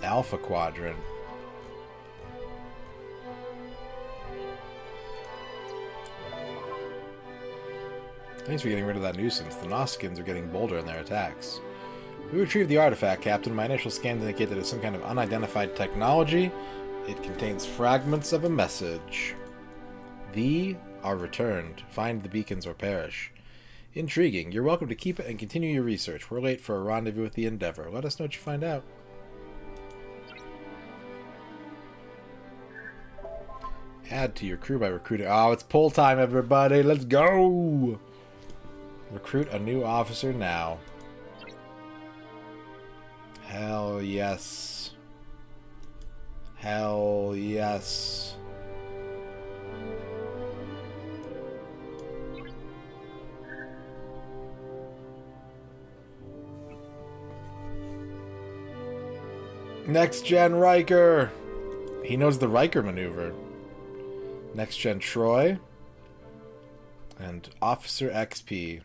Alpha Quadrant. Thanks for getting rid of that nuisance. The Nausicaans are getting bolder in their attacks. We retrieved the artifact, Captain. My initial scans indicate that it's some kind of unidentified technology. It contains fragments of a message. Thee are returned. Find the beacons or perish. Intriguing. You're welcome to keep it and continue your research. We're late for a rendezvous with the Endeavor. Let us know what you find out. Add to your crew by recruiting... Oh, it's pull time, everybody. Let's go! Recruit a new officer now. Hell yes. Hell yes. Next Gen Riker. He knows the Riker maneuver. Next Gen Troy. And Officer XP.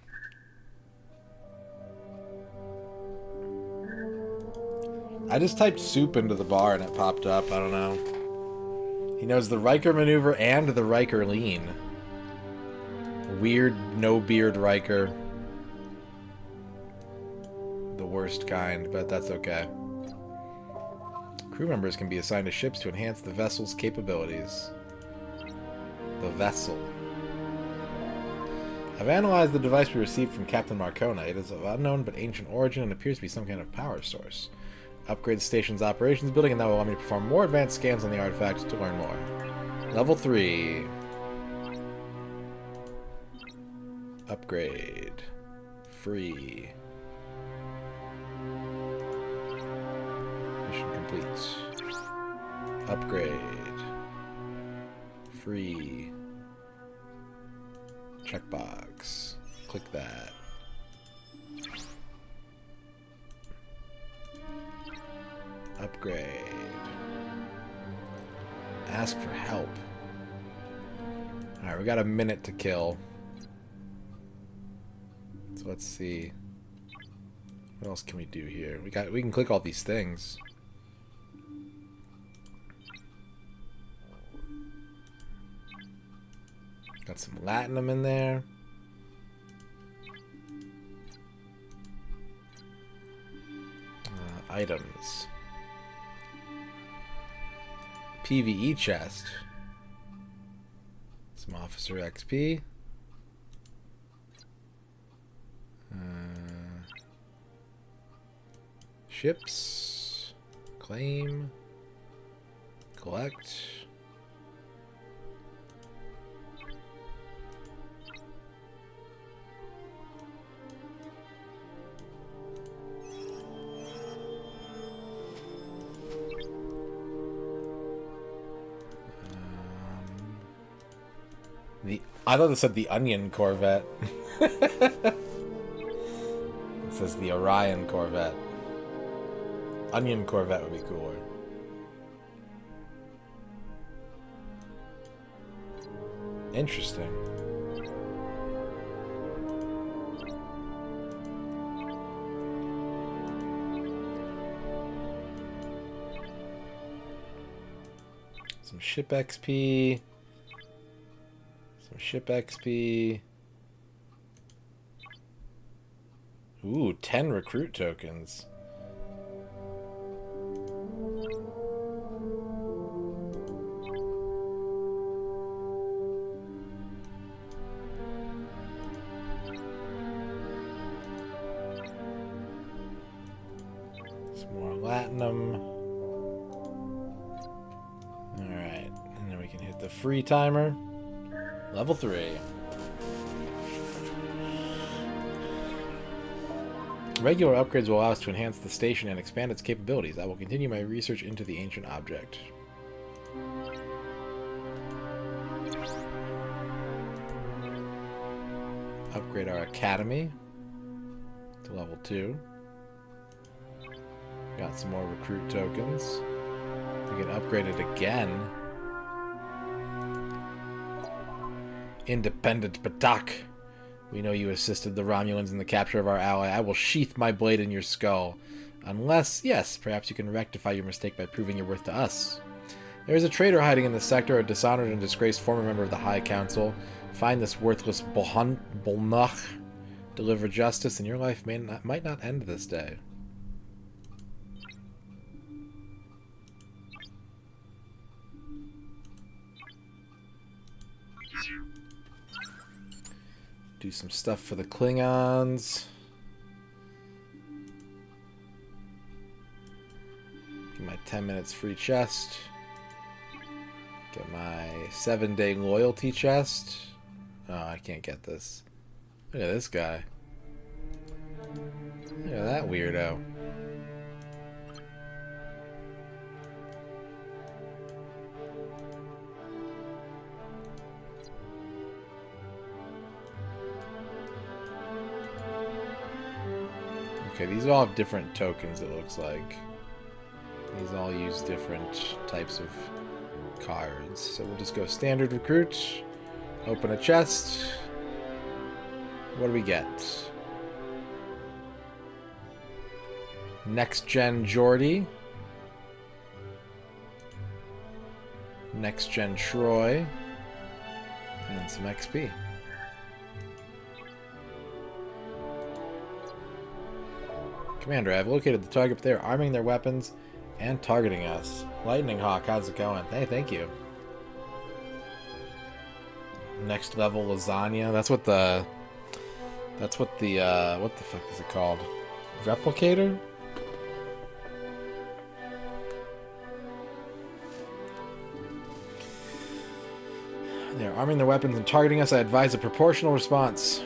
I just typed soup into the bar and it popped up. I don't know. He knows the Riker maneuver and the Riker lean. Weird, no-beard Riker. The worst kind, but that's okay. Crew members can be assigned to ships to enhance the vessel's capabilities. The vessel. I've analyzed the device we received from Captain Marcona. It is of unknown but ancient origin and appears to be some kind of power source. Upgrade the station's operations building, and that will allow me to perform more advanced scans on the artifact to learn more. Level 3. Upgrade. Free. Mission complete. Upgrade. Free. Checkbox. Click that. Upgrade. Ask for help. Alright, we got a minute to kill. So let's see. What else can we do here? We can click all these things. Got some latinum in there. Items. PvE chest. Some officer XP. Ships. Claim. Collect. I thought it said the Onion Corvette. It says the Orion Corvette. Onion Corvette would be cooler. Interesting. Some ship XP. Ship XP. Ooh, 10 recruit tokens. platinum. Alright, and then we can hit the free timer. Level 3. Regular upgrades will allow us to enhance the station and expand its capabilities. I will continue my research into the ancient object. Upgrade our academy to level 2. Got some more recruit tokens. We can upgrade it again. Independent Patak. We know you assisted the Romulans in the capture of our ally. I will sheath my blade in your skull. Unless, yes, perhaps you can rectify your mistake by proving your worth to us. There is a traitor hiding in the sector, a dishonored and disgraced former member of the High Council. Find this worthless Bolnach. Deliver justice, and your life might not end this day. Do some stuff for the Klingons. Get my 10 minutes free chest. Get my 7-day loyalty chest. Oh, I can't get this. Look at this guy. Look at that weirdo. Okay, these all have different tokens, it looks like. These all use different types of cards. So we'll just go standard recruit. Open a chest. What do we get? Next Gen Geordie. Next Gen Troy. And some XP. Commander, I've located the target, but they're arming their weapons and targeting us. Lightning Hawk, how's it going? Hey, thank you. Next level lasagna. What the fuck is it called? Replicator? They're arming their weapons and targeting us. I advise a proportional response.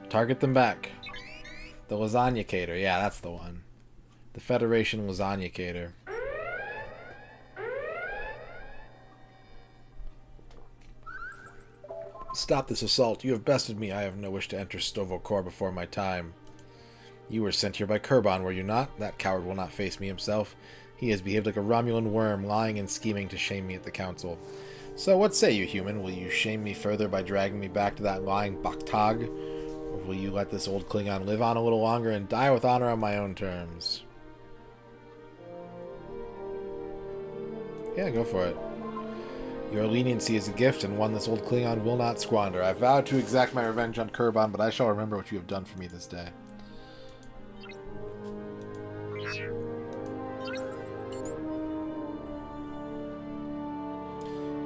Target them back. The Lasagna Cater. Yeah, that's the one. The Federation Lasagna Cater. Stop this assault. You have bested me. I have no wish to enter Stovokor before my time. You were sent here by Kurban, were you not? That coward will not face me himself. He has behaved like a Romulan worm, lying and scheming to shame me at the council. So what say you, human? Will you shame me further by dragging me back to that lying Baktag? Or will you let this old Klingon live on a little longer and die with honor on my own terms? Yeah, go for it. Your leniency is a gift, and one this old Klingon will not squander. I vowed to exact my revenge on Kurban, but I shall remember what you have done for me this day.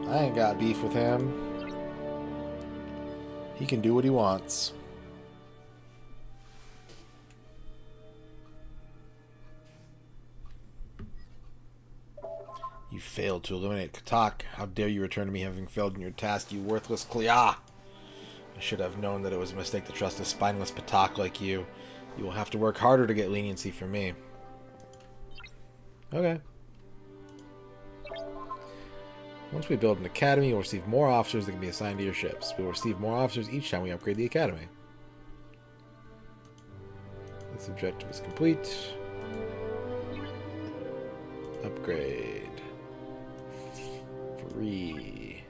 I ain't got beef with him. He can do what he wants. You failed to eliminate Katak. How dare you return to me having failed in your task, you worthless Kliah! I should have known that it was a mistake to trust a spineless Patak like you. You will have to work harder to get leniency from me. Okay. Once we build an academy, you'll receive more officers that can be assigned to your ships. We will receive more officers each time we upgrade the academy. This objective is complete. Upgrade. Free.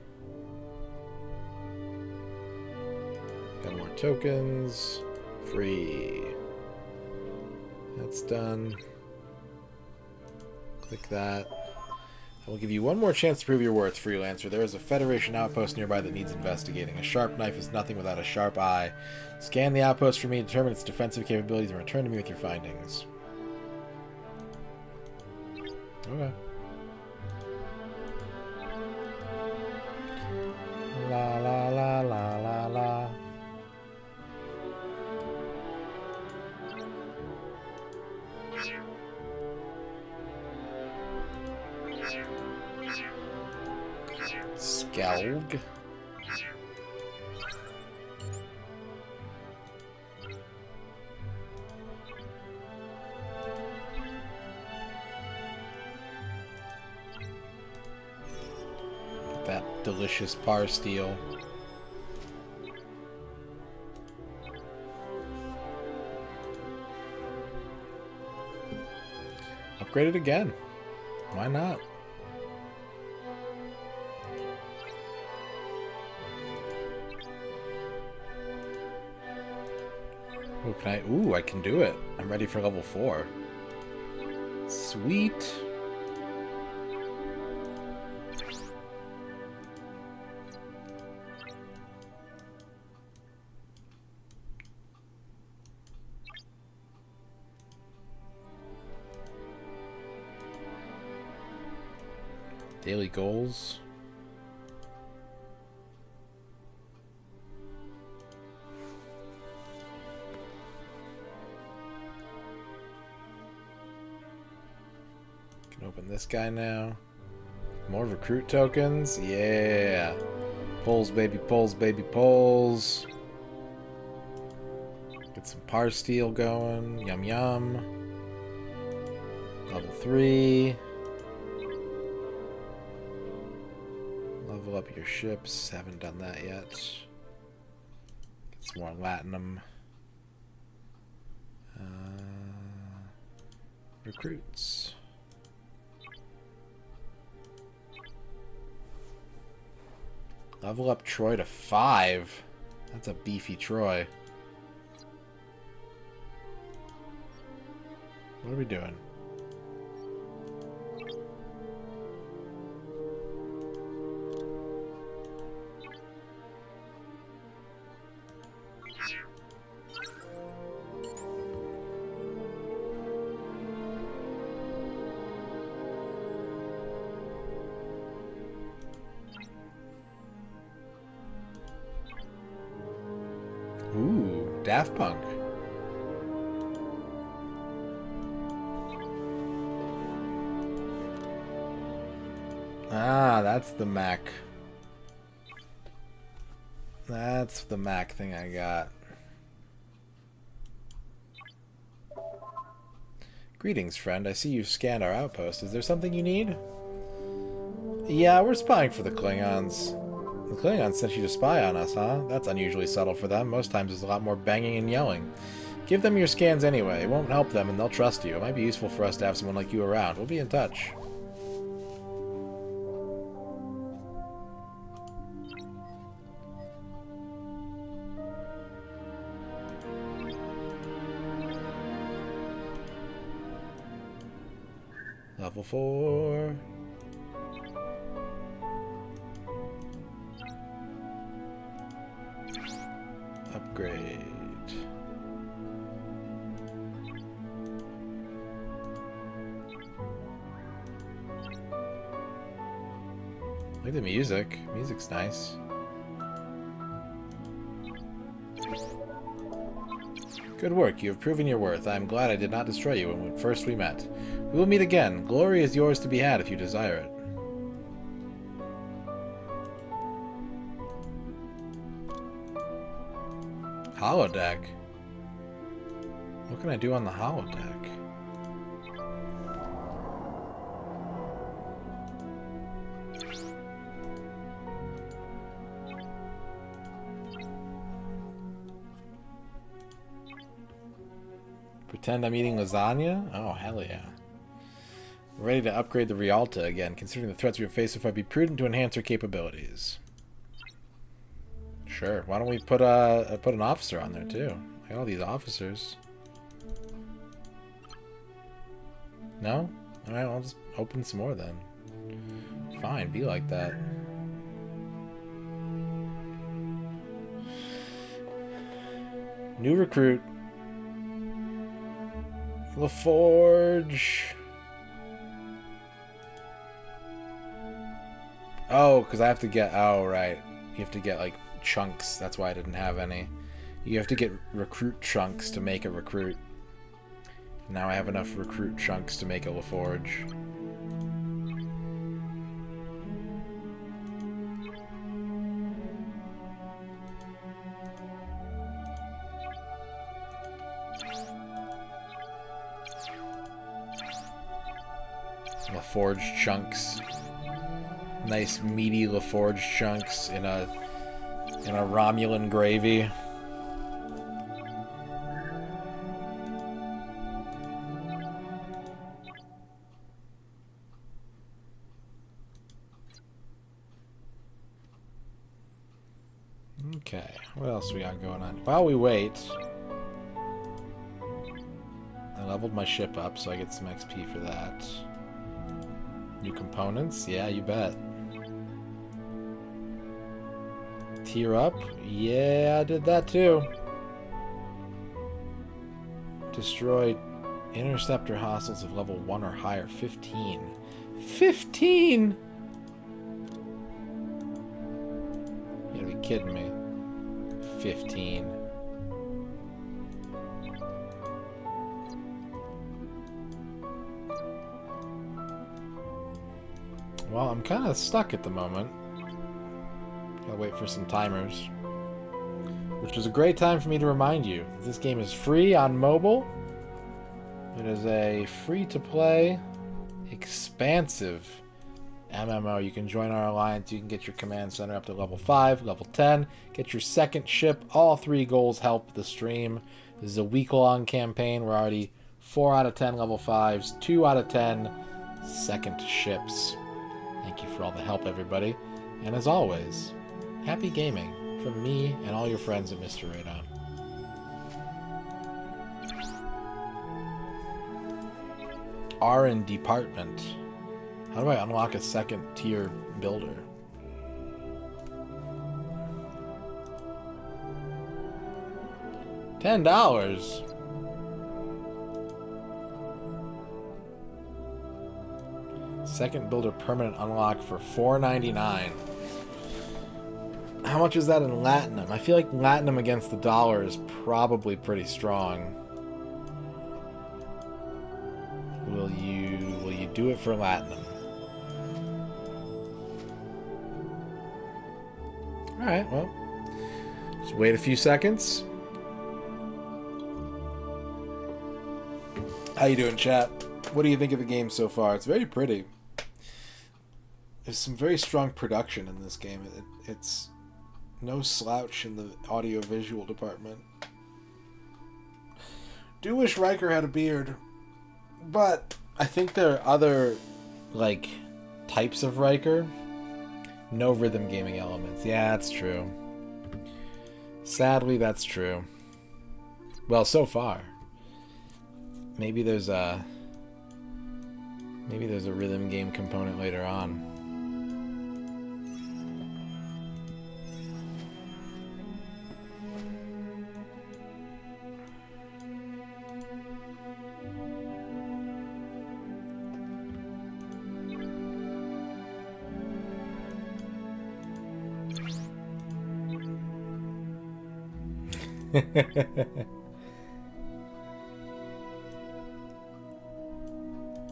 Got more tokens. Free. That's done. Click that. I will give you one more chance to prove your worth, Freelancer. There is a Federation outpost nearby that needs investigating. A sharp knife is nothing without a sharp eye. Scan the outpost for me, determine its defensive capabilities, and return to me with your findings. Okay. La la la la la la. Skelg. That delicious par steel. Upgrade it again. Why not? Oh, can I? Ooh, I can do it. I'm ready for level 4. Sweet. Daily goals. Can open this guy now. More recruit tokens. Yeah. Polls, baby, polls, baby, polls. Get some par steel going. Yum, yum. Level 3. Level up your ships. Haven't done that yet. Get some more latinum. Recruits. Level up Troy to 5. That's a beefy Troy. What are we doing? Ooh, Daft Punk. Ah, that's the Mac. That's the Mac thing I got. Greetings, friend. I see you've scanned our outpost. Is there something you need? Yeah, we're spying for the Klingons. The Klingons sent you to spy on us, huh? That's unusually subtle for them. Most times there's a lot more banging and yelling. Give them your scans anyway. It won't help them and they'll trust you. It might be useful for us to have someone like you around. We'll be in touch. Level 4. Upgrade. Look at the music. Music's nice. Good work. You have proven your worth. I am glad I did not destroy you when first we met. We will meet again. Glory is yours to be had if you desire it. Holodeck? What can I do on the holodeck? Pretend I'm eating lasagna? Oh, hell yeah. We're ready to upgrade the Rialta again. Considering the threats we have faced so far, it'd be prudent to enhance our capabilities. Sure. Why don't we put an officer on there too? I got all these officers. No? Alright, I'll just open some more then. Fine, be like that. New recruit. LaForge. Oh, because I have to get... Oh, right. You have to get, like, chunks. That's why I didn't have any. You have to get recruit chunks to make a recruit. Now I have enough recruit chunks to make a LaForge. LaForge chunks. Nice meaty LaForge chunks in a Romulan gravy. Okay, what else we got going on? While we wait, I leveled my ship up so I get some XP for that. New components? Yeah, you bet. Tier up? Yeah, I did that too. Destroyed interceptor hostiles of level 1 or higher. 15. 15?! You gotta be kidding me. 15. Well, I'm kind of stuck at the moment. Gotta wait for some timers. Which is a great time for me to remind you that this game is free on mobile. It is a free-to-play, expansive MMO. You can join our alliance. You can get your command center up to level 5, level 10. Get your second ship. All 3 goals help the stream. This is a week-long campaign. We're already 4 out of 10 level 5s, 2 out of 10 second ships. Thank you for all the help, everybody. And as always, happy gaming from me and all your friends at MisterRadon. R&D department. How do I unlock a second tier builder? $10. Second builder permanent unlock for $4.99. How much is that in Latinum? I feel like Latinum against the dollar is probably pretty strong. Will you do it for Latinum? Alright, well. Just wait a few seconds. How you doing, chat? What do you think of the game so far? It's very pretty. There's some very strong production in this game. It's no slouch in the audio-visual department. Do wish Riker had a beard. But I think there are other, like, types of Riker. No rhythm gaming elements. Yeah, that's true. Sadly, that's true. Well, so far. Maybe there's a rhythm game component later on.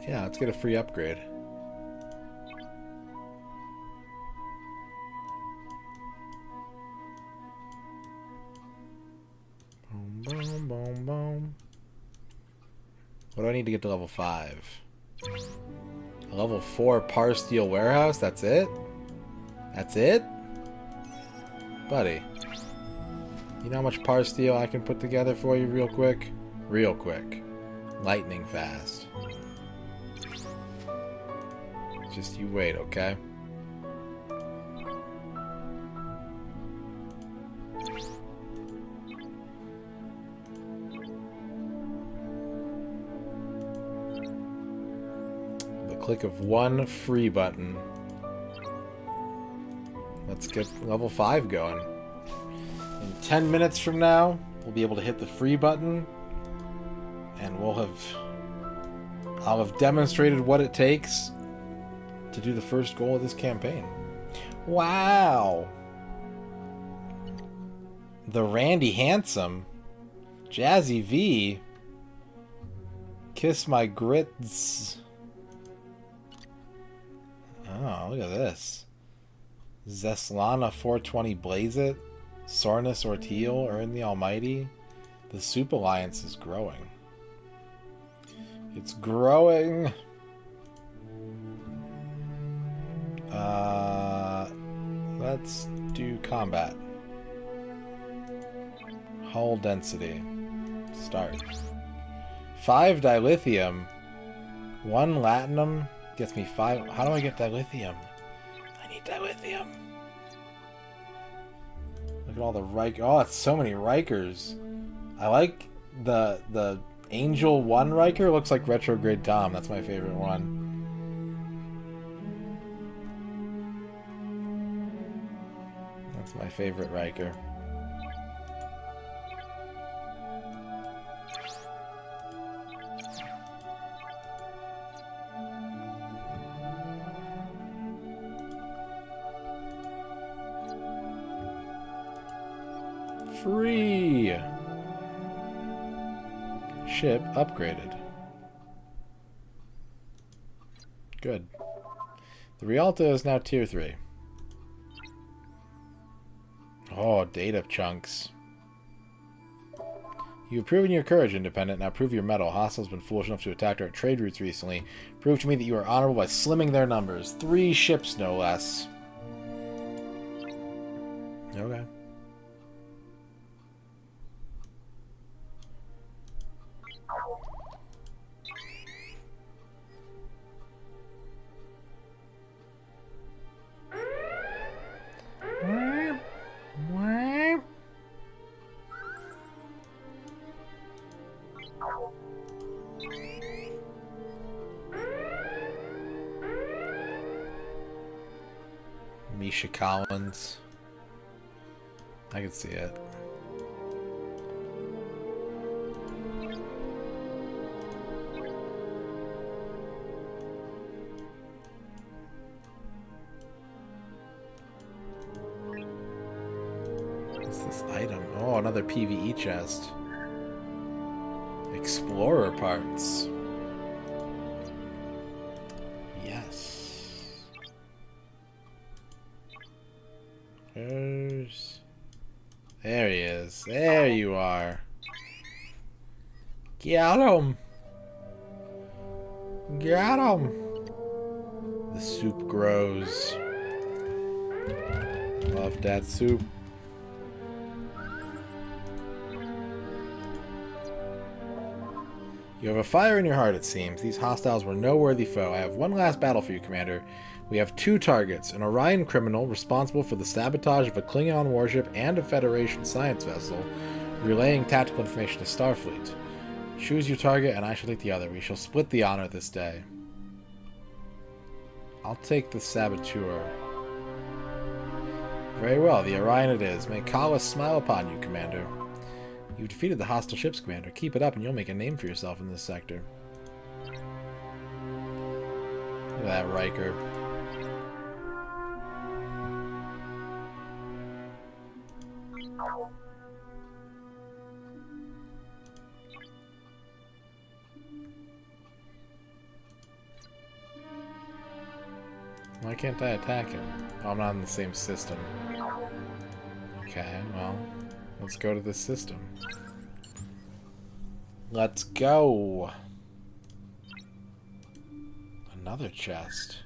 Yeah, let's get a free upgrade. Boom, boom, boom, boom. What do I need to get to level 5? A level 4 Par Steel Warehouse? That's it? That's it? Buddy. You know how much Par Steel I can put together for you real quick? Real quick. Lightning fast. Just you wait, okay? The click of one free button. Let's get level 5 going. In 10 minutes from now, we'll be able to hit the free button, and I'll have demonstrated what it takes to do the first goal of this campaign. Wow! The Randy Handsome, Jazzy V, Kiss My Grits. Oh, look at this. Zeslana 420 Blaze It, Sornus Orteal, Earn the Almighty. The Soup Alliance is growing. It's growing. Let's do combat. Hull density. Start. 5 dilithium. 1 latinum gets me 5. How do I get dilithium? I need dilithium. Look at all the Riker. Oh, it's so many Rikers. I like the Angel 1 Riker. Looks like Retrograde Tom. That's my favorite one. That's my favorite Riker. Free! Ship upgraded. Good. The Rialto is now tier 3. Oh, data chunks. You've proven your courage, Independent. Now prove your mettle. Hostiles have been foolish enough to attack our trade routes recently. Prove to me that you are honorable by slimming their numbers. 3 ships, no less. Okay. Misha Collins. I can see it. What's this item? Oh, another PvE chest. Explorer parts. Yes. There he is. There you are. Get him. Get him. The soup grows. Love that soup. You have a fire in your heart, it seems. These hostiles were no worthy foe. I have one last battle for you, Commander. We have 2 targets, an Orion criminal responsible for the sabotage of a Klingon warship and a Federation science vessel, relaying tactical information to Starfleet. Choose your target and I shall take the other. We shall split the honor this day. I'll take the saboteur. Very well, the Orion it is. May Kala smile upon you, Commander. You've defeated the hostile ships, Commander. Keep it up and you'll make a name for yourself in this sector. Look at that Riker. Why can't I attack him? Oh, I'm not in the same system. Okay, well, let's go to this system. Let's go! Another chest.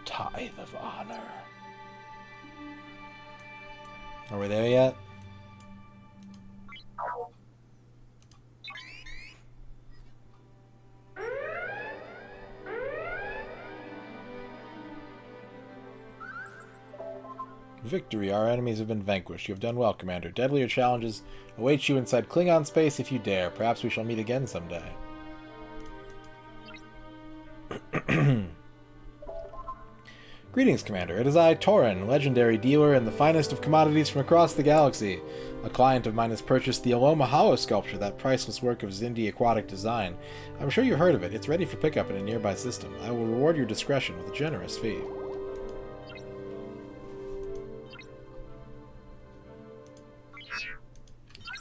Tithe of honor. Are we there yet? Victory. Our enemies have been vanquished. You have done well, Commander. Deadlier challenges await you inside Klingon space if you dare. Perhaps we shall meet again someday. Greetings, Commander. It is I, Torin, legendary dealer and the finest of commodities from across the galaxy. A client of mine has purchased the Aloma Hollow sculpture, that priceless work of Zindi aquatic design. I'm sure you heard of it. It's ready for pickup in a nearby system. I will reward your discretion with a generous fee.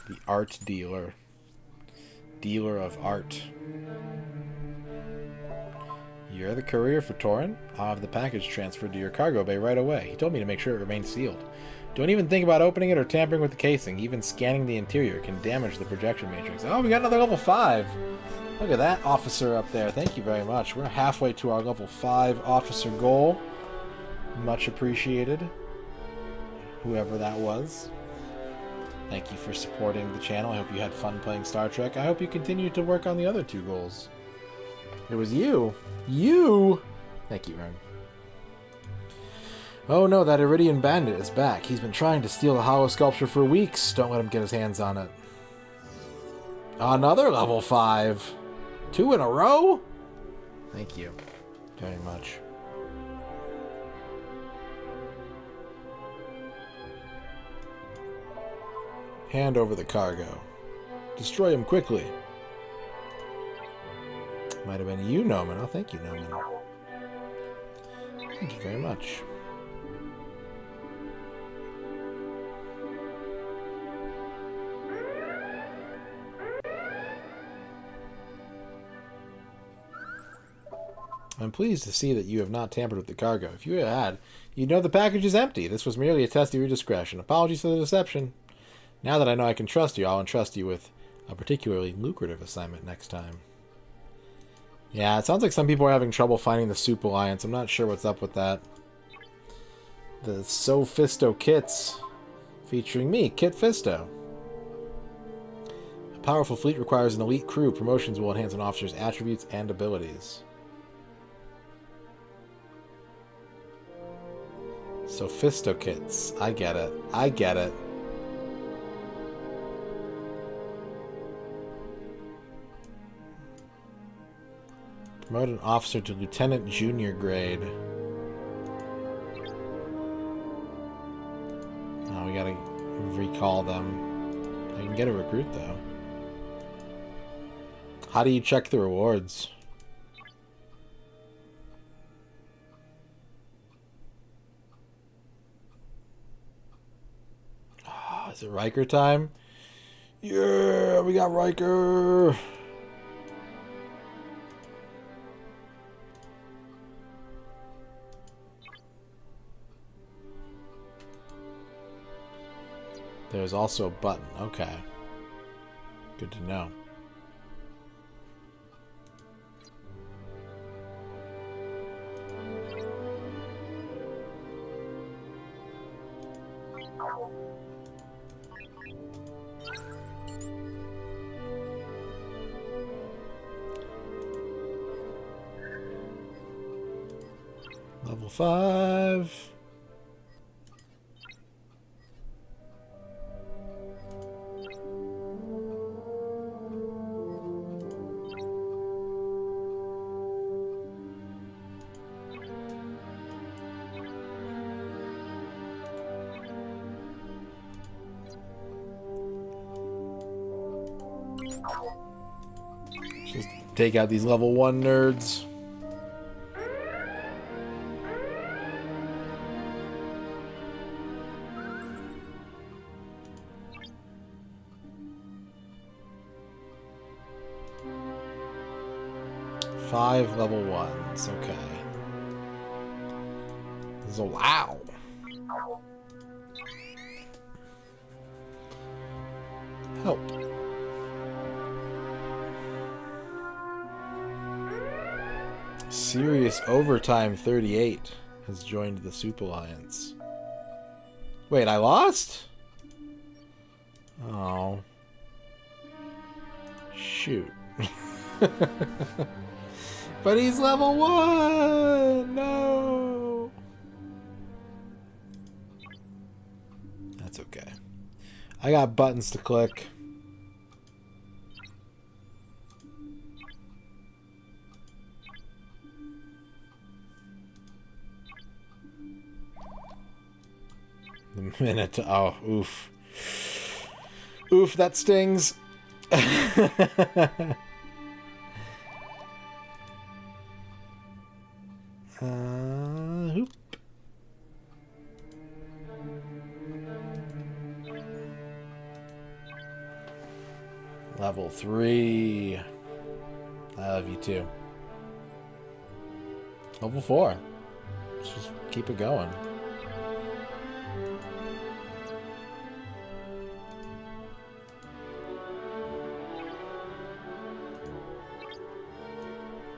The art dealer. Dealer of art. You're the courier for Torin? I'll have the package transferred to your cargo bay right away. He told me to make sure it remains sealed. Don't even think about opening it or tampering with the casing. Even scanning the interior can damage the projection matrix. Oh, we got another level 5. Look at that officer up there. Thank you very much. We're halfway to our level 5 officer goal. Much appreciated. Whoever that was. Thank you for supporting the channel. I hope you had fun playing Star Trek. I hope you continue to work on the other 2 goals. It was you. You! Thank you, Ern. Oh no, that Iridian bandit is back. He's been trying to steal the hollow sculpture for weeks. Don't let him get his hands on it. Another level 5. 2 in a row? Thank you very much. Hand over the cargo. Destroy him quickly. Might have been you, Noman. Oh, thank you, Noman. Thank you very much. I'm pleased to see that you have not tampered with the cargo. If you had, you'd know the package is empty. This was merely a test of your discretion. Apologies for the deception. Now that I know I can trust you, I'll entrust you with a particularly lucrative assignment next time. Yeah, it sounds like some people are having trouble finding the Soup Alliance. I'm not sure what's up with that. The Sophisto Kits, featuring me, Kit Fisto. A powerful fleet requires an elite crew. Promotions will enhance an officer's attributes and abilities. Sophisto Kits. I get it. I get it. Promote an officer to Lieutenant Junior grade. Oh, we gotta recall them. I can get a recruit, though. How do you check the rewards? Oh, is it Riker time? Yeah, we got Riker! There's also a button. Okay. Good to know. Level 5. Just take out these level 1 nerds. Five level 1s, okay. So, wow. Help. Serious Overtime 38 has joined the Soup Alliance. Wait, I lost? Oh. Shoot. But he's level 1! No! That's okay. I got buttons to click. The minute. Oh, oof. Oof, that stings. Hoop. Level 3. I love you too. Level 4. Let's just keep it going.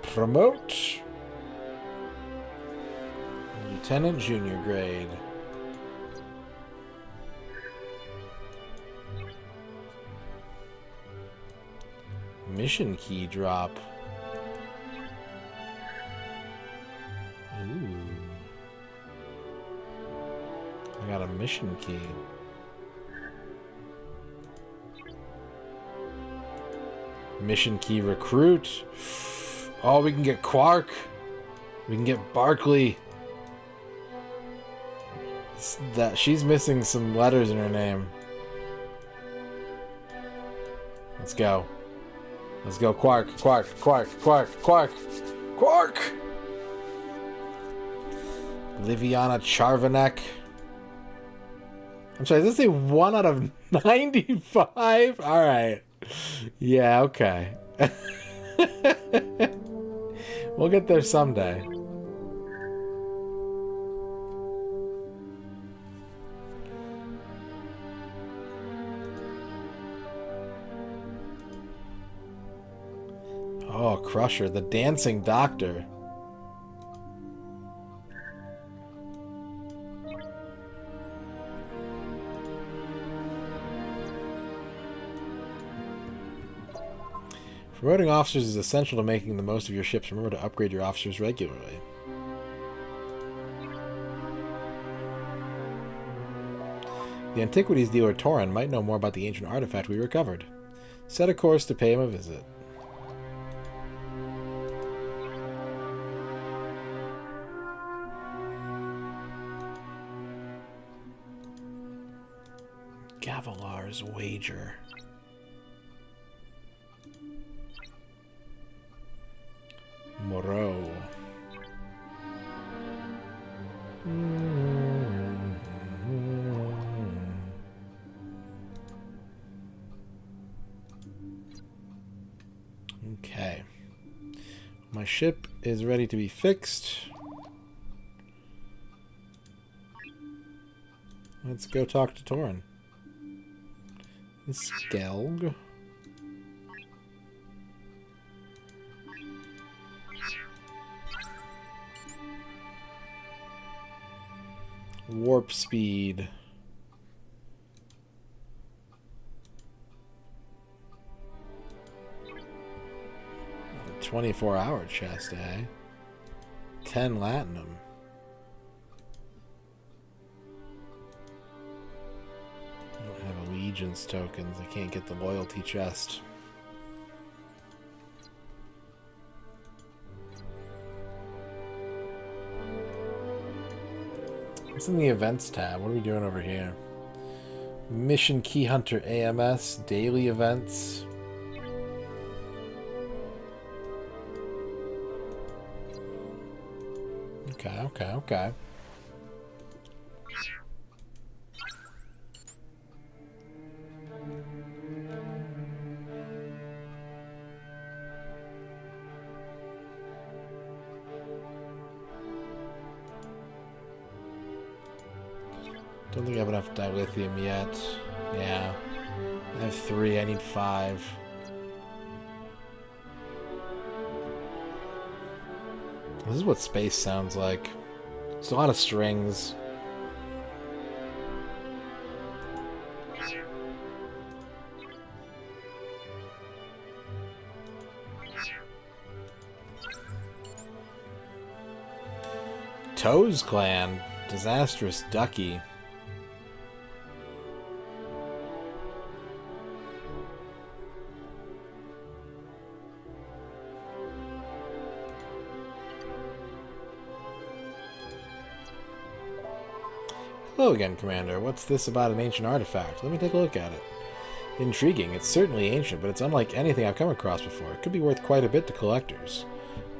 Promote. Lieutenant junior grade. Mission key drop. Ooh. I got a mission key. Mission key recruit. Oh, we can get Quark. We can get Barkley. That she's missing some letters in her name. Let's go. Let's go, Quark, Quark, Quark, Quark, Quark, Quark! Liviana Charvanek. I'm sorry, does this say 1 out of 95? Alright. Yeah, okay. We'll get there someday. Oh, Crusher, the dancing doctor. Promoting officers is essential to making the most of your ships. Remember to upgrade your officers regularly. The antiquities dealer Torin might know more about the ancient artifact we recovered. Set a course to pay him a visit. Gavilar's wager. Moreau. Okay. My ship is ready to be fixed. Let's go talk to Torin. Skelg. Warp speed. 24-hour chest, eh? 10 latinum. I don't have allegiance tokens. I can't get the loyalty chest. What's in the events tab? What are we doing over here? Mission Key Hunter AMS, daily events. Okay. Don't think I have enough dilithium yet. Yeah. I have 3, I need 5. This is what space sounds like. It's a lot of strings. Toes Clan. Disastrous Ducky. Hello again, Commander. What's this about an ancient artifact? Let me take a look at it. Intriguing. It's certainly ancient, but it's unlike anything I've come across before. It could be worth quite a bit to collectors.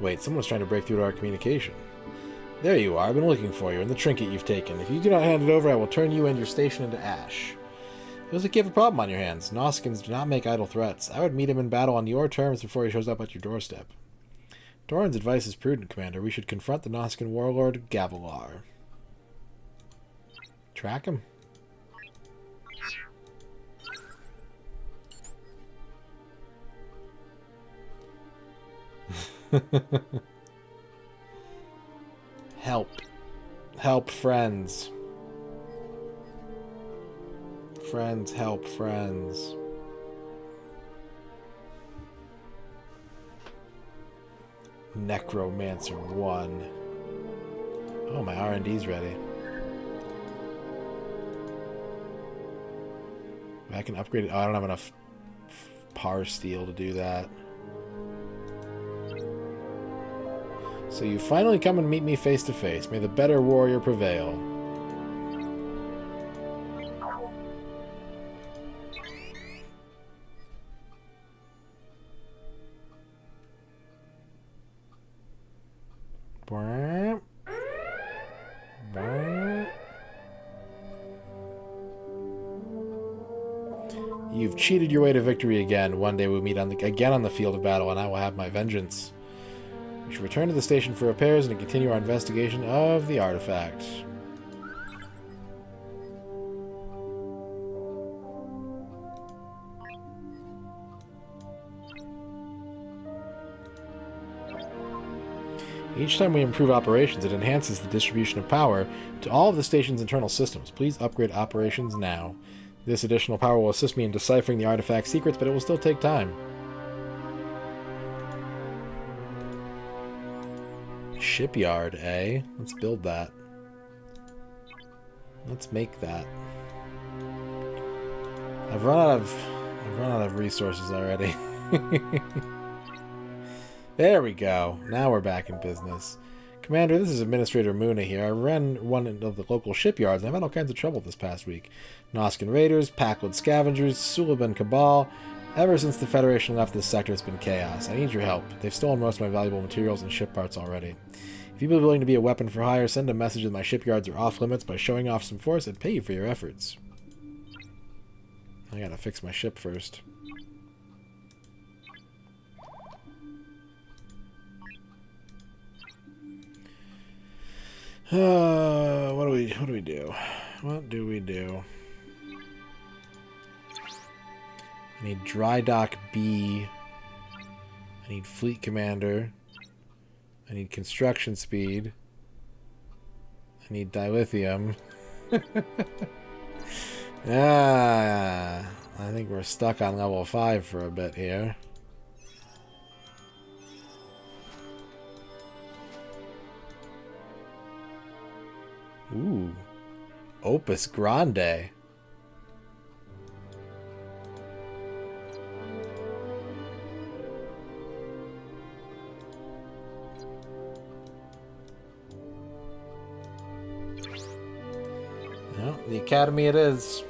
Wait, someone's trying to break through to our communication. There you are. I've been looking for you, and the trinket you've taken. If you do not hand it over, I will turn you and your station into ash. It looks like you have a problem on your hands. Noskins do not make idle threats. I would meet him in battle on your terms before he shows up at your doorstep. Doran's advice is prudent, Commander. We should confront the Nausicaan warlord, Gavilar. Track him. Help. Help friends. Friends help friends. Necromancer 1. Oh, my R&D's ready. I can upgrade it. Oh, I don't have enough par steel to do that. So you finally come and meet me face to face. May the better warrior prevail. You've cheated your way to victory again. One day we'll meet again on the field of battle, and I will have my vengeance. We should return to the station for repairs and continue our investigation of the artifact. Each time we improve operations, it enhances the distribution of power to all of the station's internal systems. Please upgrade operations now. This additional power will assist me in deciphering the artifact's secrets, but it will still take time. Shipyard, eh? Let's build that. Let's make that. I've run out of resources already. There we go. Now we're back in business. Commander, this is Administrator Muna here. I ran one of the local shipyards, and I've had all kinds of trouble this past week. Nausicaan raiders, Packwood scavengers, Suliban cabal. Ever since the Federation left this sector, it's been chaos. I need your help. They've stolen most of my valuable materials and ship parts already. If you'd be willing to be a weapon for hire, send a message that my shipyards are off limits by showing off some force and pay you for your efforts. I gotta fix my ship first. What do we do? What do we do? I need dry dock B. I need fleet commander. I need construction speed. I need dilithium. I think we're stuck on level 5 for a bit here. Ooh. Opus Grande. Well, the Academy it is.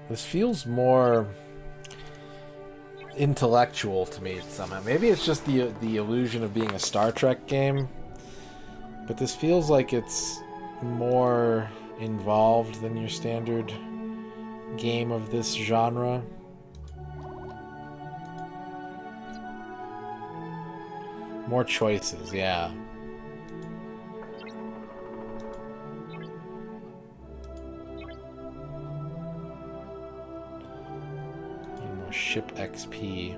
This feels more intellectual to me somehow. Maybe it's just the illusion of being a Star Trek game, but this feels like it's more involved than your standard game of this genre. More choices, yeah. Ship XP.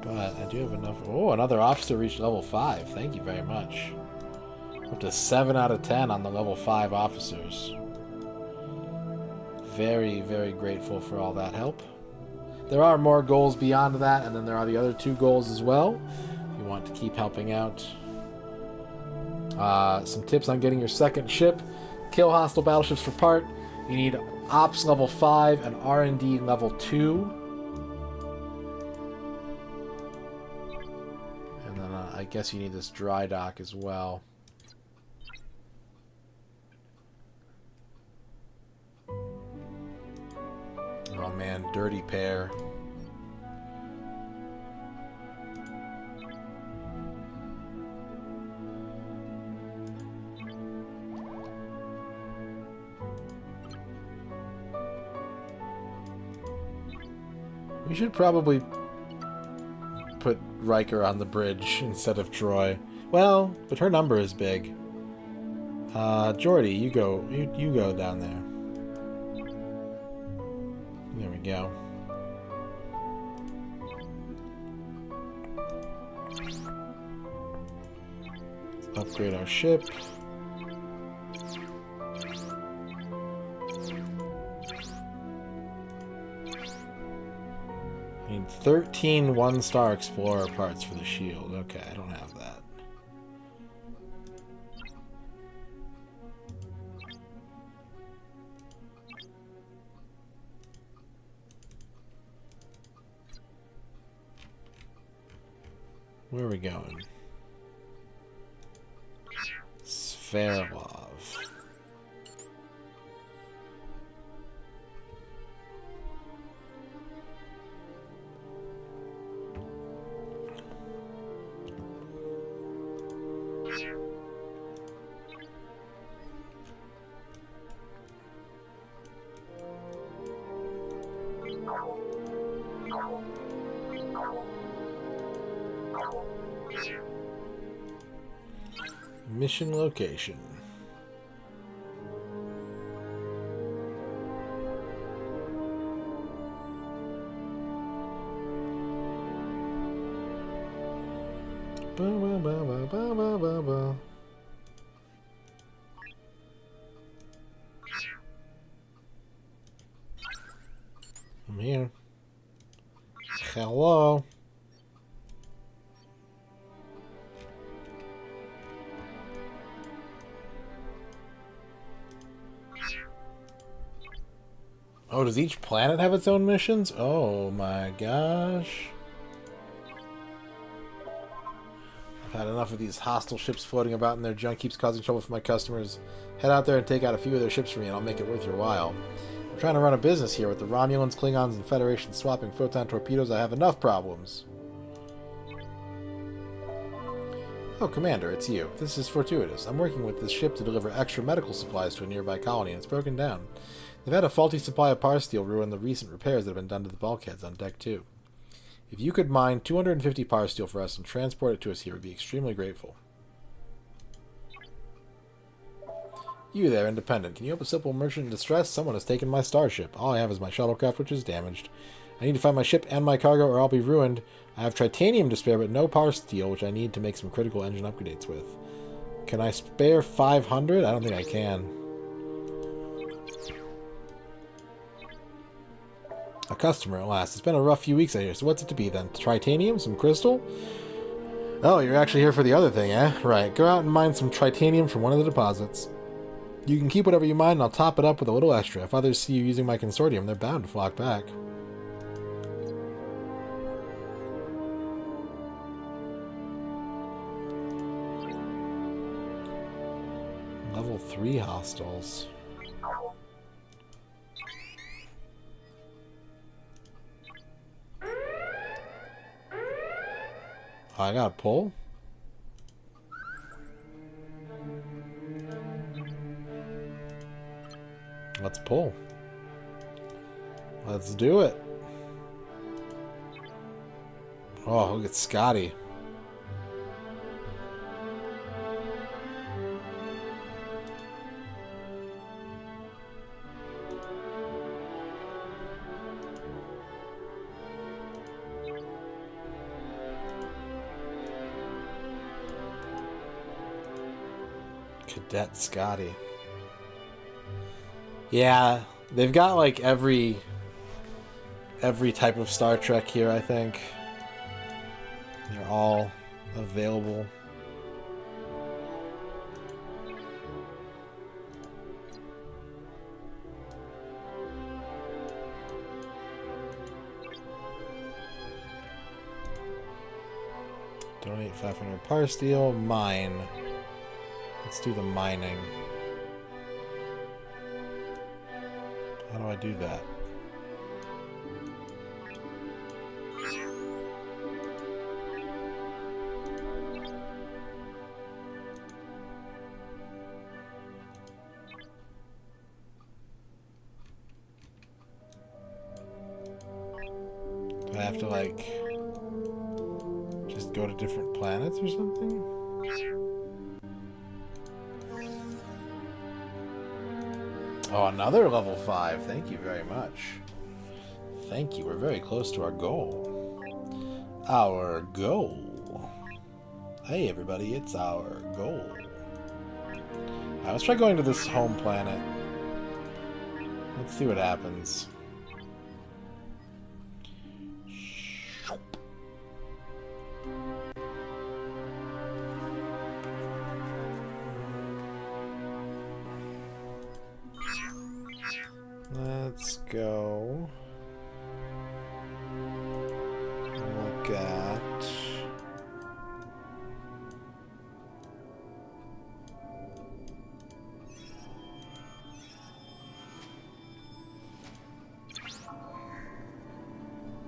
But I do have enough. Oh, another officer reached level 5. Thank you very much. Up to 7 out of 10 on the level 5 officers. Very, very grateful for all that help. There are more goals beyond that, and then there are the other 2 goals as well. If you want to keep helping out. Some tips on getting your second ship. Kill hostile battleships for part. You need Ops level 5 and R&D level 2. And then I guess you need this dry dock as well. Oh man, dirty pair. We should probably put Riker on the bridge instead of Troy. Well, but her number is big. Jordy, you go down there. There we go. Let's upgrade our ship. I need 13 one-star Explorer parts for the shield. Okay, I don't have that. Where are we going? Sverlov. Mission location. Ba, ba, ba, ba, ba, ba, ba, ba. I'm here. Hello. Oh, does each planet have its own missions? Oh my gosh. I've had enough of these hostile ships floating about and their junk keeps causing trouble for my customers. Head out there and take out a few of their ships for me and I'll make it worth your while. I'm trying to run a business here with the Romulans, Klingons, and Federation swapping photon torpedoes. I have enough problems. Oh, Commander, it's you. This is fortuitous. I'm working with this ship to deliver extra medical supplies to a nearby colony and it's broken down. They've had a faulty supply of par steel ruin the recent repairs that have been done to the bulkheads on deck 2. If you could mine 250 par steel for us and transport it to us here, we'd be extremely grateful. You there, Independent. Can you help a simple merchant in distress? Someone has taken my starship. All I have is my shuttlecraft, which is damaged. I need to find my ship and my cargo, or I'll be ruined. I have titanium to spare, but no par steel, which I need to make some critical engine upgrades with. Can I spare 500? I don't think I can. A customer, at last. It's been a rough few weeks out here, so what's it to be then? Tritanium? Some crystal? Oh, you're actually here for the other thing, eh? Right, go out and mine some tritanium from one of the deposits. You can keep whatever you mine, and I'll top it up with a little extra. If others see you using my consortium, they're bound to flock back. Level 3 hostiles. Oh, I got a pull? Let's pull. Let's do it. Oh, look at Scotty. Cadet Scotty. Yeah, they've got like every type of Star Trek here, I think. They're all available. Donate 500 par steel. Mine. Let's do the mining. How do I do that? Do I have to, like, just go to different planets or something? Oh, another level 5. Thank you very much. Thank you. We're very close to our goal. Our goal. Hey, everybody. It's our goal. Alright, let's try going to this home planet. Let's see what happens. Let's go look at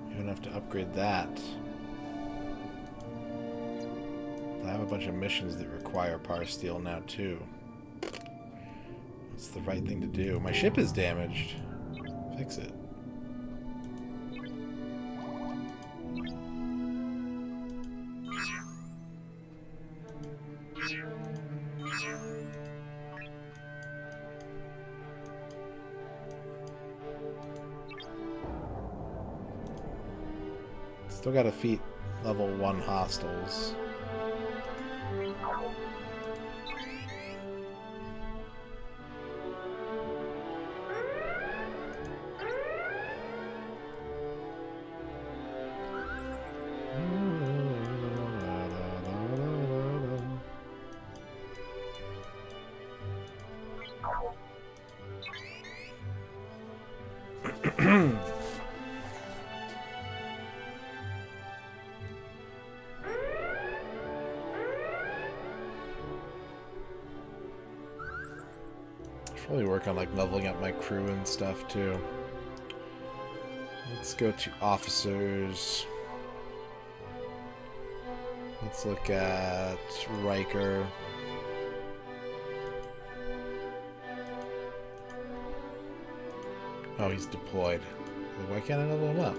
you don't have to upgrade that. I have a bunch of missions that require power steel now too. It's the right thing to do. My ship is damaged. Fix it. Still gotta defeat level 1 hostiles. Probably work on like leveling up my crew and stuff too. Let's go to officers. Let's look at Riker. Oh, he's deployed. Why can't I level him up?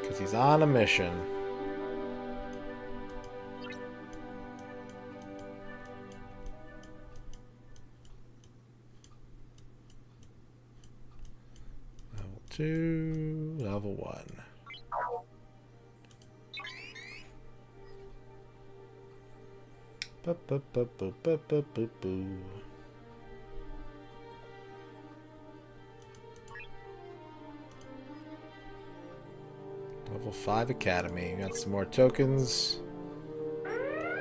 Because he's on a mission. Level 2, level 1. Level 5 Academy. Got some more tokens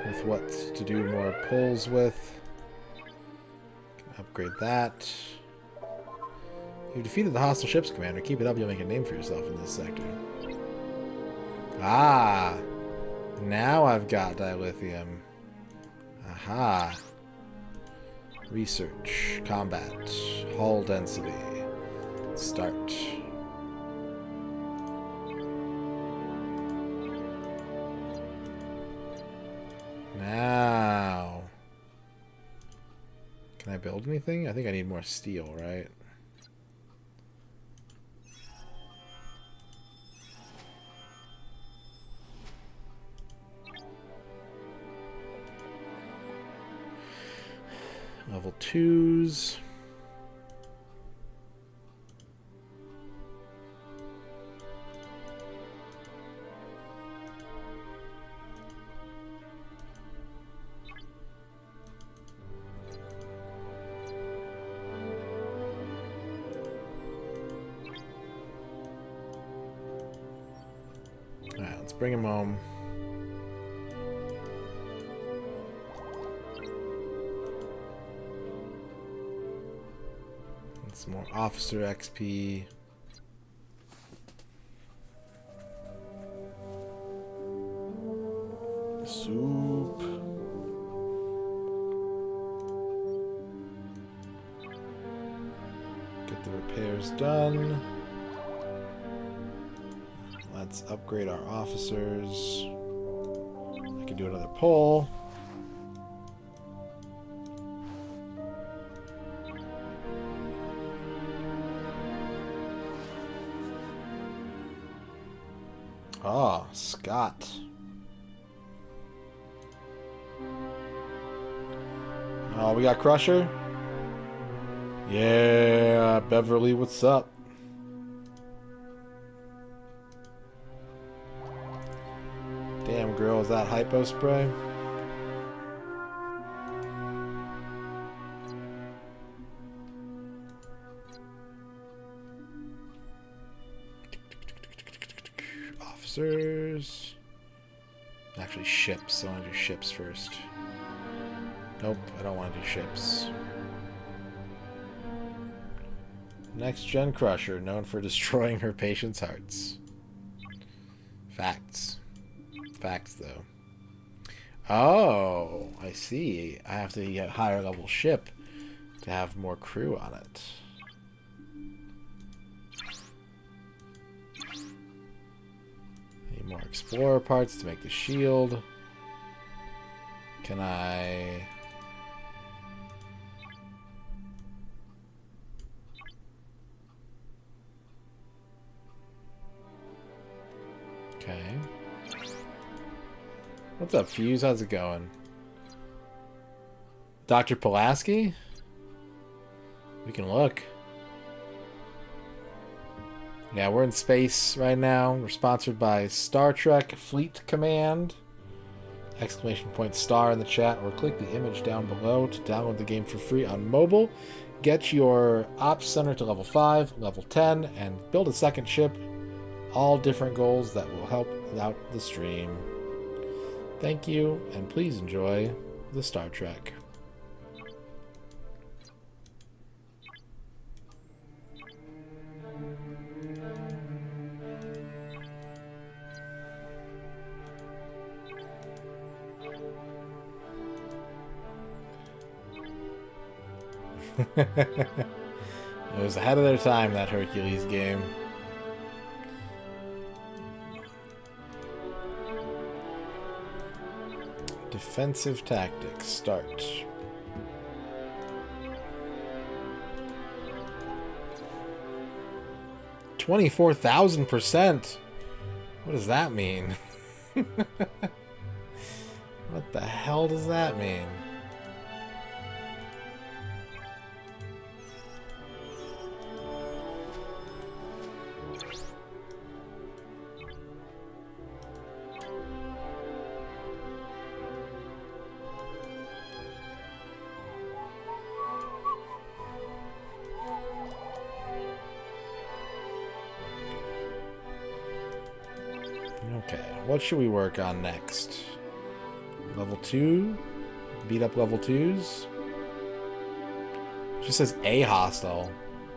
with what to do more pulls with. Upgrade that. You've defeated the hostile ship's commander. Keep it up, you'll make a name for yourself in this sector. Ah! Now I've got dilithium. Aha! Research. Combat. Hull density. Start. Now. Can I build anything? I think I need more steel, right? Level 2s. Alright, let's bring him home. Some more officer XP. Soup. Get the repairs done. Let's upgrade our officers. I can do another poll. Oh, Scott. Oh, we got Crusher? Yeah, Beverly, what's up? Damn, girl, is that hypo spray? Officers. Actually, ships. I want to do ships first. Nope, I don't want to do ships. Next Gen Crusher, known for destroying her patients' hearts. Facts. Facts, though. Oh, I see. I have to get a higher level ship to have more crew on it. Need more explorer parts to make the shield. Can I... Okay. What's up, Fuse? How's it going? Dr. Pulaski? We can look. Yeah, we're in space right now. We're sponsored by Star Trek Fleet Command. Exclamation point star in the chat, or click the image down below to download the game for free on mobile. Get your Ops Center to level 5, level 10, and build a second ship. All different goals that will help out the stream. Thank you, and please enjoy the Star Trek. It was ahead of their time, that Hercules game. Defensive tactics, start. $24,000%. What does that mean? What the hell does that mean? Okay, what should we work on next? Level 2? Beat up level 2s? It just says a hostile.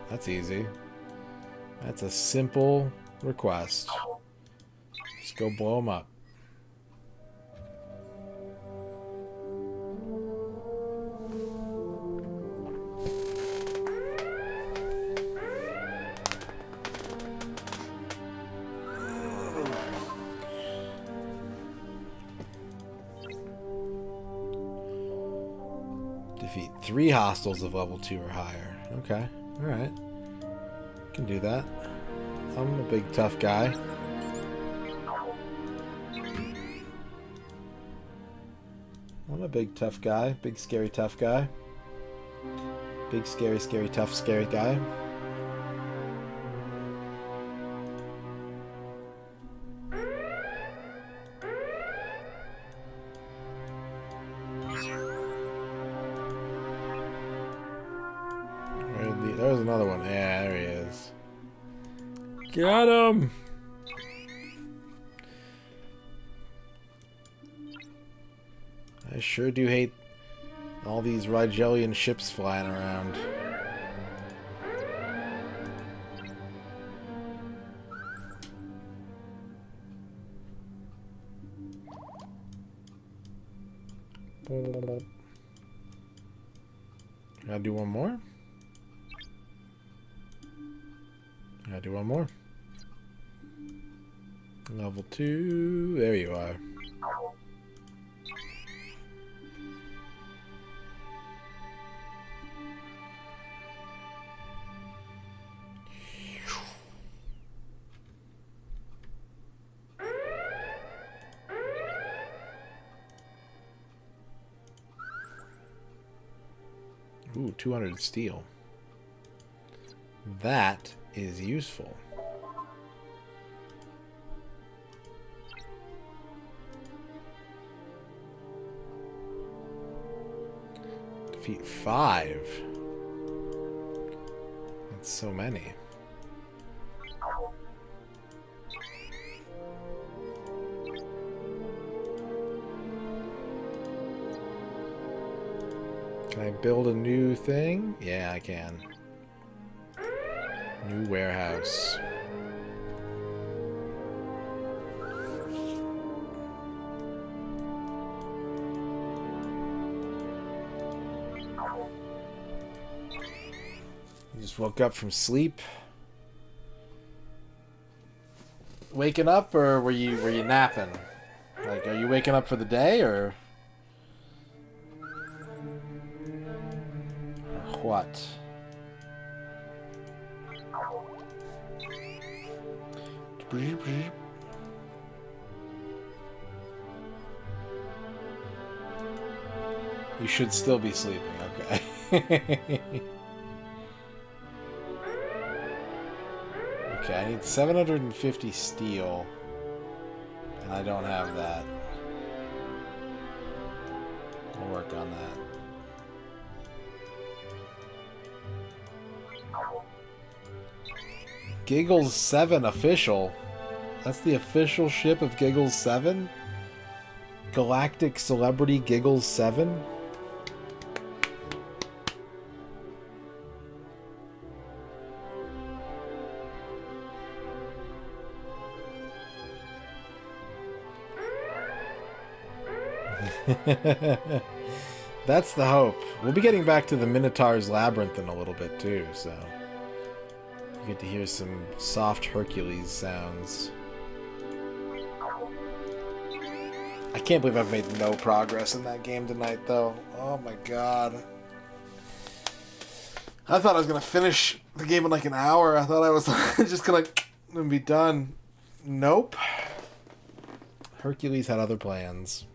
That's easy. That's a simple request. Just go blow them up. Defeat 3 hostiles of level 2 or higher. Okay, alright. Can do that. I'm a big tough guy. I'm a big tough guy. Big scary tough guy. Big scary scary tough scary guy. There's another one. Yeah, there he is. Got him! I sure do hate all these Rigelian ships flying around. Gotta do one more? Gotta do one more. Level 2. There you are. Ooh, 200 steel. That is useful. Defeat 5. That's so many. Can I build a new thing? Yeah, I can. New warehouse. You just woke up from sleep. Waking up, or were you napping? Like, are you waking up for the day, or what? You should still be sleeping, okay. Okay, I need 750 steel, and I don't have that. I'll work on that. Giggles 7 official. That's the official ship of Giggles 7? Galactic Celebrity Giggles 7? That's the hope. We'll be getting back to the Minotaur's Labyrinth in a little bit too, so you get to hear some soft Hercules sounds. I can't believe I've made no progress in that game tonight, though. Oh my god. I thought I was going to finish the game in like an hour. I thought I was just going to be done. Nope. Hercules had other plans.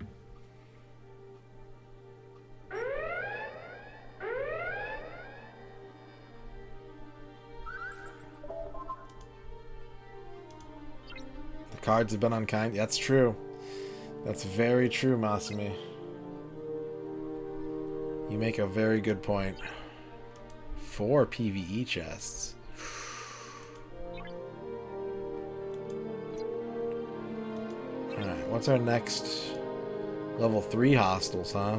The cards have been unkind. That's true. That's very true, Masumi. You make a very good point. 4 PvE chests. Alright, what's our next level 3 hostels, huh?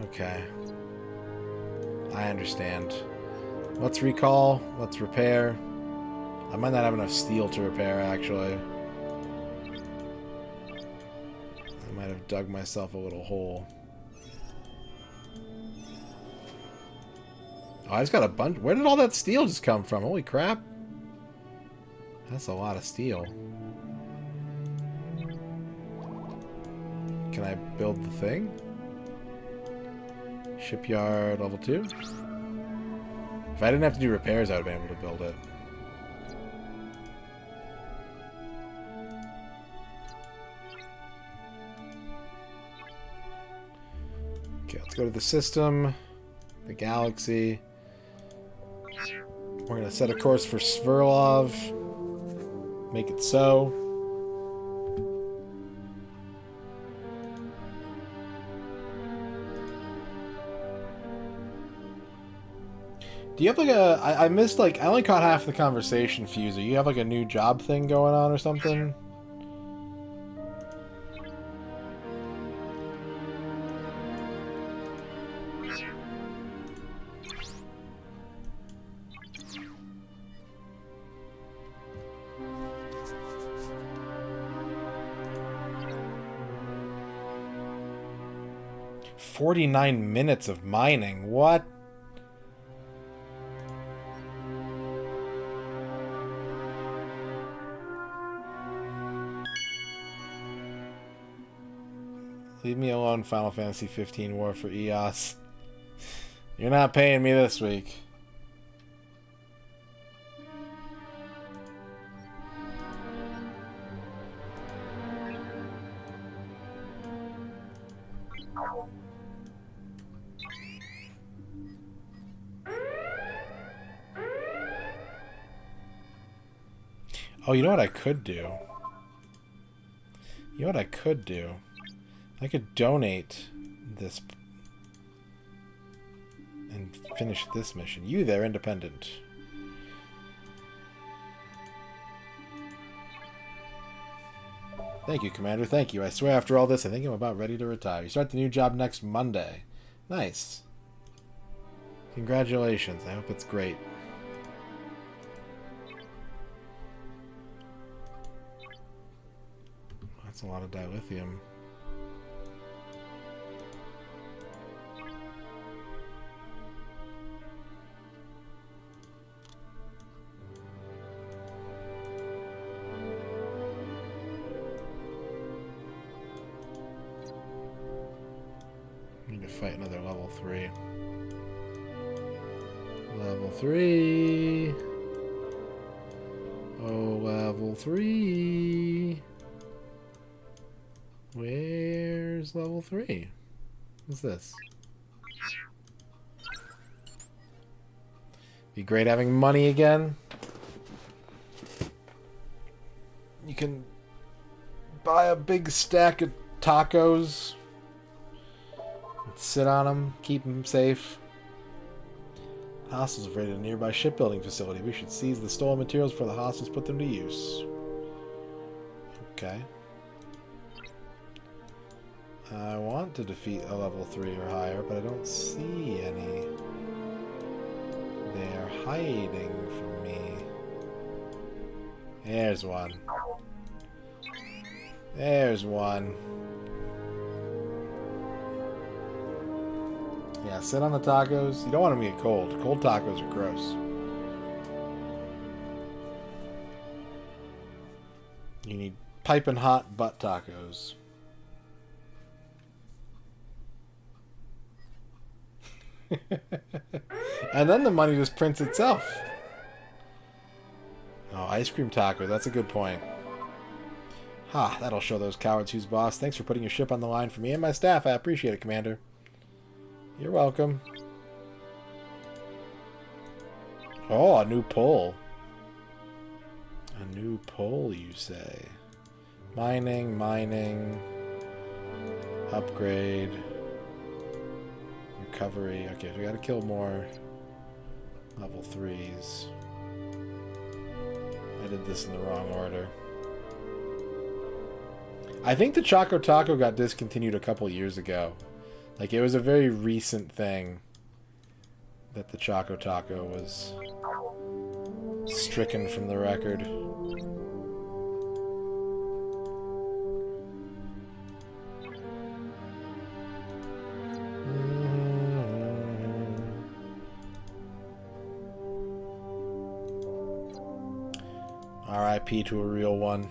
Okay. I understand. Let's recall. Let's repair. I might not have enough steel to repair, actually. I might have dug myself a little hole. Oh, I just got a bunch. Where did all that steel just come from? Holy crap. That's a lot of steel. Can I build the thing? Shipyard level 2? If I didn't have to do repairs, I would have been able to build it. Okay, let's go to the system, the galaxy. We're going to set a course for Svurlov. Make it so. Do you have like a... I missed like... I only caught half the conversation, Fuser. You have like a new job thing going on or something? "49 minutes of mining? What?" Leave me alone, Final Fantasy 15 War for EOS. You're not paying me this week. Oh, you know what I could do? You know what I could do? I could donate this and finish this mission. You there, Independent. Thank you, Commander. Thank you. I swear after all this, I think I'm about ready to retire. You start the new job next Monday. Nice. Congratulations. I hope it's great. That's a lot of dilithium. Need to fight another level 3. Level 3. Oh, level 3. Where's level 3? What's this? Be great having money again. You can buy a big stack of tacos. Sit on them, keep them safe. Hostiles have raided a nearby shipbuilding facility. We should seize the stolen materials before the hostiles put them to use. Okay. I want to defeat a level 3 or higher, but I don't see any. They are hiding from me. There's one. There's one. Yeah, sit on the tacos. You don't want them to get cold. Cold tacos are gross. You need piping hot butt tacos. And then the money just prints itself. Oh, ice cream tacos. That's a good point. Ha, that'll show those cowards who's boss. Thanks for putting your ship on the line for me and my staff. I appreciate it, Commander. You're welcome. Oh, a new pole. A new pole, you say? Mining, mining. Upgrade. Recovery. Okay, we gotta kill more level 3s. I did this in the wrong order. I think the Choco Taco got discontinued a couple years ago. Like, it was a very recent thing that the Choco Taco was stricken from the record. RIP to a real one.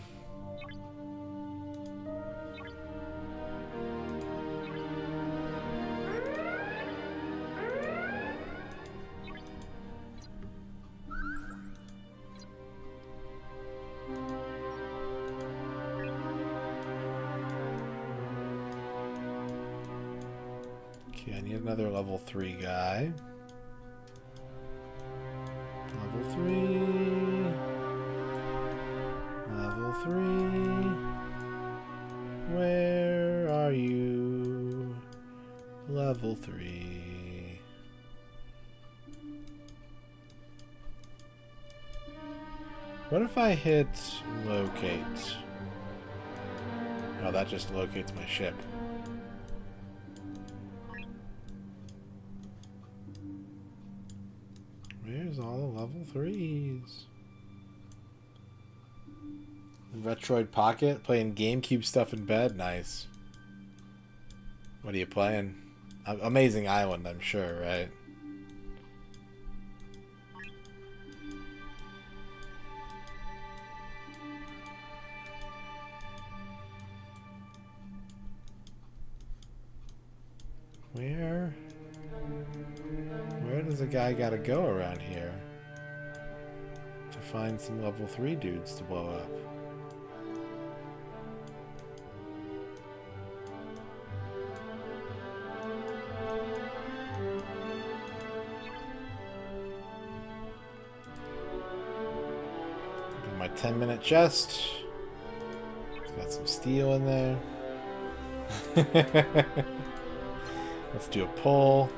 Okay, I need another level 3 guy. Level 3. Level 3. Where are you? Level 3. What if I hit locate? Oh, that just locates my ship. Where's all the level 3s? Retroid Pocket? Playing GameCube stuff in bed? Nice. What are you playing? Amazing Island, I'm sure, right? Where does a guy gotta go around here to find some level 3 dudes to blow up? my 10-minute chest. Got some steel in there. Let's do a pull.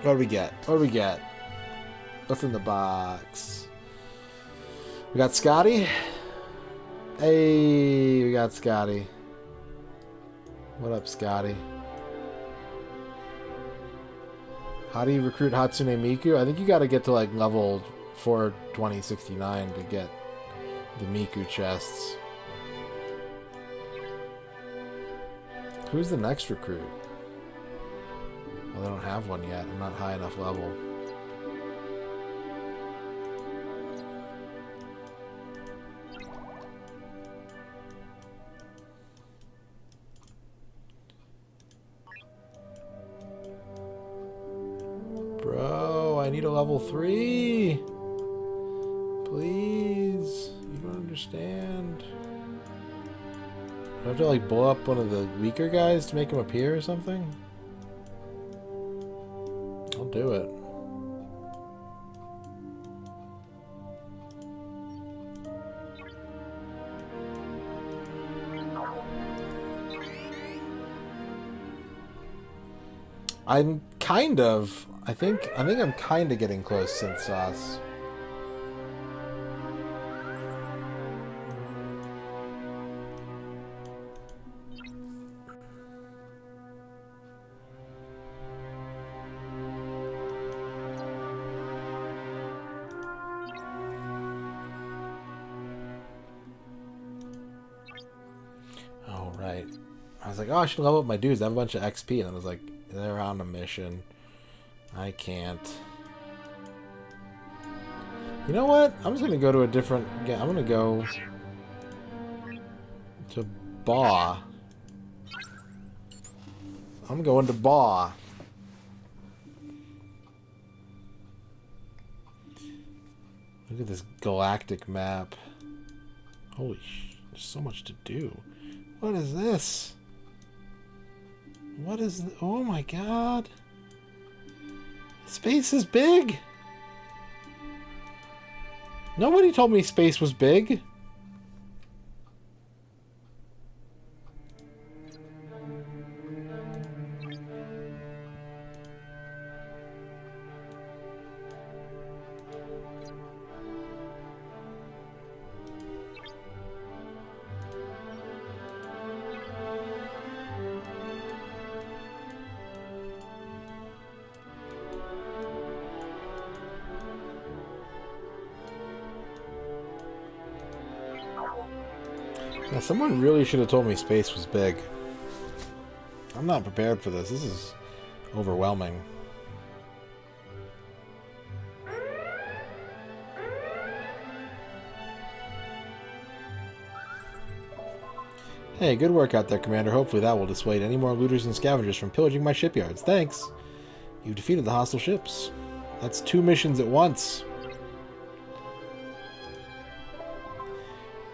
What do we get? What do we get? What's in the box? We got Scotty. Hey, we got Scotty. What up, Scotty? How do you recruit Hatsune Miku? I think you gotta get to like level 42069 to get the Miku chests. Who's the next recruit? Well, I don't have one yet. I'm not high enough level. Bro, I need a level 3. Please. You don't understand. Do I have to like blow up one of the weaker guys to make him appear or something? I'll do it. I'm kind of. I think I'm kind of getting close, Synth Sauce. Oh, right. I was like, oh, I should level up my dudes. I have a bunch of XP. And I was like, they're on a mission. I can't. You know what? I'm just going to go to a different... Yeah, I'm going to go to Baw. I'm going to Baw. Look at this galactic map. Holy sh... There's so much to do. What is this? What is... Oh my god. Space is big. Nobody told me space was big. Now, someone really should have told me space was big. I'm not prepared for this. This is overwhelming. Hey, good work out there, Commander. Hopefully that will dissuade any more looters and scavengers from pillaging my shipyards. Thanks. You've defeated the hostile ships. That's 2 missions at once.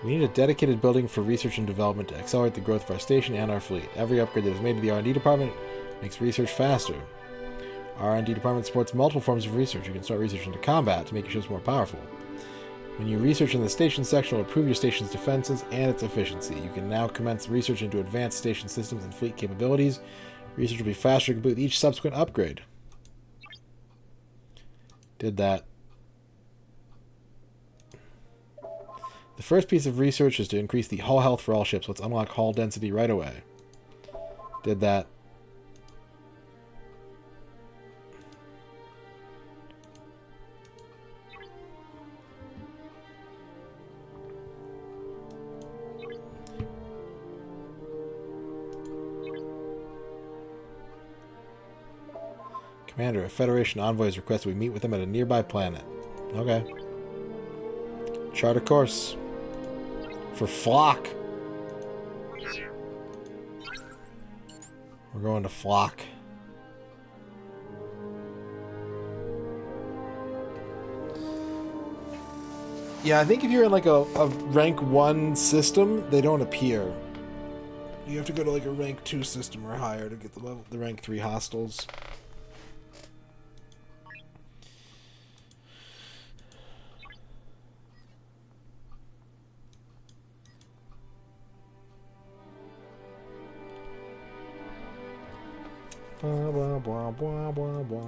We need a dedicated building for research and development to accelerate the growth of our station and our fleet. Every upgrade that is made to the R&D department makes research faster. Our R&D department supports multiple forms of research. You can start research into combat to make your ships more powerful. When you research in the station section, it will improve your station's defenses and its efficiency. You can now commence research into advanced station systems and fleet capabilities. Research will be faster to complete with each subsequent upgrade. Did that. The first piece of research is to increase the hull health for all ships. Let's unlock hull density right away. Did that. Commander, a Federation envoy has requested we meet with them at a nearby planet. Okay. Chart a course. For Flock. We're going to Flock. Yeah, I think if you're in like a rank 1 system, they don't appear. You have to go to like a rank 2 system or higher to get the rank 3 hostiles. Blah, blah, blah, blah, blah, blah.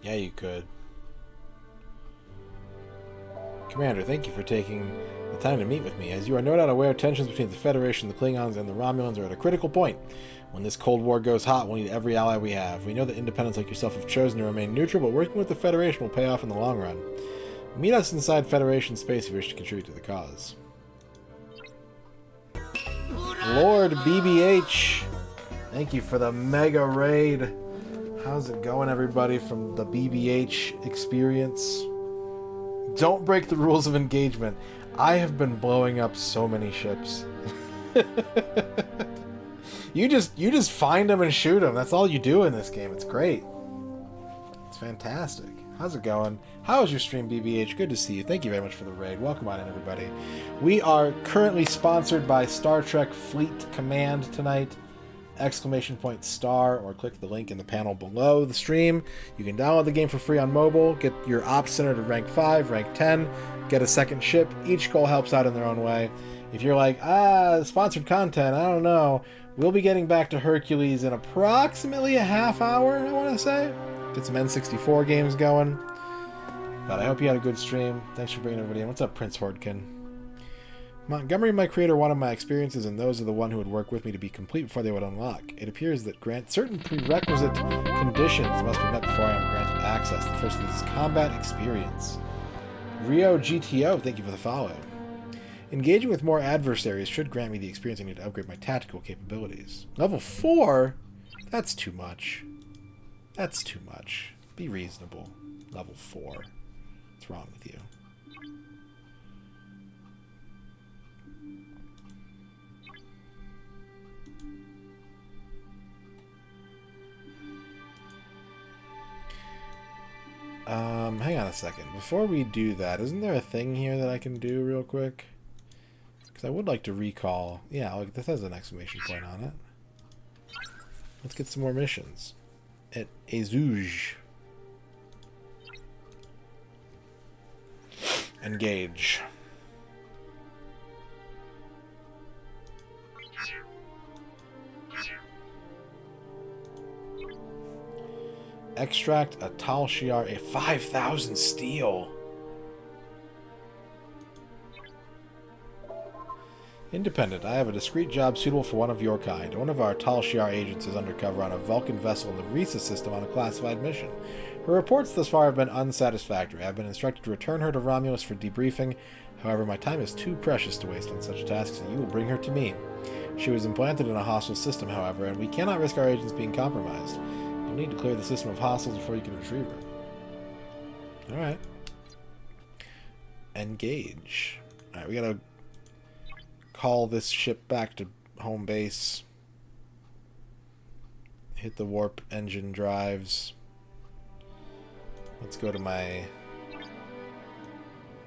Yeah, you could. Commander, thank you for taking the time to meet with me. As you are no doubt aware, tensions between the Federation, the Klingons, and the Romulans are at a critical point. When this Cold War goes hot, we'll need every ally we have. We know that independents like yourself have chosen to remain neutral, but working with the Federation will pay off in the long run. Meet us inside Federation space if you wish to contribute to the cause. Lord BBH, thank you for the mega raid. How's it going, everybody, from the BBH experience? Don't break the rules of engagement. I have been blowing up so many ships. You just find them and shoot them. That's all you do in this game. It's great. It's fantastic. How's it going? How is your stream, BBH? Good to see you. Thank you very much for the raid. Welcome on in, everybody. We are currently sponsored by Star Trek Fleet Command tonight. ! Star, or click the link in the panel below the stream. You can download the game for free on mobile, get your ops center to rank 5, rank 10, get a second ship. Each goal helps out in their own way. If you're like, sponsored content, I don't know, we'll be getting back to Hercules in approximately a half hour, I want to say. Get some N64 games going. But I hope you had a good stream. Thanks for bringing everybody in. What's up, Prince Hordkin? Montgomery, my creator, wanted my experiences and those of the one who would work with me to be complete before they would unlock. It appears that certain prerequisite conditions must be met before I am granted access. The first of this is combat experience. Rio GTO, thank you for the follow. Engaging with more adversaries should grant me the experience I need to upgrade my tactical capabilities. Level 4? That's too much. That's too much. Be reasonable. Level 4. What's wrong with you? Hang on a second. Before we do that, isn't there a thing here that I can do real quick? Because I would like to recall... Yeah, look, this has an exclamation point on it. Let's get some more missions. At Azouge. Engage. Extract a Tal Shiar, a 5,000 steel. Independent. I have a discreet job suitable for one of your kind. One of our Tal Shiar agents is undercover on a Vulcan vessel in the Risa system on a classified mission. Her reports thus far have been unsatisfactory. I have been instructed to return her to Romulus for debriefing. However, my time is too precious to waste on such tasks, and you will bring her to me. She was implanted in a hostile system, however, and we cannot risk our agents being compromised. You'll need to clear the system of hostiles before you can retrieve her. Alright. Engage. Alright, we gotta call this ship back to home base. Hit the warp engine drives. Let's go to my...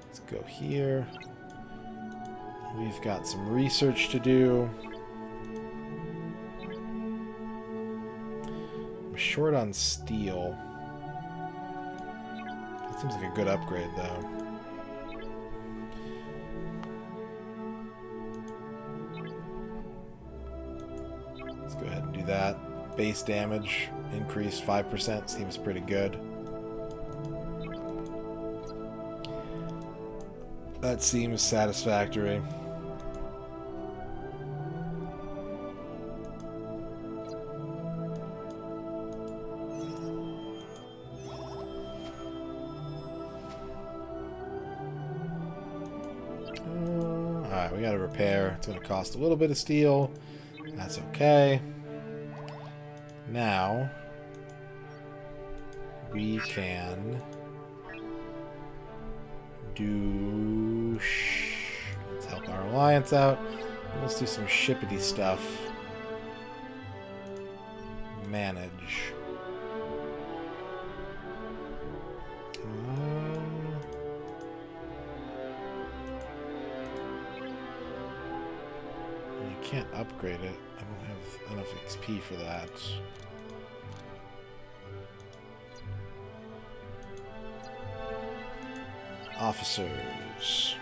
Let's go here. We've got some research to do. I'm short on steel. That seems like a good upgrade, though. Let's go ahead and do that. Base damage increased 5%. Seems pretty good. That seems satisfactory. Alright, we gotta repair. It's gonna cost a little bit of steel. That's okay. Now, we can do... Let's help our alliance out. Let's do some shippity stuff. Manage. can't upgrade it. I don't have enough XP for that. Officers.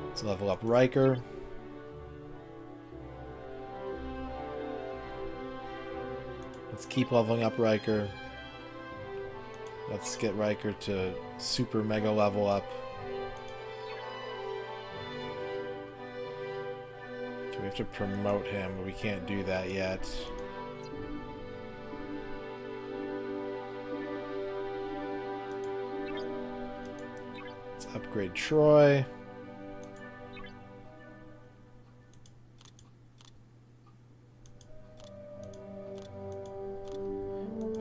Let's level up Riker. Let's keep leveling up Riker. Let's get Riker to super mega level up. Okay, we have to promote him, but we can't do that yet. Let's upgrade Troy.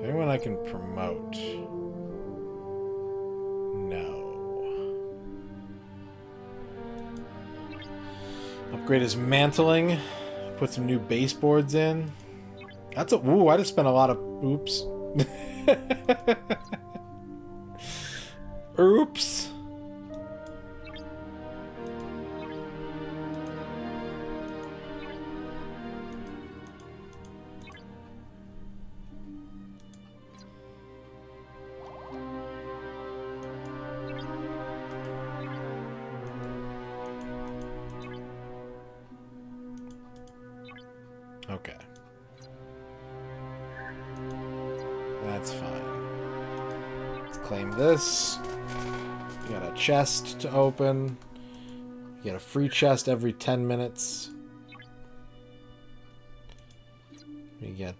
Anyone I can promote? No. Upgrade his mantling. Put some new baseboards in. That's a... Ooh, I just spent a lot of... Oops. Oops. Okay. That's fine. Let's claim this. You got a chest to open. You get a free chest every 10 minutes. We get,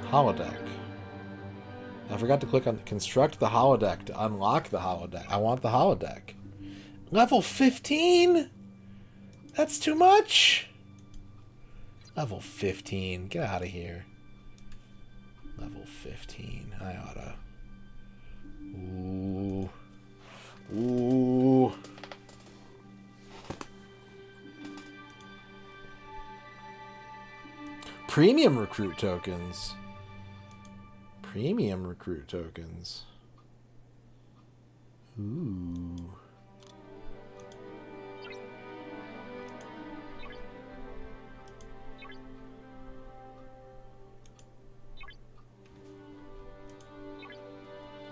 holodeck. I forgot to click on construct the holodeck to unlock the holodeck. I want the holodeck. Level 15? That's too much. Level 15. Get out of here. Level 15. I oughta. Ooh. Ooh. Premium recruit tokens. Premium recruit tokens. Ooh.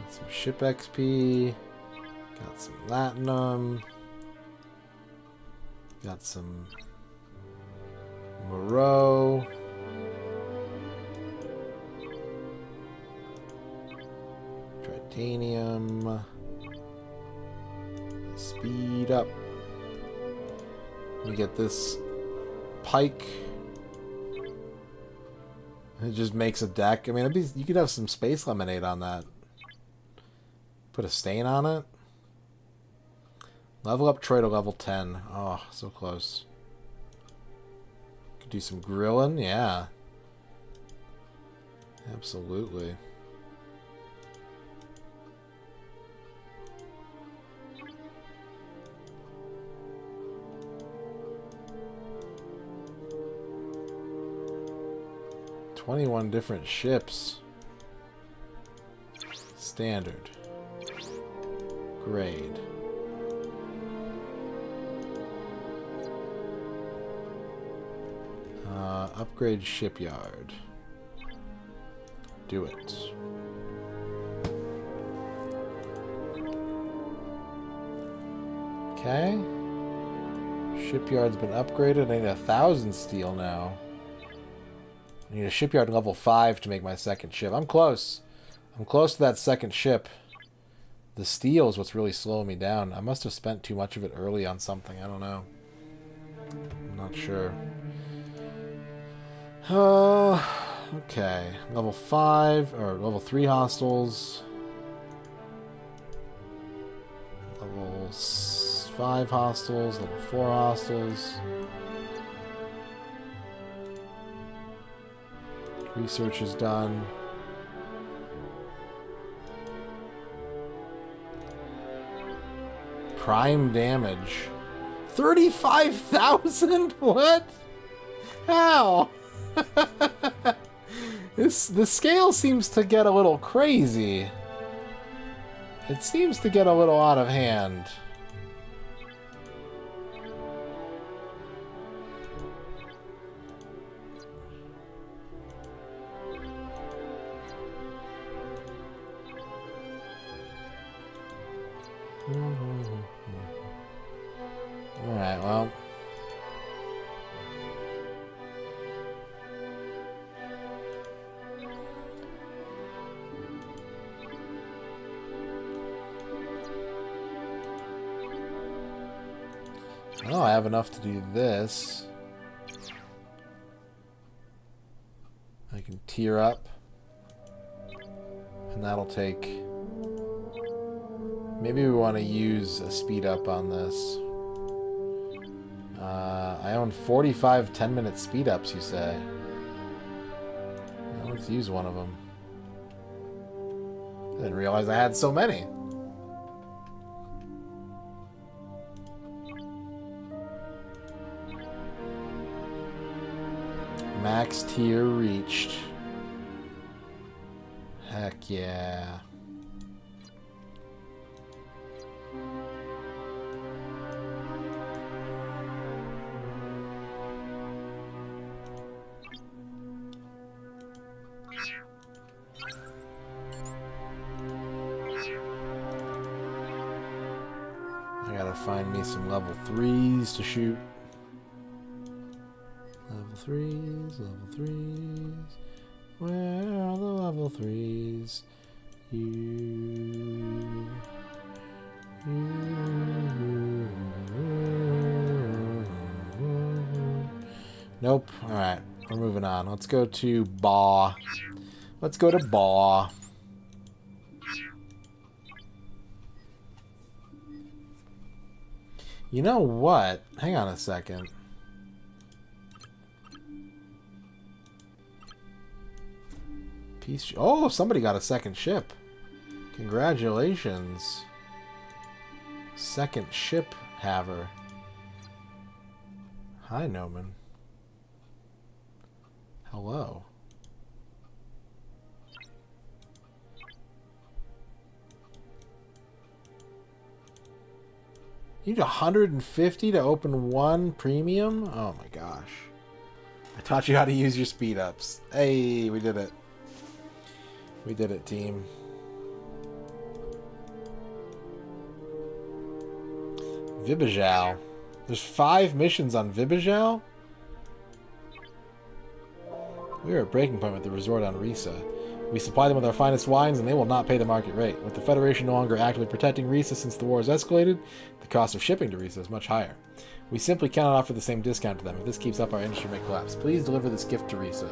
Got some ship XP. Got some Latinum. Got some Moreau. Titanium. Speed up. We get this Pike. It just makes a deck. I mean, you could have some Space Lemonade on that. Put a stain on it. Level up Troy to level 10. Oh, so close. Could do some grilling. Yeah. Absolutely. $21 different ships. Standard. Grade. Upgrade shipyard. Do it. Okay. Shipyard's been upgraded. I need 1,000 steel now. I need a shipyard level 5 to make my second ship. I'm close. I'm close to that second ship. The steel is what's really slowing me down. I must have spent too much of it early on something. I don't know. I'm not sure. Okay. Level 5, or level 3 hostiles. Level 5 hostiles, level 4 hostiles. Research is done. Prime damage. 35,000? What? How? The scale seems to get a little crazy. It seems to get a little out of hand. Alright, well. Oh, I have enough to do this. I can tier up. And that'll take... Maybe we want to use a speed up on this. I own 45 10-minute speed ups, you say? Well, let's use one of them. I didn't realize I had so many. Max tier reached. Heck yeah. I gotta find me some level 3s to shoot. Level 3s, level 3s. Where are the level 3s? Nope. Alright, we're moving on. Let's go to Baw. Let's go to Baw. You know what? Hang on a second. Oh, somebody got a second ship. Congratulations. Second ship haver. Hi, Noman. Hello. You need 150 to open one premium? Oh my gosh. I taught you how to use your speed ups. Hey, we did it. We did it, team. Vibajal. There's 5 missions on Vibajal? We are at breaking point with the resort on Risa. We supply them with our finest wines, and they will not pay the market rate. With the Federation no longer actively protecting Risa since the war has escalated, the cost of shipping to Risa is much higher. We simply cannot offer the same discount to them. If this keeps up, our industry may collapse. Please deliver this gift to Risa.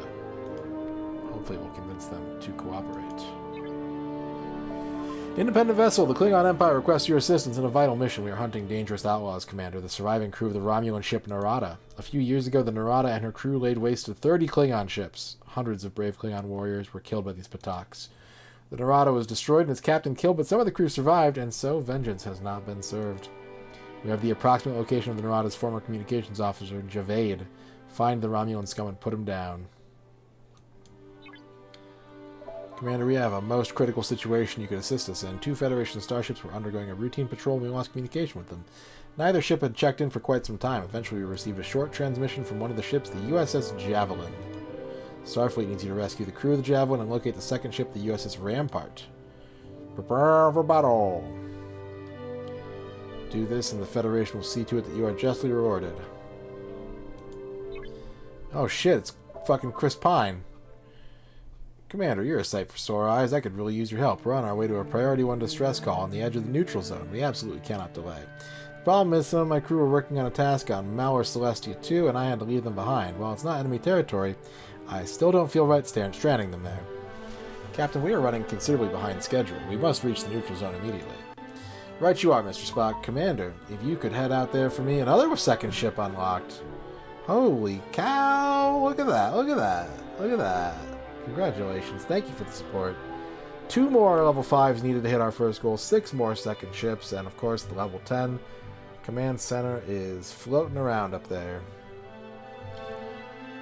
Hopefully we'll convince them to cooperate. Independent vessel, the Klingon Empire requests your assistance in a vital mission. We are hunting dangerous outlaws, Commander, the surviving crew of the Romulan ship Narada. A few years ago, the Narada and her crew laid waste to 30 Klingon ships. Hundreds of brave Klingon warriors were killed by these Pataks. The Narada was destroyed and its captain killed, but some of the crew survived, and so vengeance has not been served. We have the approximate location of the Narada's former communications officer, Javed. Find the Romulan scum and put him down. Commander, we have a most critical situation you could assist us in. 2 Federation starships were undergoing a routine patrol and we lost communication with them. Neither ship had checked in for quite some time. Eventually, we received a short transmission from one of the ships, the USS Javelin. Starfleet needs you to rescue the crew of the Javelin and locate the second ship, the USS Rampart. Prepare for battle! Do this and the Federation will see to it that you are justly rewarded. Oh shit, it's fucking Chris Pine. Commander, you're a sight for sore eyes. I could really use your help. We're on our way to a Priority 1 distress call on the edge of the neutral zone. We absolutely cannot delay. The problem is some of my crew were working on a task on Malware Celestia 2, and I had to leave them behind. While it's not enemy territory, I still don't feel right stranding them there. Captain, we are running considerably behind schedule. We must reach the neutral zone immediately. Right you are, Mr. Spock. Commander, if you could head out there for me, another second ship unlocked. Holy cow! Look at that, look at that, look at that. Congratulations. Thank you for the support. 2 more level 5s needed to hit our first goal. 6 more second ships. And, of course, the level 10 command center is floating around up there.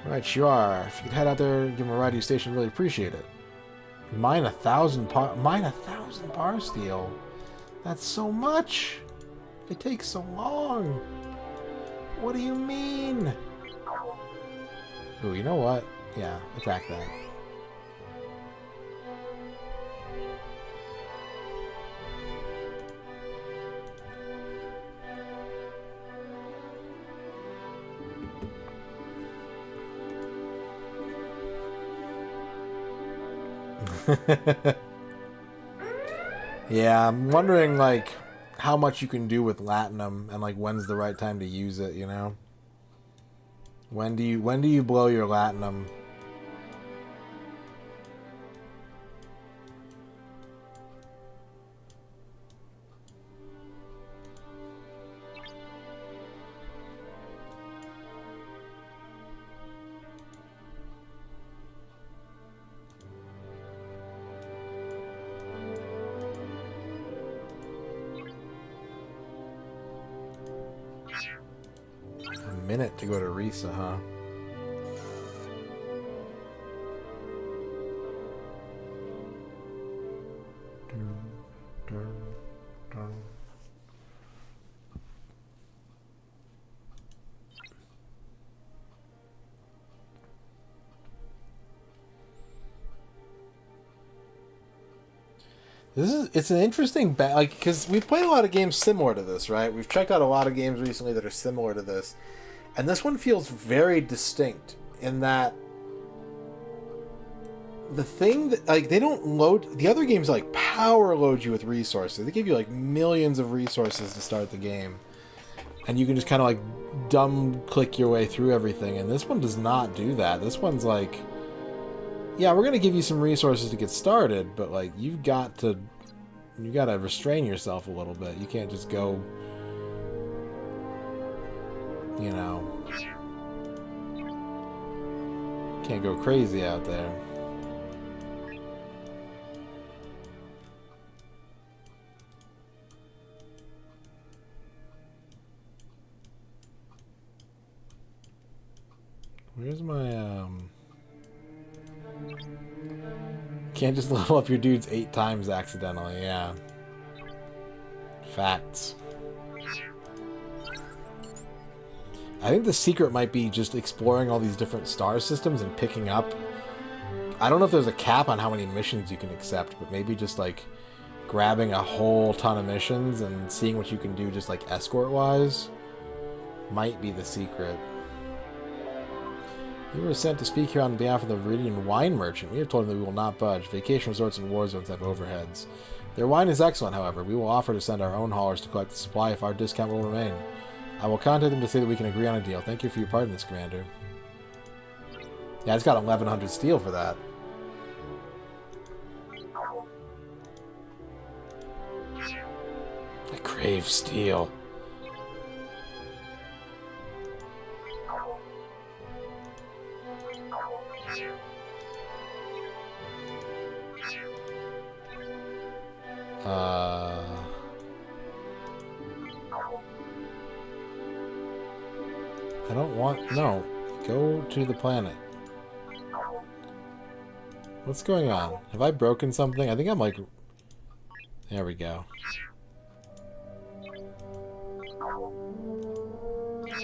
Right, you are. If you could head out there and give him a ride to your station, I'd really appreciate it. Mine 1,000 par steel. That's so much. It takes so long. What do you mean? Ooh, you know what? Yeah, attack that. Yeah, I'm wondering, like, how much you can do with Latinum and, like, when's the right time to use it, you know? When do you blow your Latinum? A minute to go to Risa, huh? It's an interesting like, because we've played a lot of games similar to this, right? We've checked out a lot of games recently that are similar to this, and this one feels very distinct in that the thing that, like, they don't load the other games, like power load you with resources. They give you like millions of resources to start the game, and you can just kind of like dumb click your way through everything. And this one does not do that. This one's like, yeah, we're gonna give you some resources to get started, but like you gotta restrain yourself a little bit. You can't just go, you know, can't go crazy out there. Where's my Can't just level up your dudes 8 times accidentally, yeah. Facts. I think the secret might be just exploring all these different star systems and picking up... I don't know if there's a cap on how many missions you can accept, but maybe just, like, grabbing a whole ton of missions and seeing what you can do just, like, escort-wise might be the secret. You were sent to speak here on behalf of the Viridian wine merchant. We have told him that we will not budge. Vacation resorts and war zones have overheads. Their wine is excellent, however. We will offer to send our own haulers to collect the supply if our discount will remain. I will contact them to say that we can agree on a deal. Thank you for your part in this, Commander. Yeah, it's got 1,100 steel for that. I crave steel. I don't want... No. Go to the planet. What's going on? Have I broken something? I think I'm like... There we go. I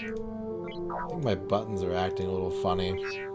think my buttons are acting a little funny.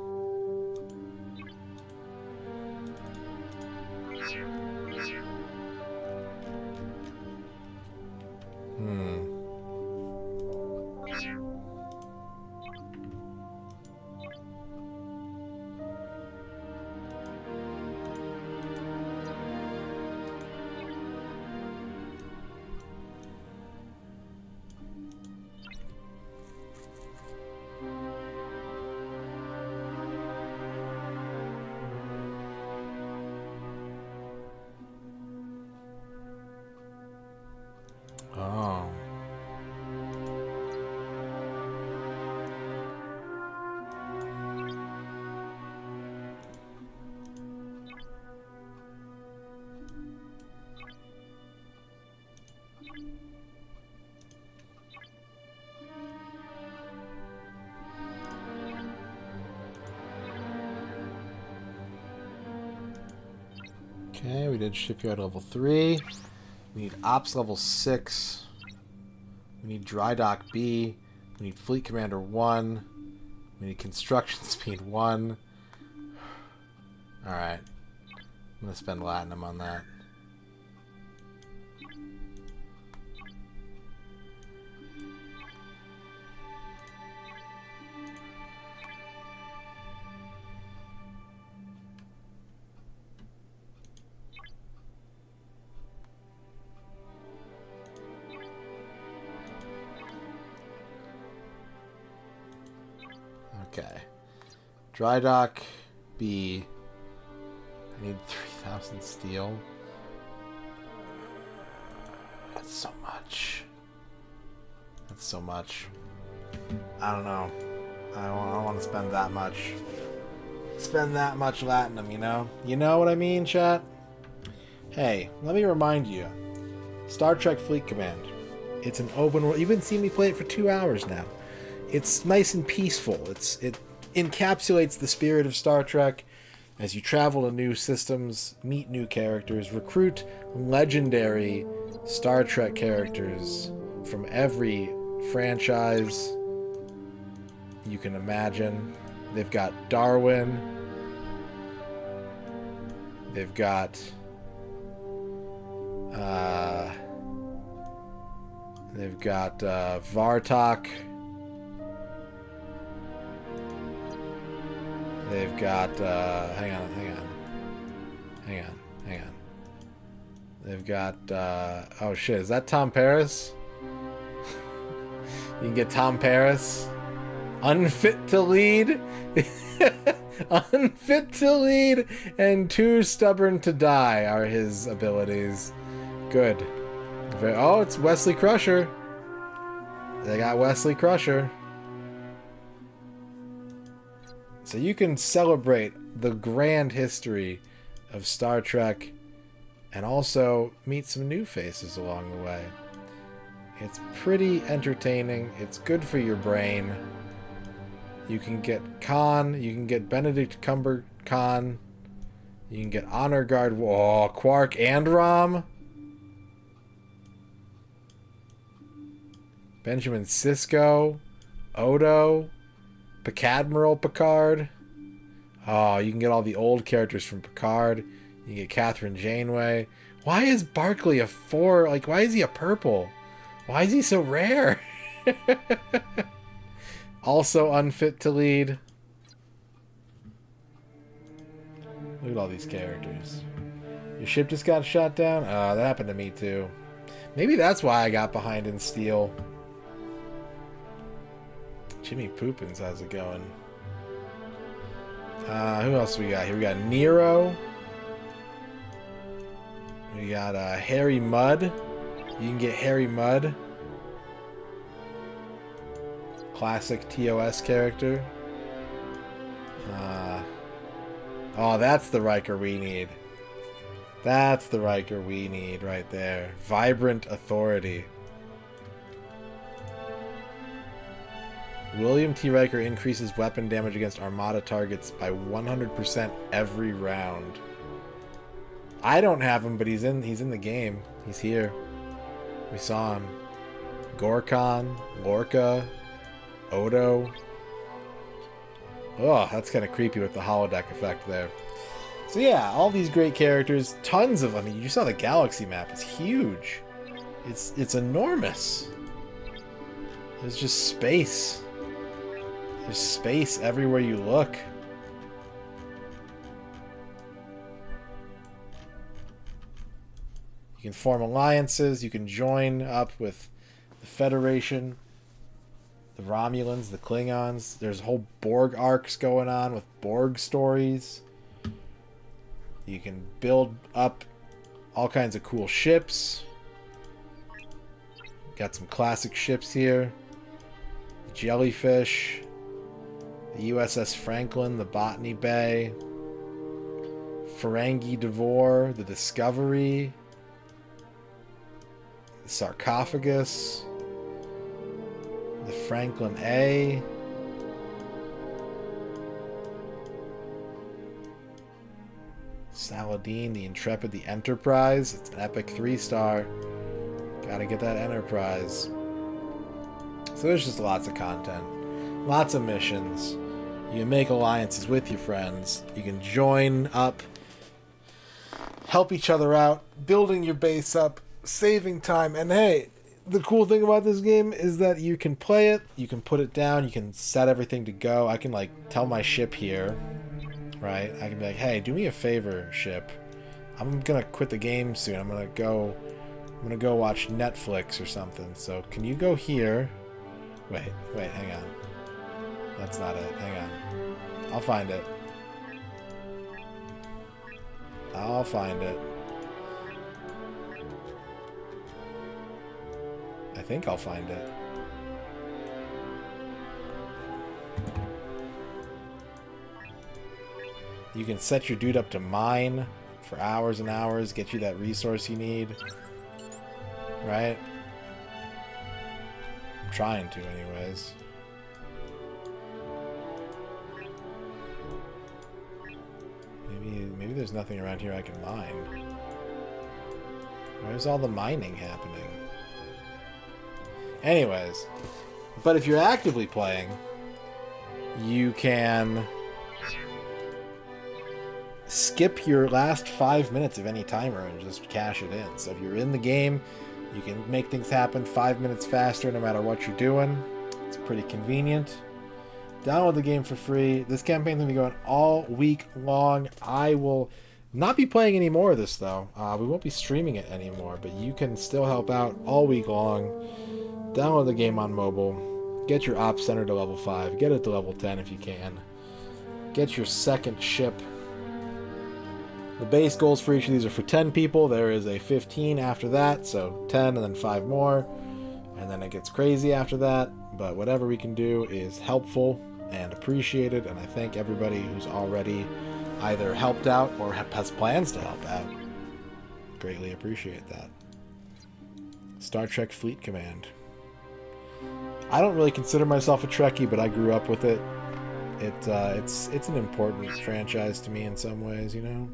Okay, we did shipyard level 3. We need ops level 6. We need dry dock B. We need fleet commander 1. We need construction speed 1. Alright. I'm going to spend Latinum on that. Okay. Dry dock B. I need 3,000 steel. That's so much. That's so much. I don't know. I don't want to spend that much. Spend that much Latinum, you know? You know what I mean, chat? Hey, let me remind you. Star Trek Fleet Command. It's an open world. You've been seeing me play it for 2 hours now. It's nice and peaceful. It encapsulates the spirit of Star Trek as you travel to new systems, meet new characters, recruit legendary Star Trek characters from every franchise you can imagine. They've got Darwin. They've got Vartok. They've got, hang on. They've got, oh shit, is that Tom Paris? You can get Tom Paris. Unfit to lead. Unfit to lead and too stubborn to die are his abilities. Good. Oh, it's Wesley Crusher. They got Wesley Crusher. So you can celebrate the grand history of Star Trek and also meet some new faces along the way. It's pretty entertaining. It's good for your brain. You can get Khan. You can get Benedict Cumber Khan. You can get Honor Guard. Oh, Quark and Rom. Benjamin Sisko. Odo. Picadmiral Picard. Oh, you can get all the old characters from Picard. You can get Catherine Janeway. Why is Barclay a 4? Like, why is he a purple? Why is he so rare? Also unfit to lead. Look at all these characters. Your ship just got shot down? Oh, that happened to me too. Maybe that's why I got behind in steel. Jimmy Poopins, how's it going? Who else we got here? We got Nero. We got Harry Mudd. You can get Harry Mudd. Classic TOS character. Oh, that's the Riker we need. That's the Riker we need right there. Vibrant Authority. William T. Riker increases weapon damage against Armada targets by 100% every round. I don't have him, but he's in the game. He's here. We saw him. Gorkon, Lorca, Odo. Oh, that's kind of creepy with the holodeck effect there. So yeah, all these great characters, tons of them. I mean, you saw the galaxy map. It's huge. It's enormous. There's just space. There's space everywhere you look. You can form alliances. You can join up with the Federation, the Romulans, the Klingons. There's whole Borg arcs going on with Borg stories. You can build up all kinds of cool ships. Got some classic ships here. The Jellyfish. The USS Franklin, the Botany Bay. Ferengi Devore, the Discovery. The Sarcophagus. The Franklin A. Saladin, the Intrepid, the Enterprise. It's an epic 3-star. Gotta get that Enterprise. So there's just lots of content. Lots of missions. You can make alliances with your friends. You can join up. Help each other out. Building your base up. Saving time. And hey, the cool thing about this game is that you can play it. You can put it down. You can set everything to go. I can like tell my ship here. Right? I can be like, hey, do me a favor, ship. I'm gonna quit the game soon. I'm gonna go watch Netflix or something. So can you go here? Wait, hang on. That's not it. Hang on. I'll find it. I'll find it. I think I'll find it. You can set your dude up to mine for hours and hours, get you that resource you need. Right? I'm trying to, anyways. Maybe there's nothing around here I can mine. Where's all the mining happening? Anyways, but if you're actively playing, you can skip your last 5 minutes of any timer and just cash it in. So if you're in the game, you can make things happen 5 minutes faster no matter what you're doing. It's pretty convenient. Download the game for free. This campaign's going to be going all week long. I will not be playing any more of this, though. We won't be streaming it anymore, but you can still help out all week long. Download the game on mobile. Get your Ops Center to level 5. Get it to level 10 if you can. Get your second ship. The base goals for each of these are for 10 people. There is a 15 after that, so 10 and then 5 more. And then it gets crazy after that. But whatever we can do is helpful and appreciated, and I thank everybody who's already either helped out or has plans to help out. Greatly appreciate that. Star Trek Fleet Command. I don't really consider myself a Trekkie, but I grew up with it. It's an important franchise to me in some ways, you know?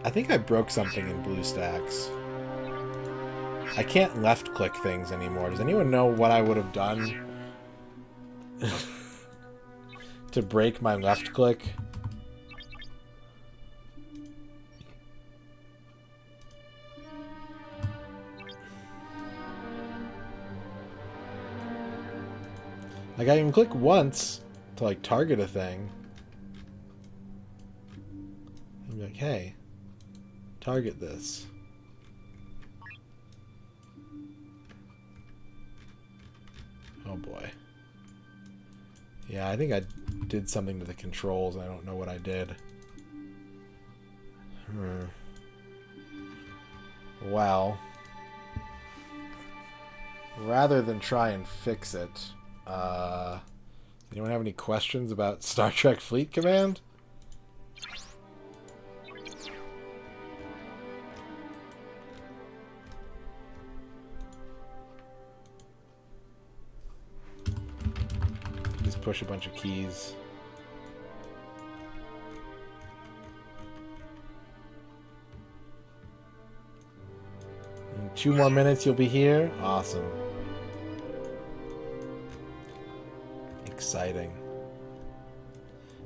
I think I broke something in BlueStacks. I can't left-click things anymore. Does anyone know what I would have done to break my left-click? Like, I can click once to, like, target a thing. And be like, hey, target this. Oh boy. Yeah, I think I did something to the controls. I don't know what I did. Well, rather than try and fix it, anyone have any questions about Star Trek Fleet Command? Just push a bunch of keys. In 2 more minutes, you'll be here. Awesome. Exciting.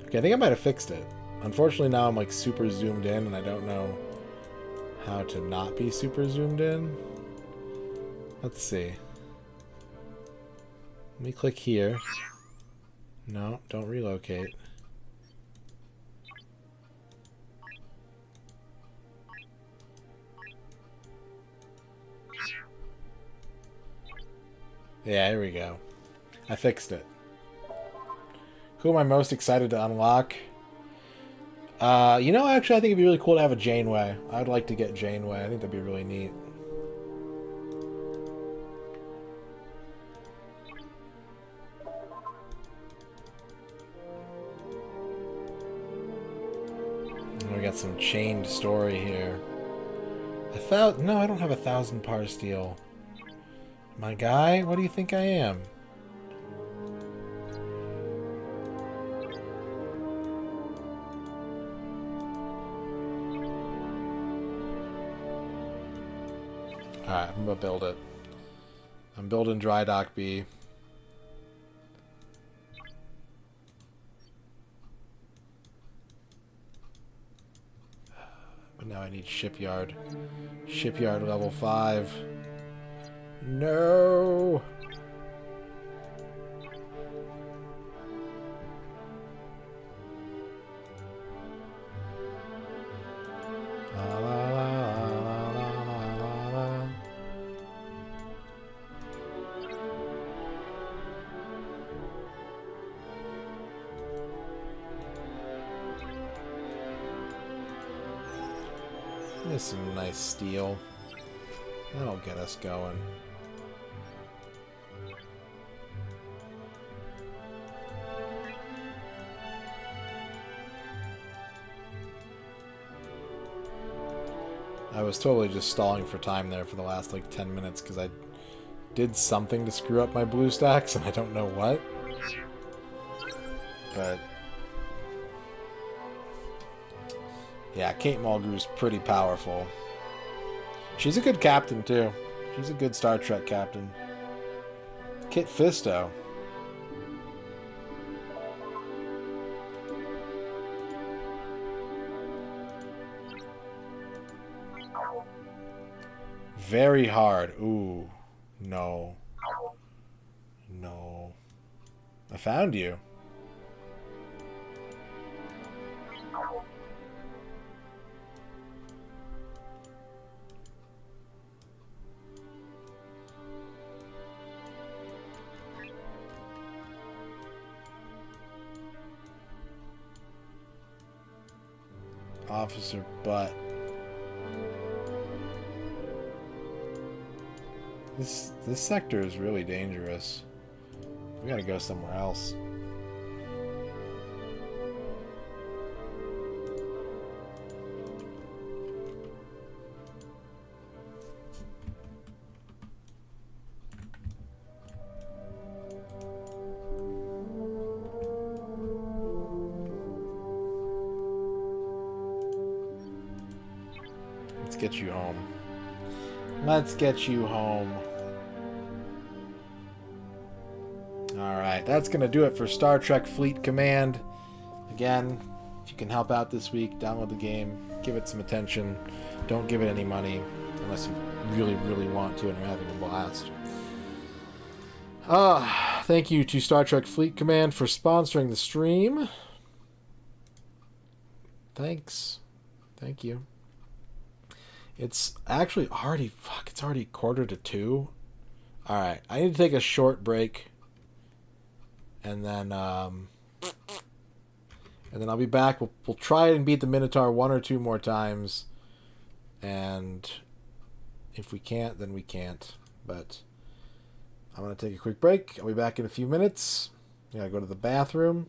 Okay, I think I might have fixed it. Unfortunately, now I'm like super zoomed in, and I don't know how to not be super zoomed in. Let's see. Let me click here. No, don't relocate. Yeah, here we go. I fixed it. Who am I most excited to unlock? You know, actually, I think it'd be really cool to have a Janeway. I'd like to get Janeway. I think that'd be really neat. We got some chained story here. No, I don't have 1,000 par steel. My guy, what do you think I am? gonna build it. I'm building Dry Dock B. But now I need Shipyard. Shipyard level 5. No! La, la, la, la, la, la, la. There's some nice steel. That'll get us going. I was totally just stalling for time there for the last like 10 minutes because I did something to screw up my blue stacks and I don't know what. But yeah, Kate Mulgrew's pretty powerful. She's a good captain, too. She's a good Star Trek captain. Kit Fisto. Very hard. Ooh. No. No. I found you. Officer Butt. This sector is really dangerous. We gotta go somewhere else. Let's get you home. Let's get you home. Alright, that's going to do it for Star Trek Fleet Command. Again, if you can help out this week, download the game, give it some attention. Don't give it any money unless you really, really want to and are having a blast. Thank you to Star Trek Fleet Command for sponsoring the stream. Thanks. Thank you. It's actually already, it's already 1:45. Alright, I need to take a short break. And then I'll be back. We'll try and beat the Minotaur 1 or 2 more times. And if we can't, then we can't. But I'm going to take a quick break. I'll be back in a few minutes. I gotta go to the bathroom.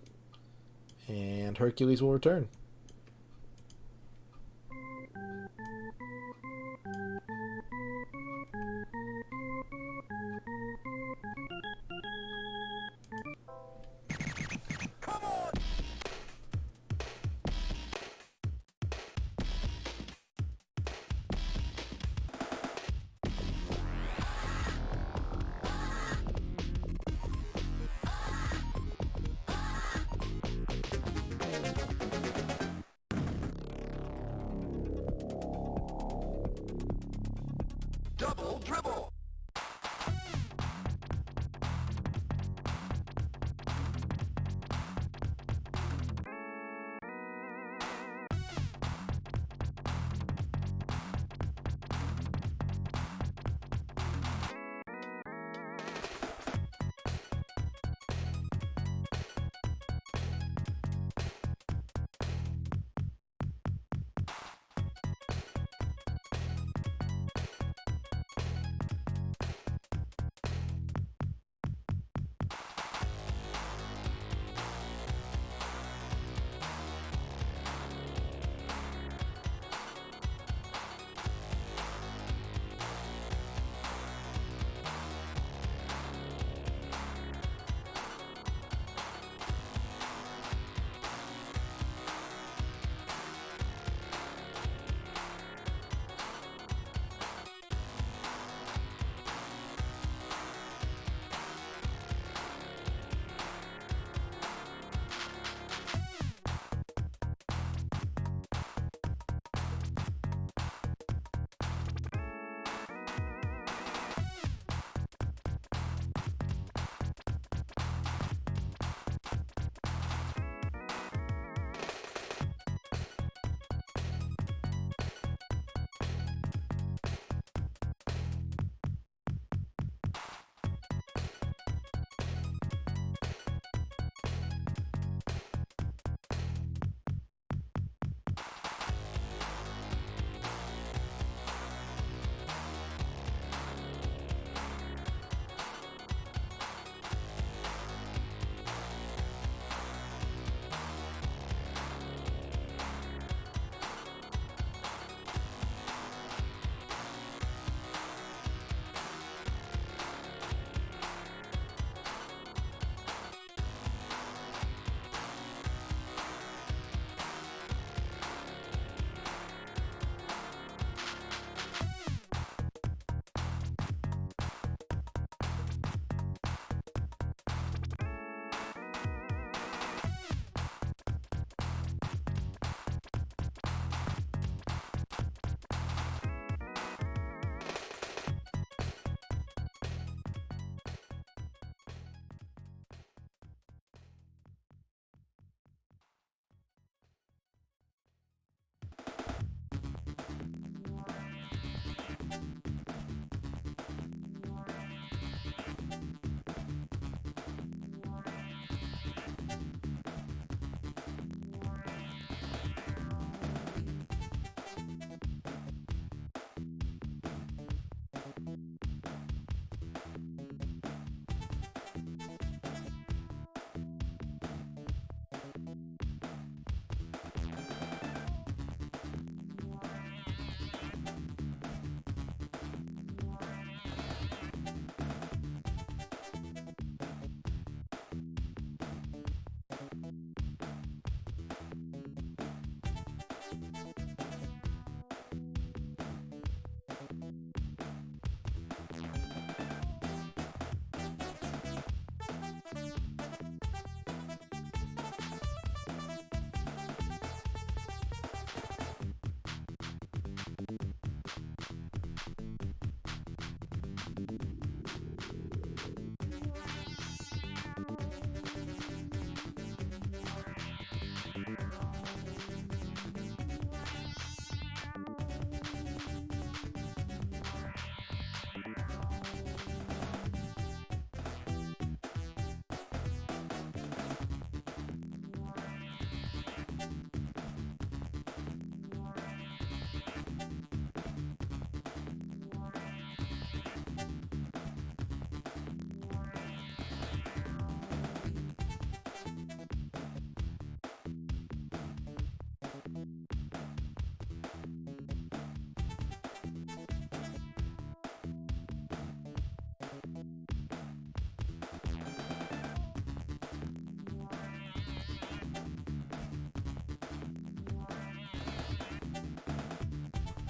And Hercules will return. Double dribble.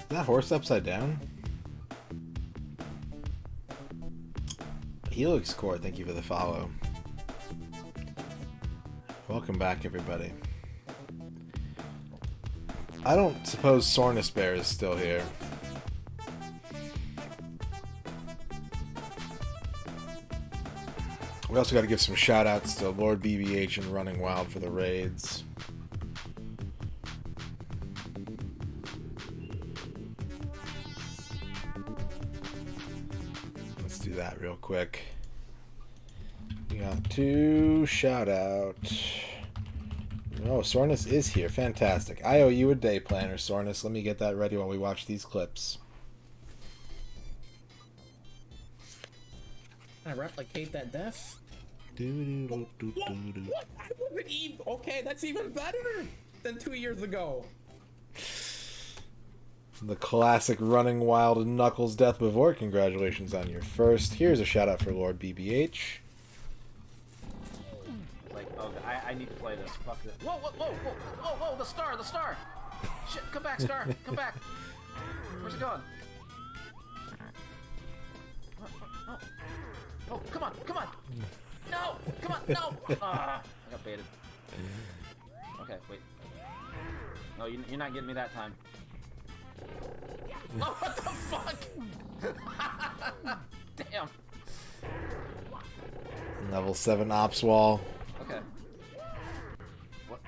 that horse upside down? Helix Core, thank you for the follow. Welcome back, everybody. I don't suppose Sornus Bear is still here. We also got to give some shout-outs to Lord BBH and Running Wild for the raids. Let's do that real quick. We got 2 shout-out. Oh, Sornus is here. Fantastic. I owe you a day planner, Sornus. Let me get that ready while we watch these clips. I replicate that death? What? I wouldn't even... Okay, that's even better than 2 years ago. The classic Running Wild and Knuckles death before. Congratulations on your first. Here's a shout out for Lord BBH. Like, oh, I need to play this. Fuck this. Whoa, whoa, whoa, whoa, whoa, whoa, the star. Shit, come back, star. Come back. Where's it going? Oh, come on. No, come on, no. I got baited. Okay, wait. No, you're not getting me that time. Oh, what the fuck? Damn. Level 7 Ops Wall. Okay. What?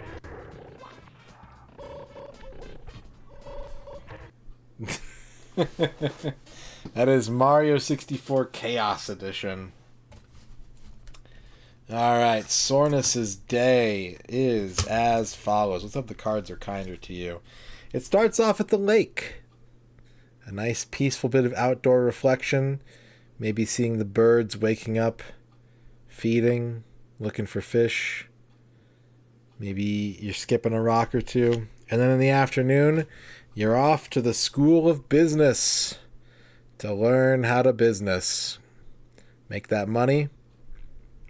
That is Mario 64 Chaos Edition. Alright, Sornus's day is as follows. Let's hope the cards are kinder to you. It starts off at the lake. A nice peaceful bit of outdoor reflection. Maybe seeing the birds waking up, feeding, looking for fish. Maybe you're skipping a rock or two. And then in the afternoon, you're off to the School of Business to learn how to business. Make that money.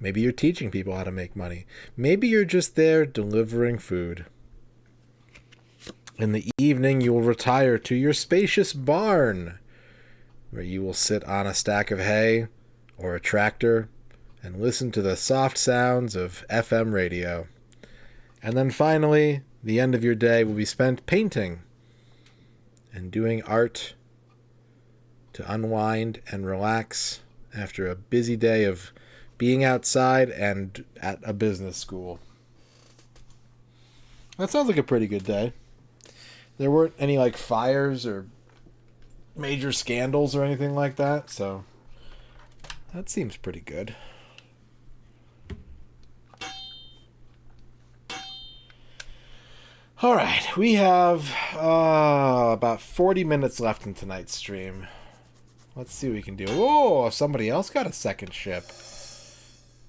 Maybe you're teaching people how to make money. Maybe you're just there delivering food. In the evening, you will retire to your spacious barn, where you will sit on a stack of hay or a tractor and listen to the soft sounds of FM radio. And then finally, the end of your day will be spent painting and doing art to unwind and relax after a busy day of being outside and at a business school. That sounds like a pretty good day. There weren't any like fires or major scandals or anything like that, so that seems pretty good. Alright, we have about 40 minutes left in tonight's stream. Let's see what we can do. Oh, somebody else got a second ship.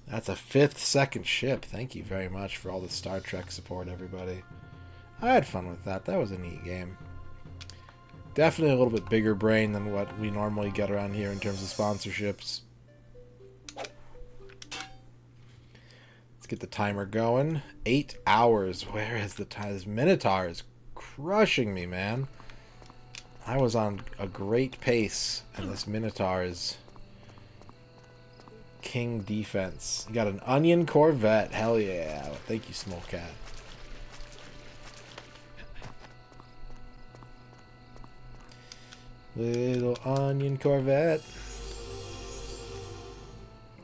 That's a 5th second ship. Thank you very much for all the Star Trek support, everybody. I had fun with that. That was a neat game. Definitely a little bit bigger brain than what we normally get around here in terms of sponsorships. Let's get the timer going. 8 hours. Where is the time? This Minotaur is crushing me, man. I was on a great pace, and this Minotaur is king defense. You got an Onion Corvette. Hell yeah. Thank you, Small Cat. Little Onion Corvette.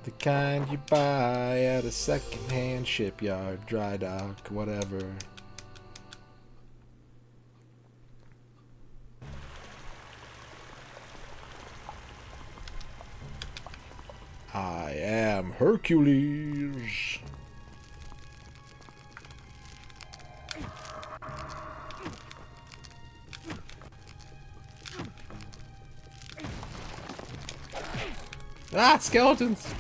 The kind you buy at a second-hand shipyard, dry dock, whatever. I am Hercules. Ah, skeletons!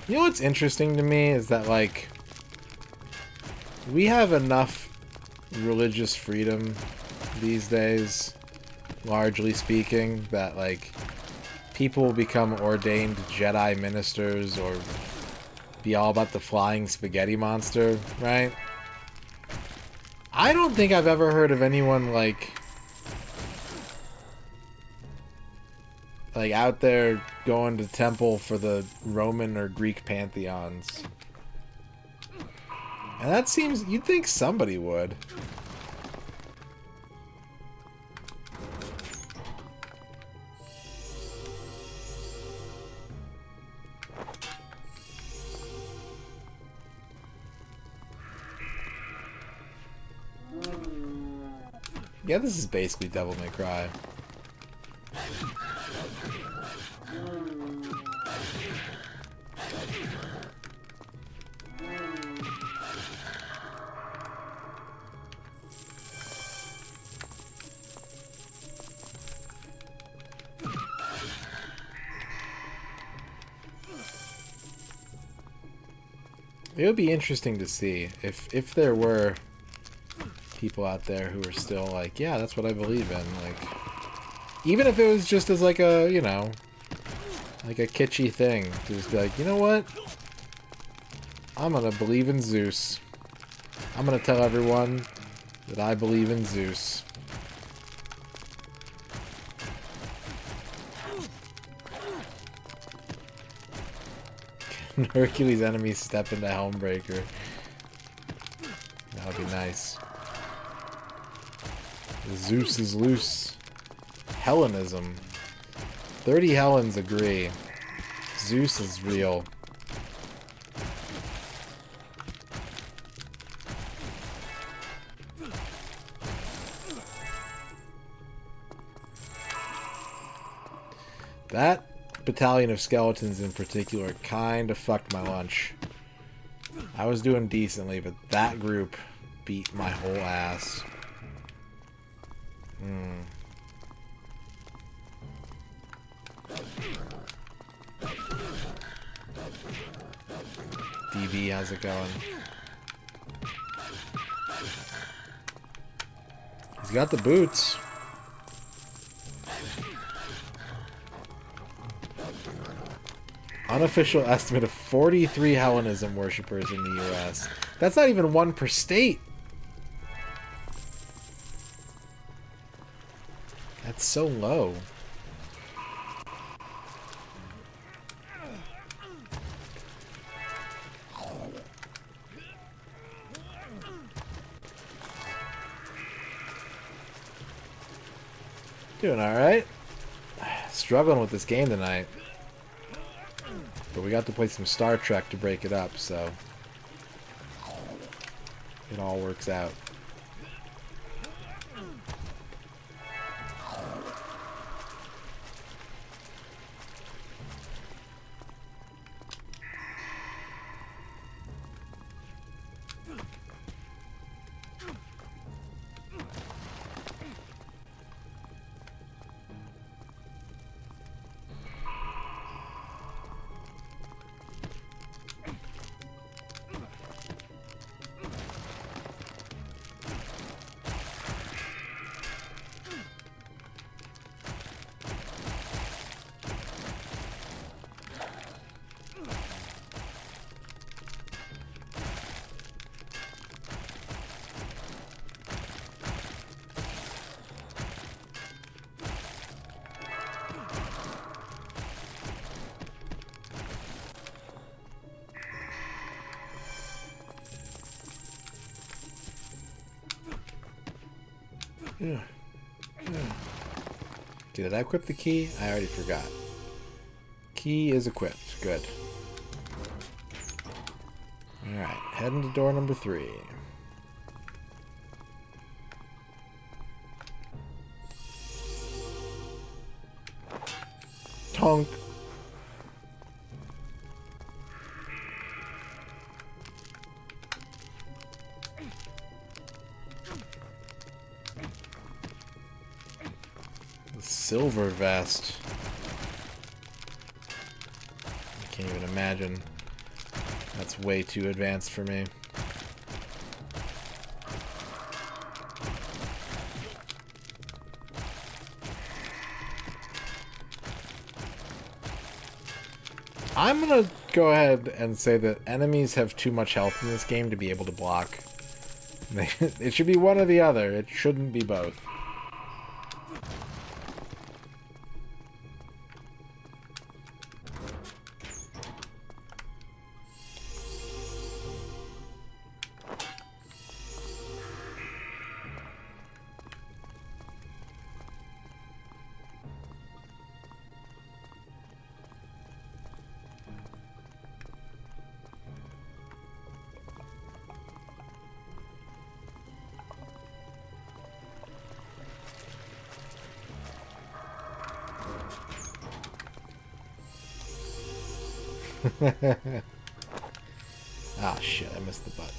You know what's interesting to me is that, like, we have enough religious freedom these days, largely speaking, that, like, people will become ordained Jedi ministers or be all about the flying spaghetti monster, right? I don't think I've ever heard of anyone, like out there going to temple for the Roman or Greek pantheons. And that seems... you'd think somebody would. Yeah, this is basically Devil May Cry. It would be interesting to see if there were people out there who are still like, yeah, that's what I believe in. Like, even if it was just as like a, you know, like a kitschy thing to just be like, you know what? I'm gonna believe in Zeus. I'm gonna tell everyone that I believe in Zeus. Hercules enemies step into Helmbreaker. That would be nice. Zeus is loose. Hellenism. 30 Helens agree. Zeus is real. That battalion of skeletons in particular kind of fucked my lunch. I was doing decently, but that group beat my whole ass. DB, how's it going? He's got the boots. Unofficial estimate of 43 Hellenism worshippers in the US. That's not even one per state. That's so low. Doing alright. Struggling with this game tonight. But we got to play some Star Trek to break it up, so it all works out. Did I equip the key? I already forgot. Key is equipped. Good. Alright, heading to door number 3. Tonk. Silver vest. I can't even imagine That's way too advanced for me. I'm gonna go ahead and say that enemies have too much health in this game to be able to block. It should be one or the other. It shouldn't be both. Ah, shit, I missed the button.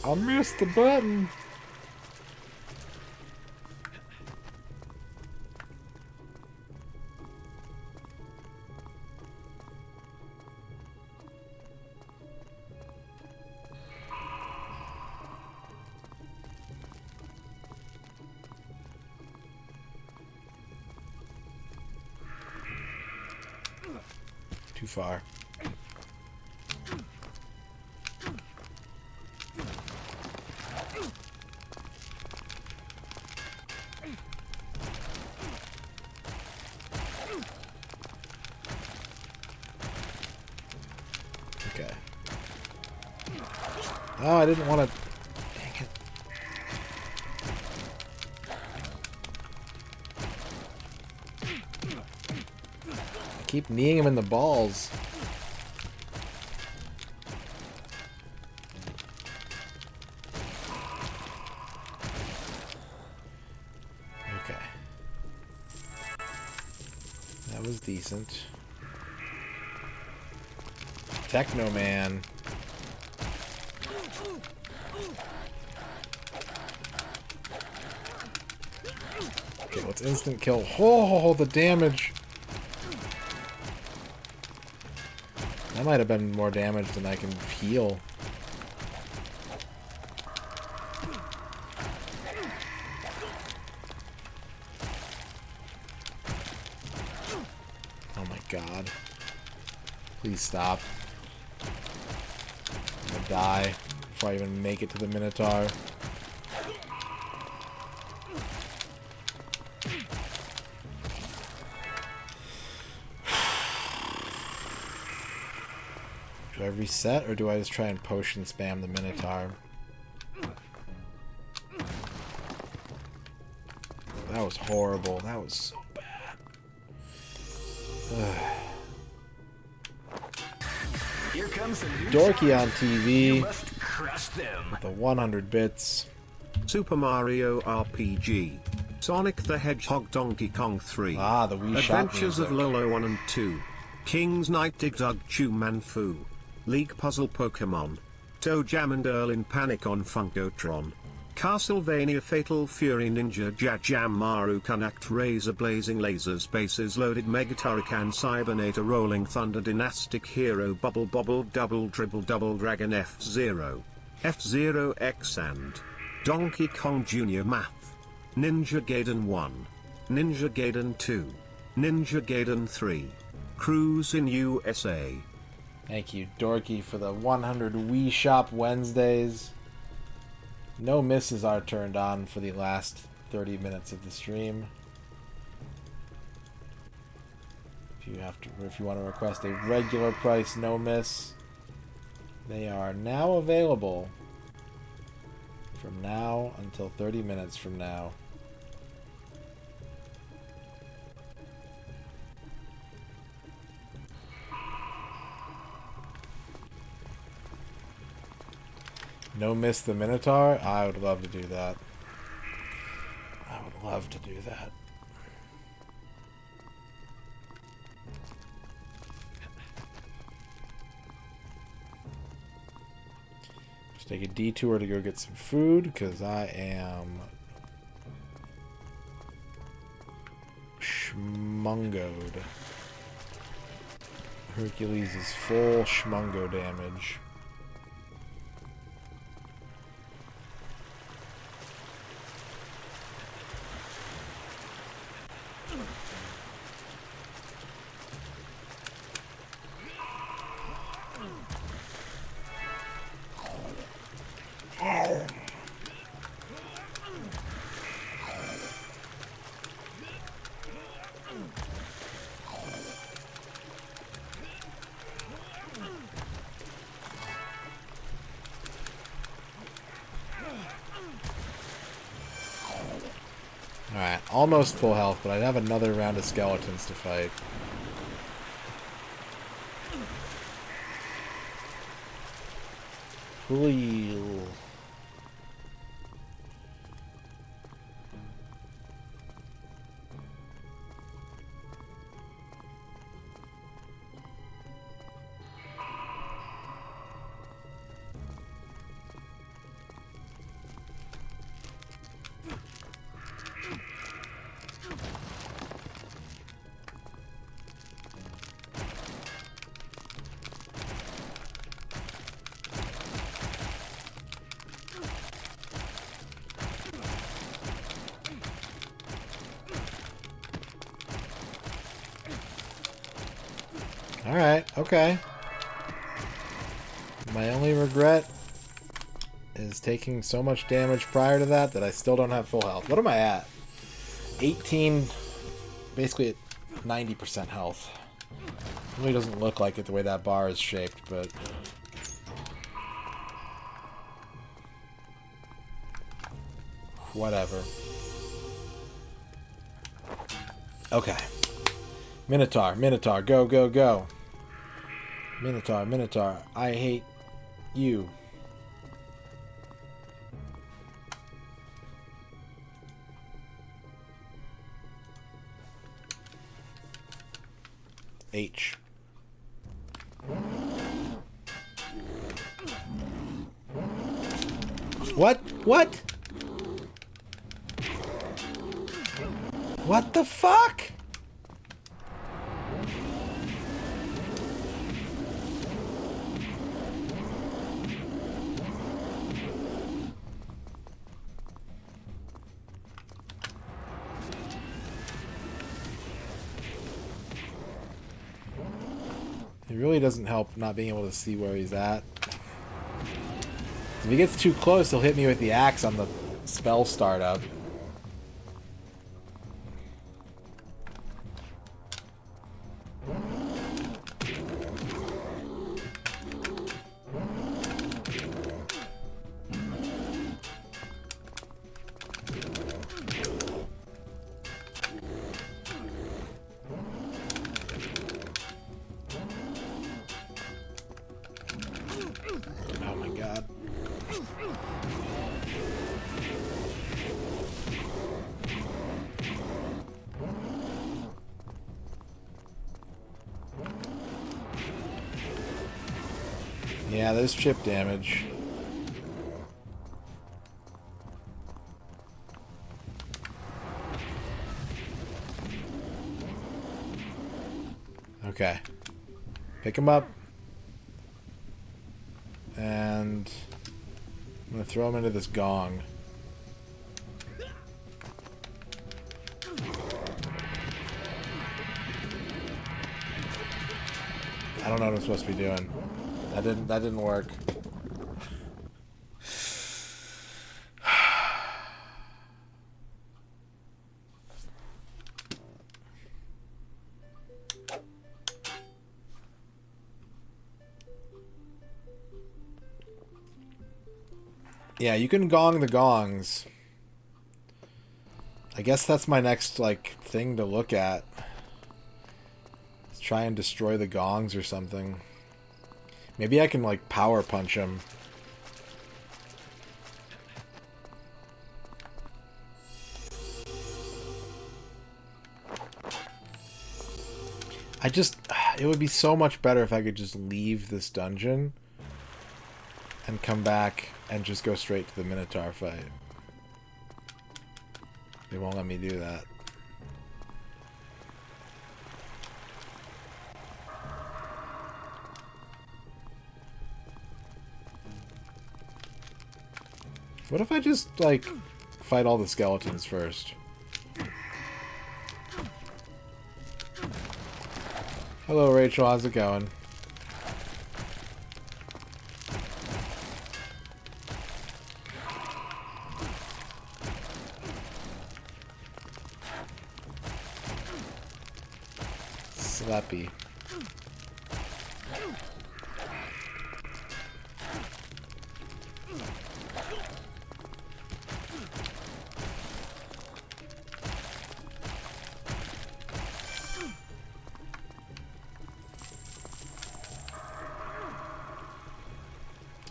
I missed the button! Too far. Okay. Oh, I didn't want to... Dang it. I keep kneeing him in the balls. Okay. That was decent. Techno Man. Okay, let's instant kill. Oh, the damage. That might have been more damage than I can heal. Oh my god. Please stop. I'm gonna die before I even make it to the Minotaur. Do I reset, or do I just try and potion spam the Minotaur? That was horrible. That was so bad. Here comes a new Dorky on TV. You must crush them. With the 100 bits. Super Mario RPG. Sonic the Hedgehog Donkey Kong 3. Ah, the Wii Shop Adventures of music. Lolo 1 and 2. King's Knight Dig Dug Chew Manfu. League Puzzle Pokemon. Toe Jam and Earl in Panic on Funkotron. Castlevania Fatal Fury Ninja Jam Maru Connect Razor Blazing Laser Spaces Loaded Mega Turrican Cybernator Rolling Thunder Dynastic Hero Bubble Bobble Double Dribble Double Dragon F-Zero. F-Zero X and Donkey Kong Jr. Math. Ninja Gaiden 1. Ninja Gaiden 2. Ninja Gaiden 3. Cruise in USA. Thank you, Dorky, for the 100 Wii Shop Wednesdays. No misses are turned on for the last 30 minutes of the stream. If you want to request a regular price no miss, they are now available from now until 30 minutes from now. No miss the Minotaur? I would love to do that. I would love to do that. Just take a detour to go get some food, because I am schmungoed. Hercules is full schmungo damage. Alright, almost full health, but I have another round of skeletons to fight. Wheel. Alright, okay. My only regret is taking so much damage prior to that that I still don't have full health. What am I at? 18, basically at 90% health. It really doesn't look like it the way that bar is shaped, but... whatever. Okay. Minotaur, Minotaur, go, go, go. Minotaur, Minotaur, I hate you. H. What? What? What the fuck? It really doesn't help not being able to see where he's at. If he gets too close, he'll hit me with the axe on the spell startup. Oh my god. Yeah, there's chip damage. Okay. Pick him up. And I'm going to throw him into this gong. I don't know what I'm supposed to be doing. That didn't work. Yeah, you can gong the gongs. I guess that's my next, like, thing to look at. Let's try and destroy the gongs or something. Maybe I can, like, power punch him. It would be so much better if I could just leave this dungeon and come back and just go straight to the Minotaur fight. They won't let me do that. What if I just, like, fight all the skeletons first? Hello, Rachel. How's it going? Slappy.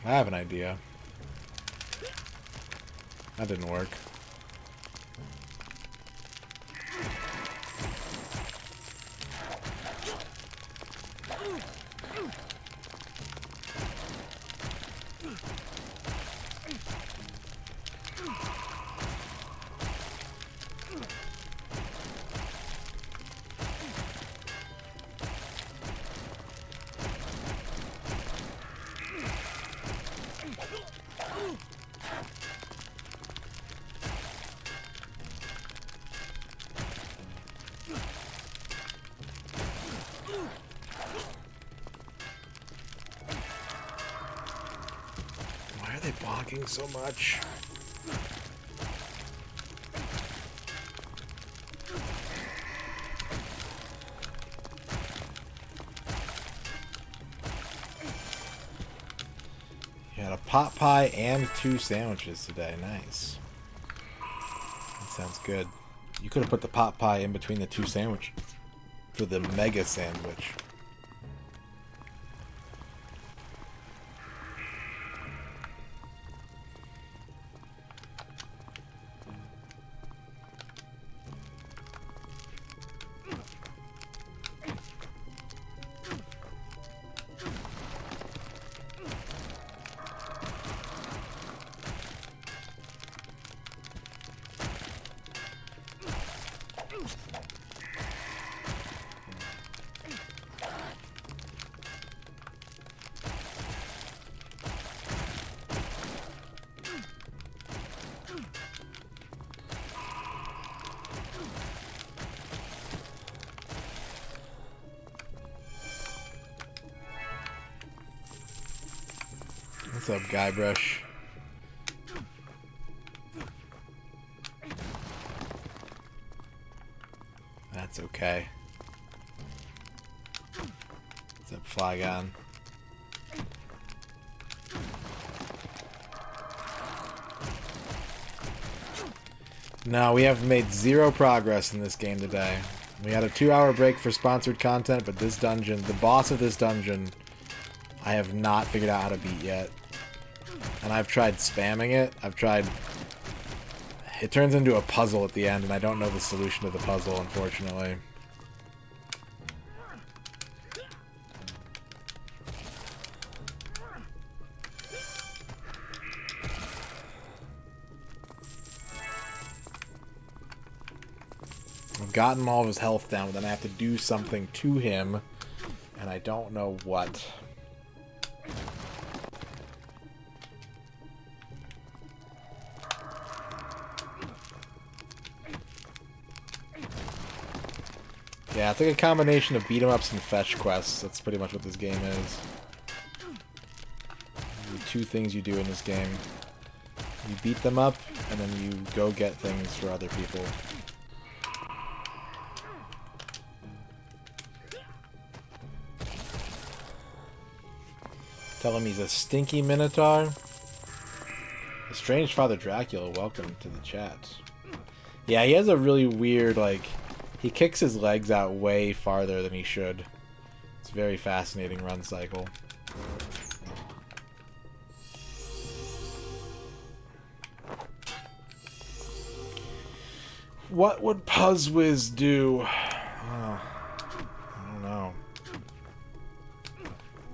I have an idea. That didn't work. Why are they blocking so much? You had a pot pie and 2 sandwiches today. Nice. That sounds good. You could have put the pot pie in between the 2 sandwiches for the mega sandwich. What's up, Guybrush? That's okay. What's up, Flygon? No, we have made 0 progress in this game today. We had a 2-hour break for sponsored content, but this dungeon, the boss of this dungeon, I have not figured out how to beat yet. And I've tried spamming it. I've tried... It turns into a puzzle at the end, and I don't know the solution to the puzzle, unfortunately. I've gotten all of his health down, but then I have to do something to him, and I don't know what. Yeah, it's like a combination of beat-em-ups and fetch quests. That's pretty much what this game is. The 2 things you do in this game. You beat them up, and then you go get things for other people. Tell him he's a stinky Minotaur. A strange Father Dracula, welcome to the chat. Yeah, he has a really weird, like... He kicks his legs out way farther than he should. It's a very fascinating run cycle. What would Puzzwiz do? Oh, I don't know.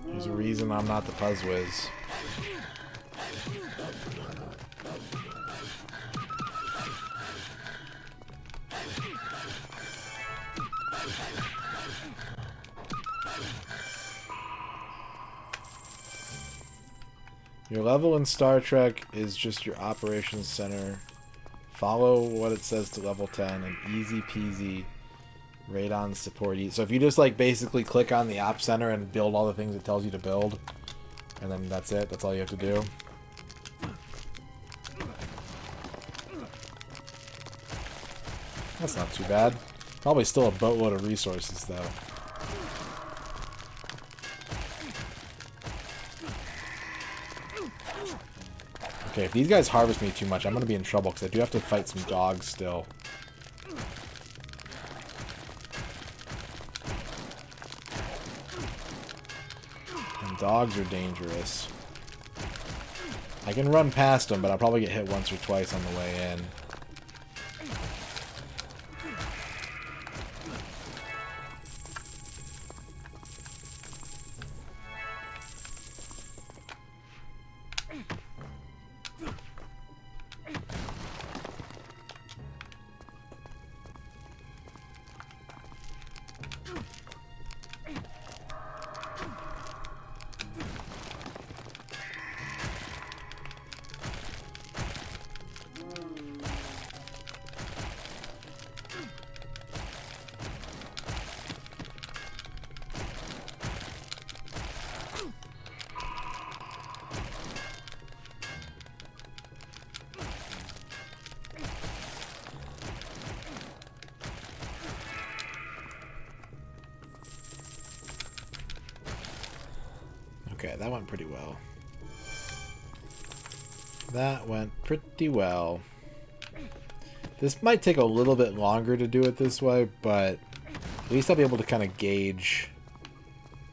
There's a reason I'm not the Puzzwiz. Your level in Star Trek is just your operations center. Follow what it says to level 10 and easy peasy radon support. So if you just like basically click on the op center and build all the things it tells you to build, and then that's it, that's all you have to do. That's not too bad. Probably still a boatload of resources though. Okay, if these guys harvest me too much, I'm gonna be in trouble because I do have to fight some dogs still. And dogs are dangerous. I can run past them, but I'll probably get hit once or twice on the way in. Okay, that went pretty well. That went pretty well. This might take a little bit longer to do it this way, but at least I'll be able to kind of gauge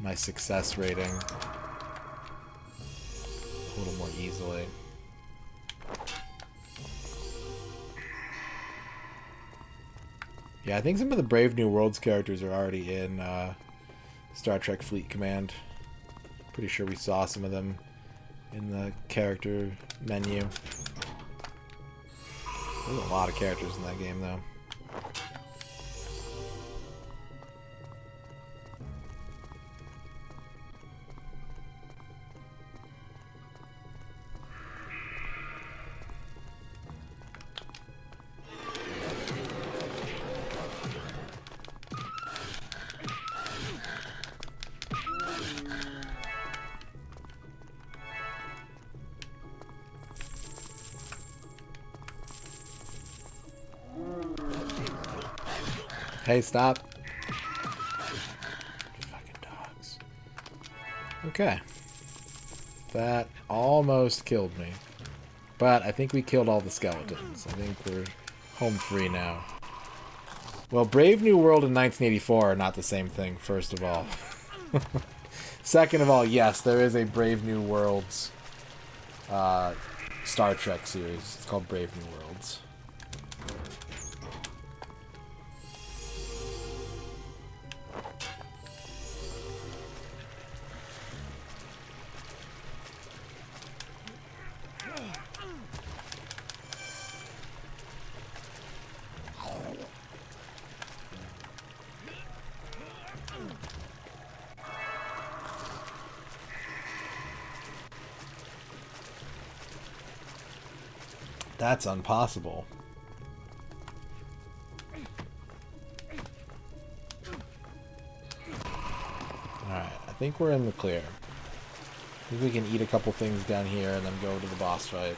my success rating a little more easily. Yeah, I think some of the Brave New Worlds characters are already in Star Trek Fleet Command. Pretty sure we saw some of them in the character menu. There's a lot of characters in that game, though. Hey, stop. Fucking dogs. Okay. That almost killed me. But I think we killed all the skeletons. I think we're home free now. Well, Brave New World and 1984 are not the same thing, first of all. Second of all, yes, there is a Brave New Worlds Star Trek series. It's called Brave New Worlds. That's impossible. Alright, I think we're in the clear. I think we can eat a couple things down here and then go to the boss fight.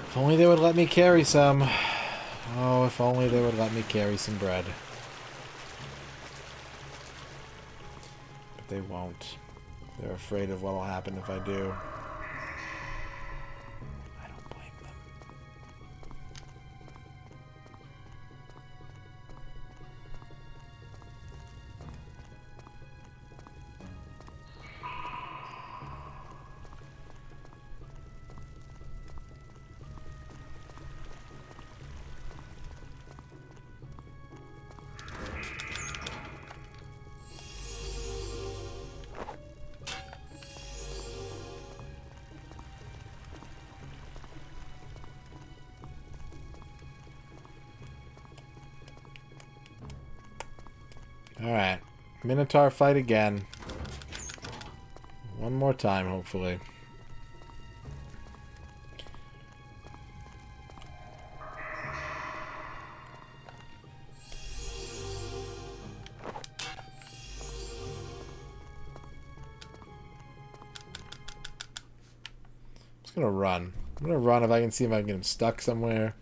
If only they would let me carry some. Oh, if only they would let me carry some bread. But they won't. They're afraid of what will happen if I do. I don't blame them. Alright. Minotaur fight again. One more time, hopefully. I'm just gonna run. I'm gonna run if I can see if I can get him stuck somewhere.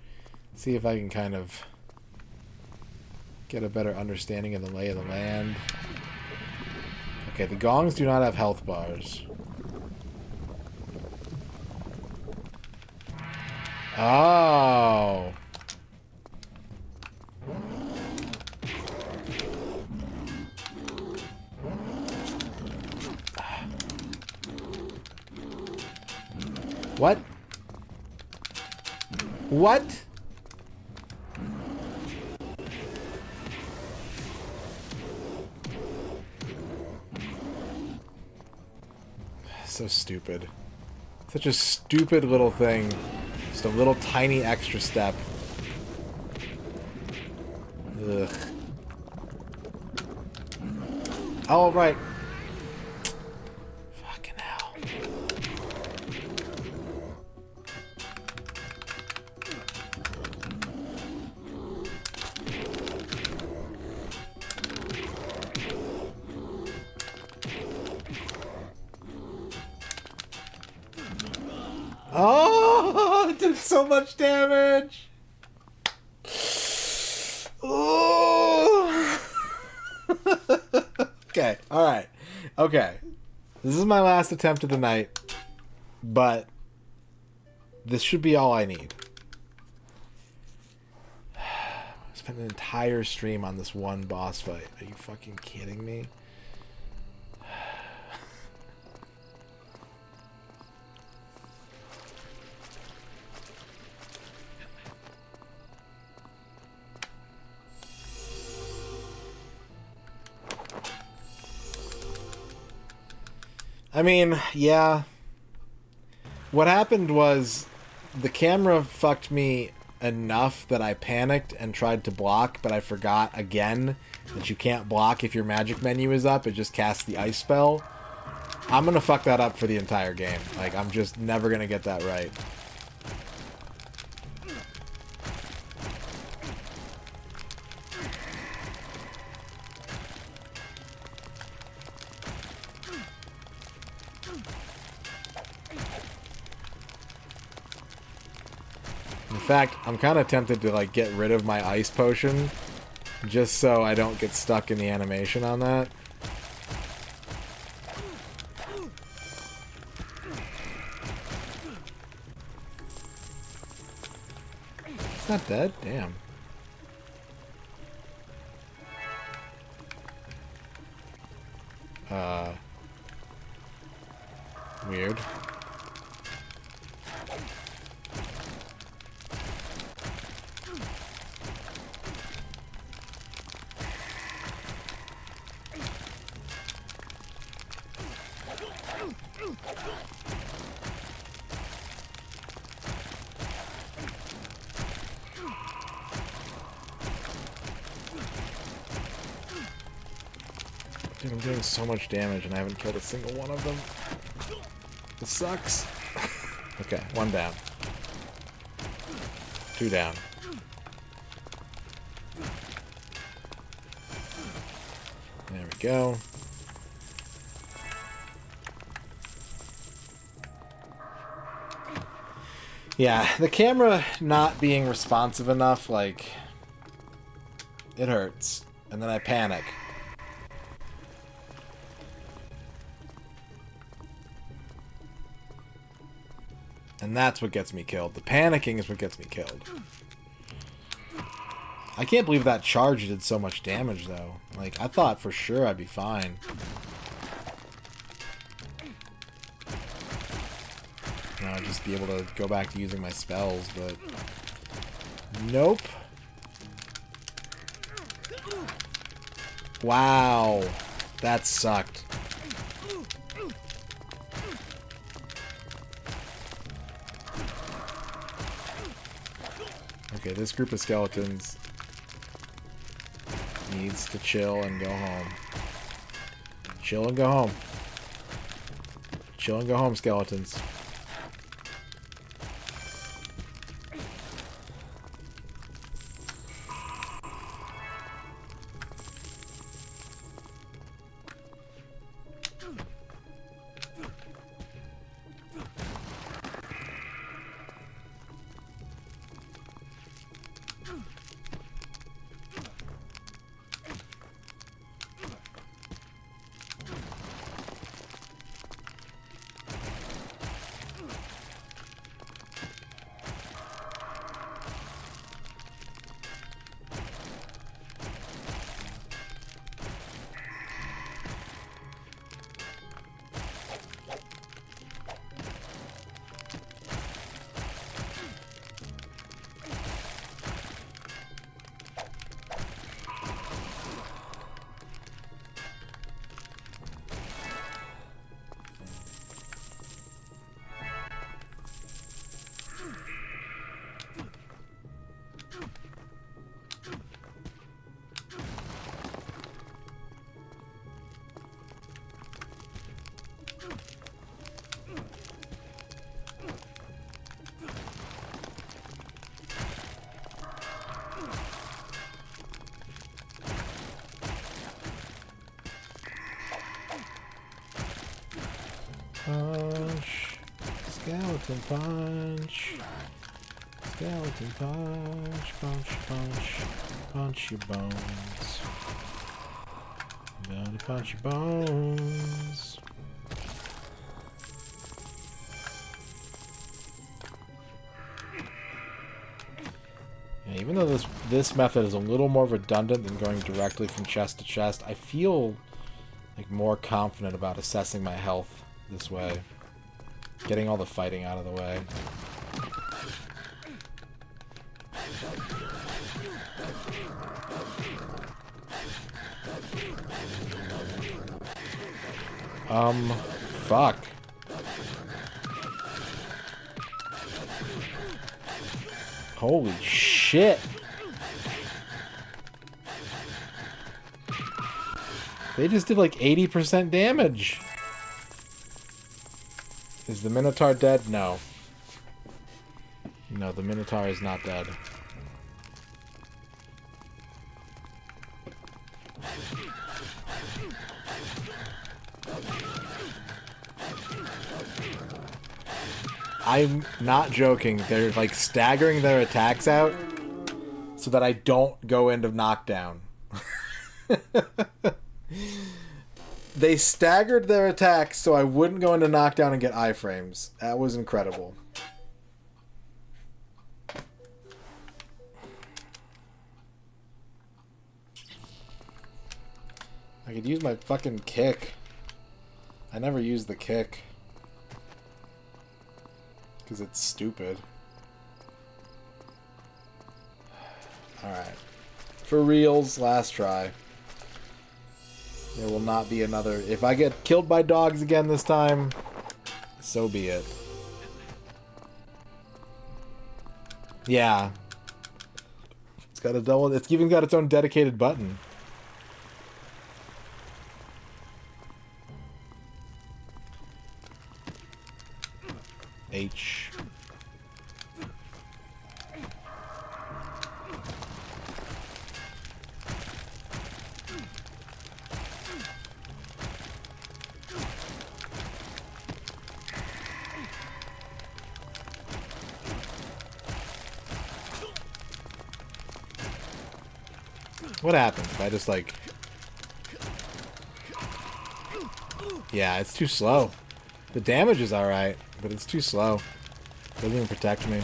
See if I can kind of get a better understanding of the lay of the land. Okay, the gongs do not have health bars. Oh. What? What? So stupid. Such a stupid little thing. Just a little tiny extra step. Ugh. Oh, right. Fucking hell. Oh, it did so much damage. Oh. Okay, alright. Okay. This is my last attempt of the night, but this should be all I need. I spent an entire stream on this one boss fight. Are you fucking kidding me? I mean, yeah. What happened was the camera fucked me enough that I panicked and tried to block, but I forgot again that you can't block if your magic menu is up. It just casts the ice spell. I'm gonna fuck that up for the entire game. Like, I'm just never gonna get that right. In fact, I'm kind of tempted to like get rid of my ice potion just so I don't get stuck in the animation on that. It's not dead? Damn. Weird. Dude, I'm doing so much damage and I haven't killed a single one of them. This sucks. Okay, one down. Two down. There we go. Yeah, the camera not being responsive enough, like, it hurts. And then I panic. And that's what gets me killed. The panicking is what gets me killed. I can't believe that charge did so much damage, though. Like, I thought for sure I'd be fine. You know, I'd just be able to go back to using my spells, but... Nope. Wow. That sucked. Okay, this group of skeletons needs to chill and go home. Chill and go home. Chill and go home, skeletons. Punch. Skeleton punch. Skeleton punch. Punch, punch. Punch your bones. I'm gonna punch your bones. Yeah, even though this method is a little more redundant than going directly from chest to chest, I feel like more confident about assessing my health this way. Getting all the fighting out of the way. Fuck. Holy shit. They just did like 80% damage. Is the Minotaur dead? No. No, the Minotaur is not dead. I'm not joking. They're like staggering their attacks out so that I don't go into knockdown. They staggered their attacks so I wouldn't go into knockdown and get iframes. That was incredible. I could use my fucking kick. I never use the kick. Because it's stupid. Alright. For reals, last try. There will not be another... If I get killed by dogs again this time, so be it. Yeah. It's got a double... It's even got its own dedicated button. H. What happens if I just like... Yeah, it's too slow. The damage is alright, but it's too slow. Doesn't even protect me.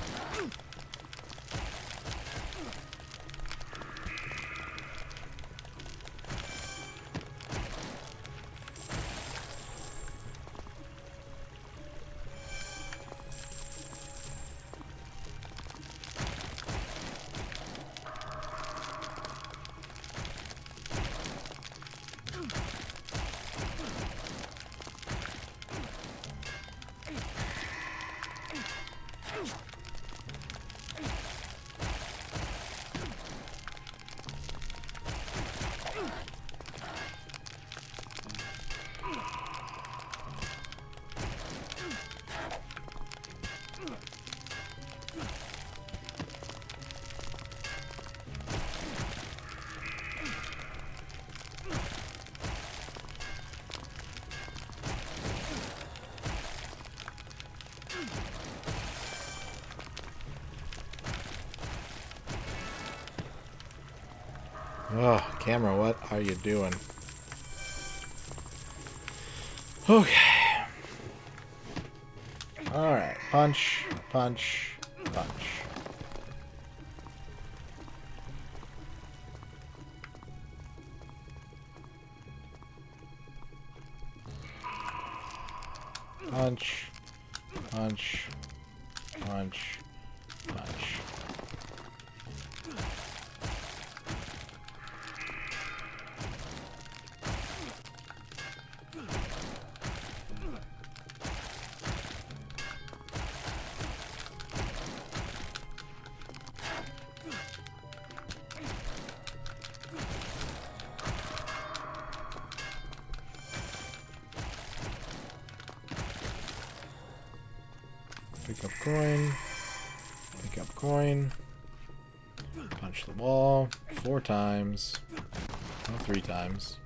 Oh, camera, what are you doing? Okay. Alright. Punch, punch, punch. Punch, punch, punch, punch. Pick up coin. Pick up coin. Punch the wall 4 times. No, 3 times.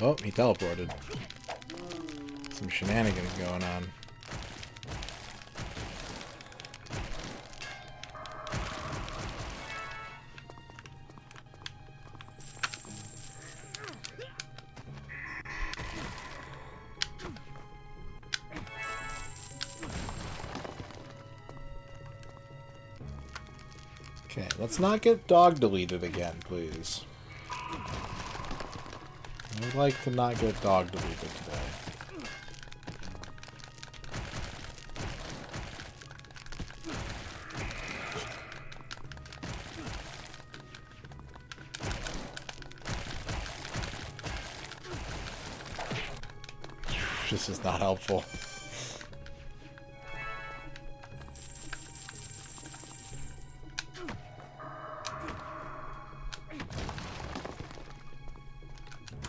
Oh, he teleported. Some shenanigans going on. Okay, let's not get dog deleted again, please. I would like to not get dog deleted today. This is not helpful.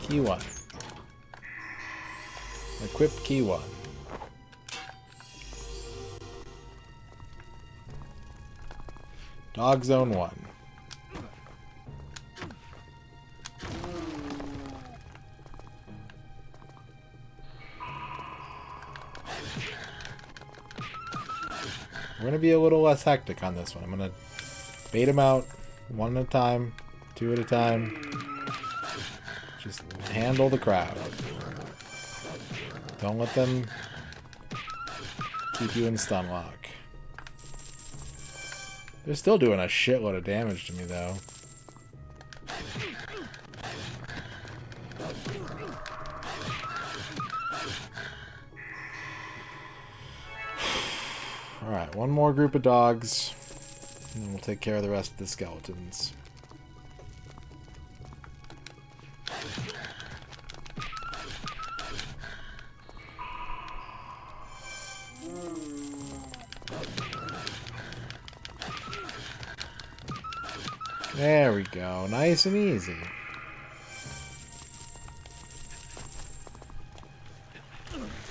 Key 1. Equip key 1. Dog zone 1. We're gonna be a little less hectic on this one. I'm gonna bait them out 1 at a time, 2 at a time. Just handle the crowd. Don't let them keep you in stun lock. They're still doing a shitload of damage to me, though. Alright, one more group of dogs, and then we'll take care of the rest of the skeletons. There we go. Nice and easy.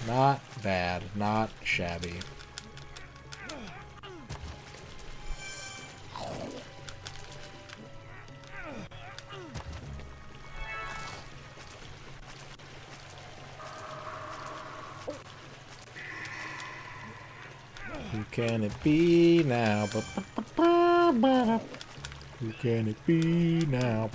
Not bad. Not shabby. Who can it be now? Who can it be now?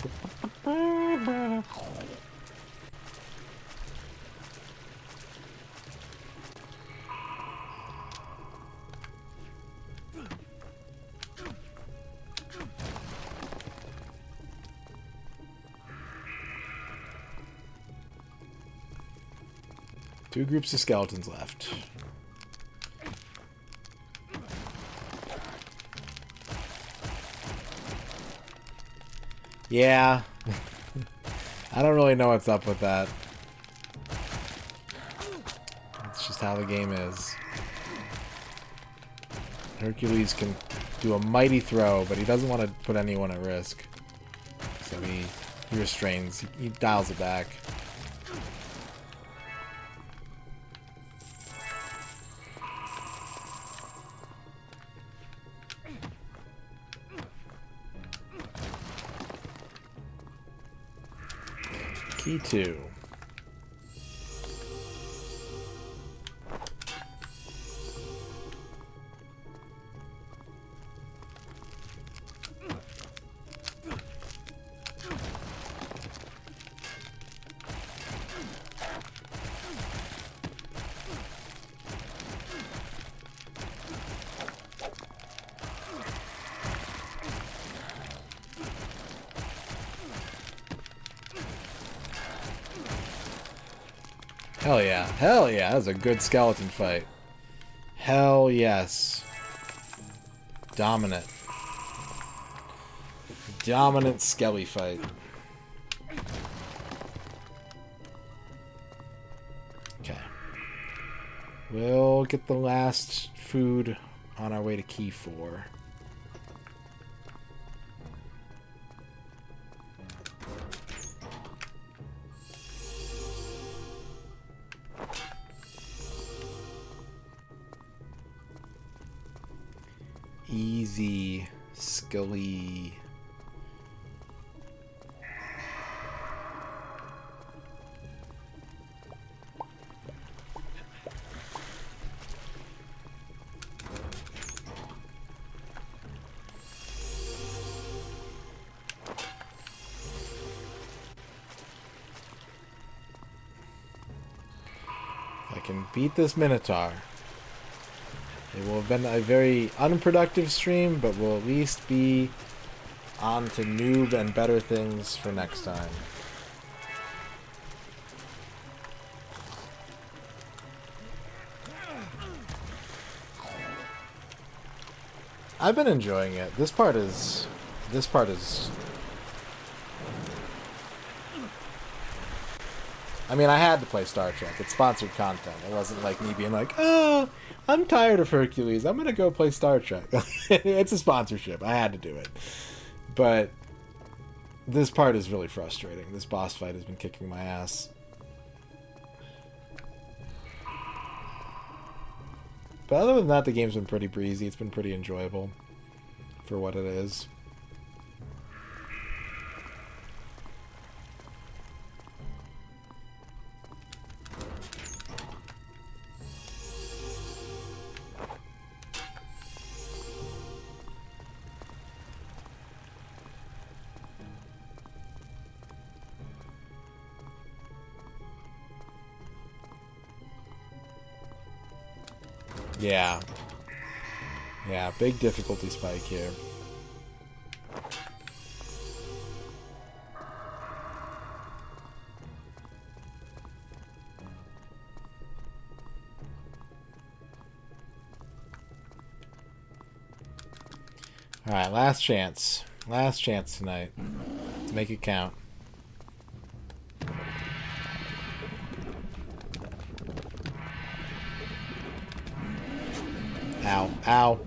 Two groups of skeletons left. Yeah. I don't really know what's up with that. It's just how the game is. Hercules can do a mighty throw, but he doesn't want to put anyone at risk. So he restrains. He dials it back. P2. Hell yeah. Hell yeah. That was a good skeleton fight. Hell yes. Dominant. Dominant skelly fight. Okay. We'll get the last food on our way to Key 4. Easy, Scully. If I can beat this Minotaur, it will have been a very unproductive stream, but we'll at least be on to noob and better things for next time. I've been enjoying it. This part is I mean, I had to play Star Trek. It's sponsored content. It wasn't like me being like, oh, I'm tired of Hercules. I'm going to go play Star Trek. It's a sponsorship. I had to do it. But this part is really frustrating. This boss fight has been kicking my ass. But other than that, the game's been pretty breezy. It's been pretty enjoyable for what it is. Yeah. Yeah, big difficulty spike here. Alright, last chance. Last chance tonight. Let's make it count. Ow. Ow.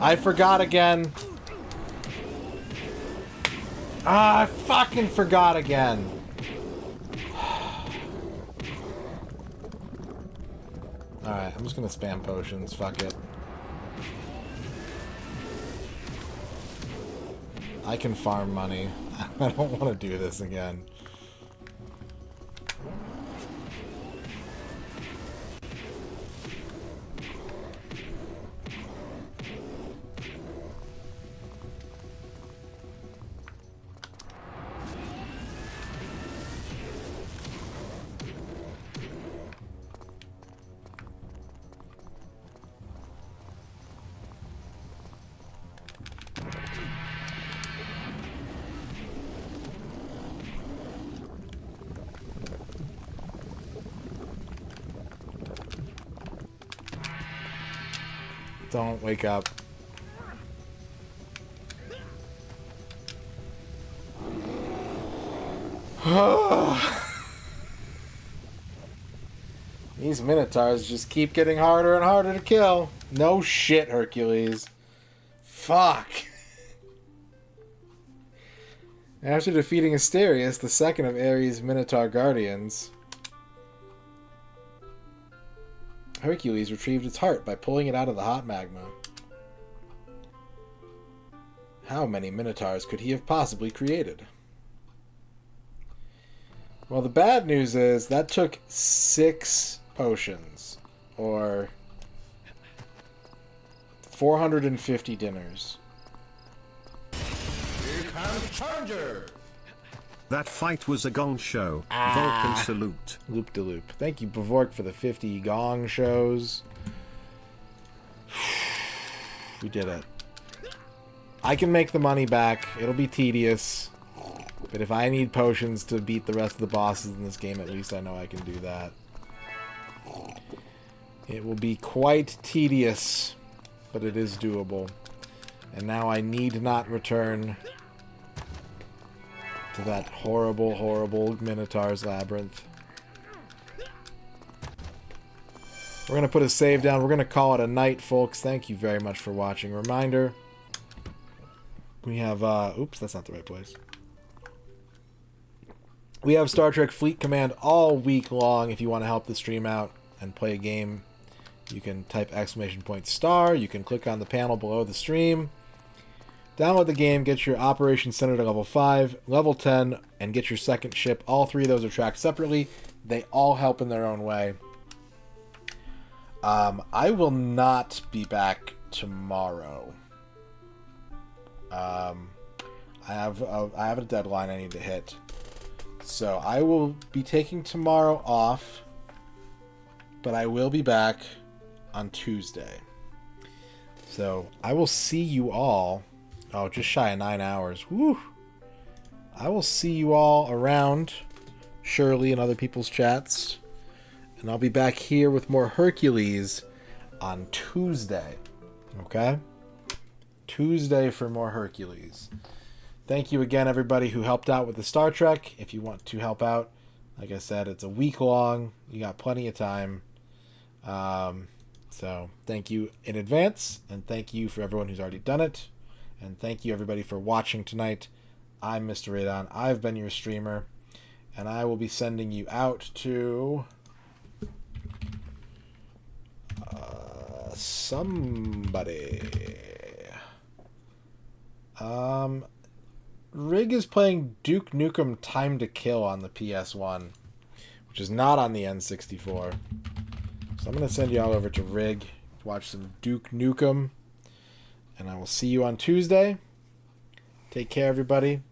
I forgot again. Ah, I fucking forgot again. Alright, I'm just gonna spam potions. Fuck it. I can farm money. I don't want to do this again. Don't wake up. These Minotaurs just keep getting harder and harder to kill. No shit, Hercules. Fuck. After defeating Asterius, the second of Ares' Minotaur Guardians, Hercules retrieved its heart by pulling it out of the hot magma. How many Minotaurs could he have possibly created? Well, the bad news is that took 6 potions, or 450 dinners. Here comes Challenger! That fight was a gong show. Vulcan salute. Loop de loop. Thank you, Bavork, for the 50 gong shows. We did it. I can make the money back. It'll be tedious. But if I need potions to beat the rest of the bosses in this game, at least I know I can do that. It will be quite tedious, but it is doable. And now I need not return to that horrible, horrible Minotaur's Labyrinth. We're going to put a save down. We're going to call it a night, folks. Thank you very much for watching. Reminder, we have... oops, that's not the right place. We have Star Trek Fleet Command all week long. If you want to help the stream out and play a game, you can type !star. You can click on the panel below the stream. Download the game, get your Operation Center to level 5, level 10, and get your second ship. All 3 of those are tracked separately. They all help in their own way. I will not be back tomorrow. I have a deadline I need to hit. So I will be taking tomorrow off, but I will be back on Tuesday. So I will see you all. Oh, just shy of 9 hours. Woo! I will see you all around Shirley and other people's chats. And I'll be back here with more Hercules on Tuesday. Okay? Tuesday for more Hercules. Thank you again, everybody who helped out with the Star Trek. If you want to help out, like I said, it's a week long. You got plenty of time. So thank you in advance, and thank you for everyone who's already done it. And thank you, everybody, for watching tonight. I'm MisterRadon. I've been your streamer, and I will be sending you out to somebody. Rig is playing Duke Nukem Time to Kill on the PS1, which is not on the N64. So I'm going to send you all over to Rig to watch some Duke Nukem. And I will see you on Tuesday. Take care, everybody.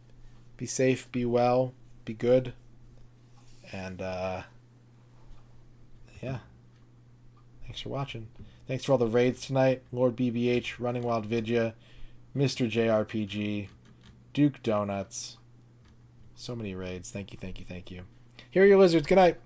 Be safe, be well, be good. And, yeah. Thanks for watching. Thanks for all the raids tonight. Lord BBH, Running Wild Vidya, Mr. JRPG, Duke Donuts. So many raids. Thank you, thank you, thank you. Here are your lizards. Good night.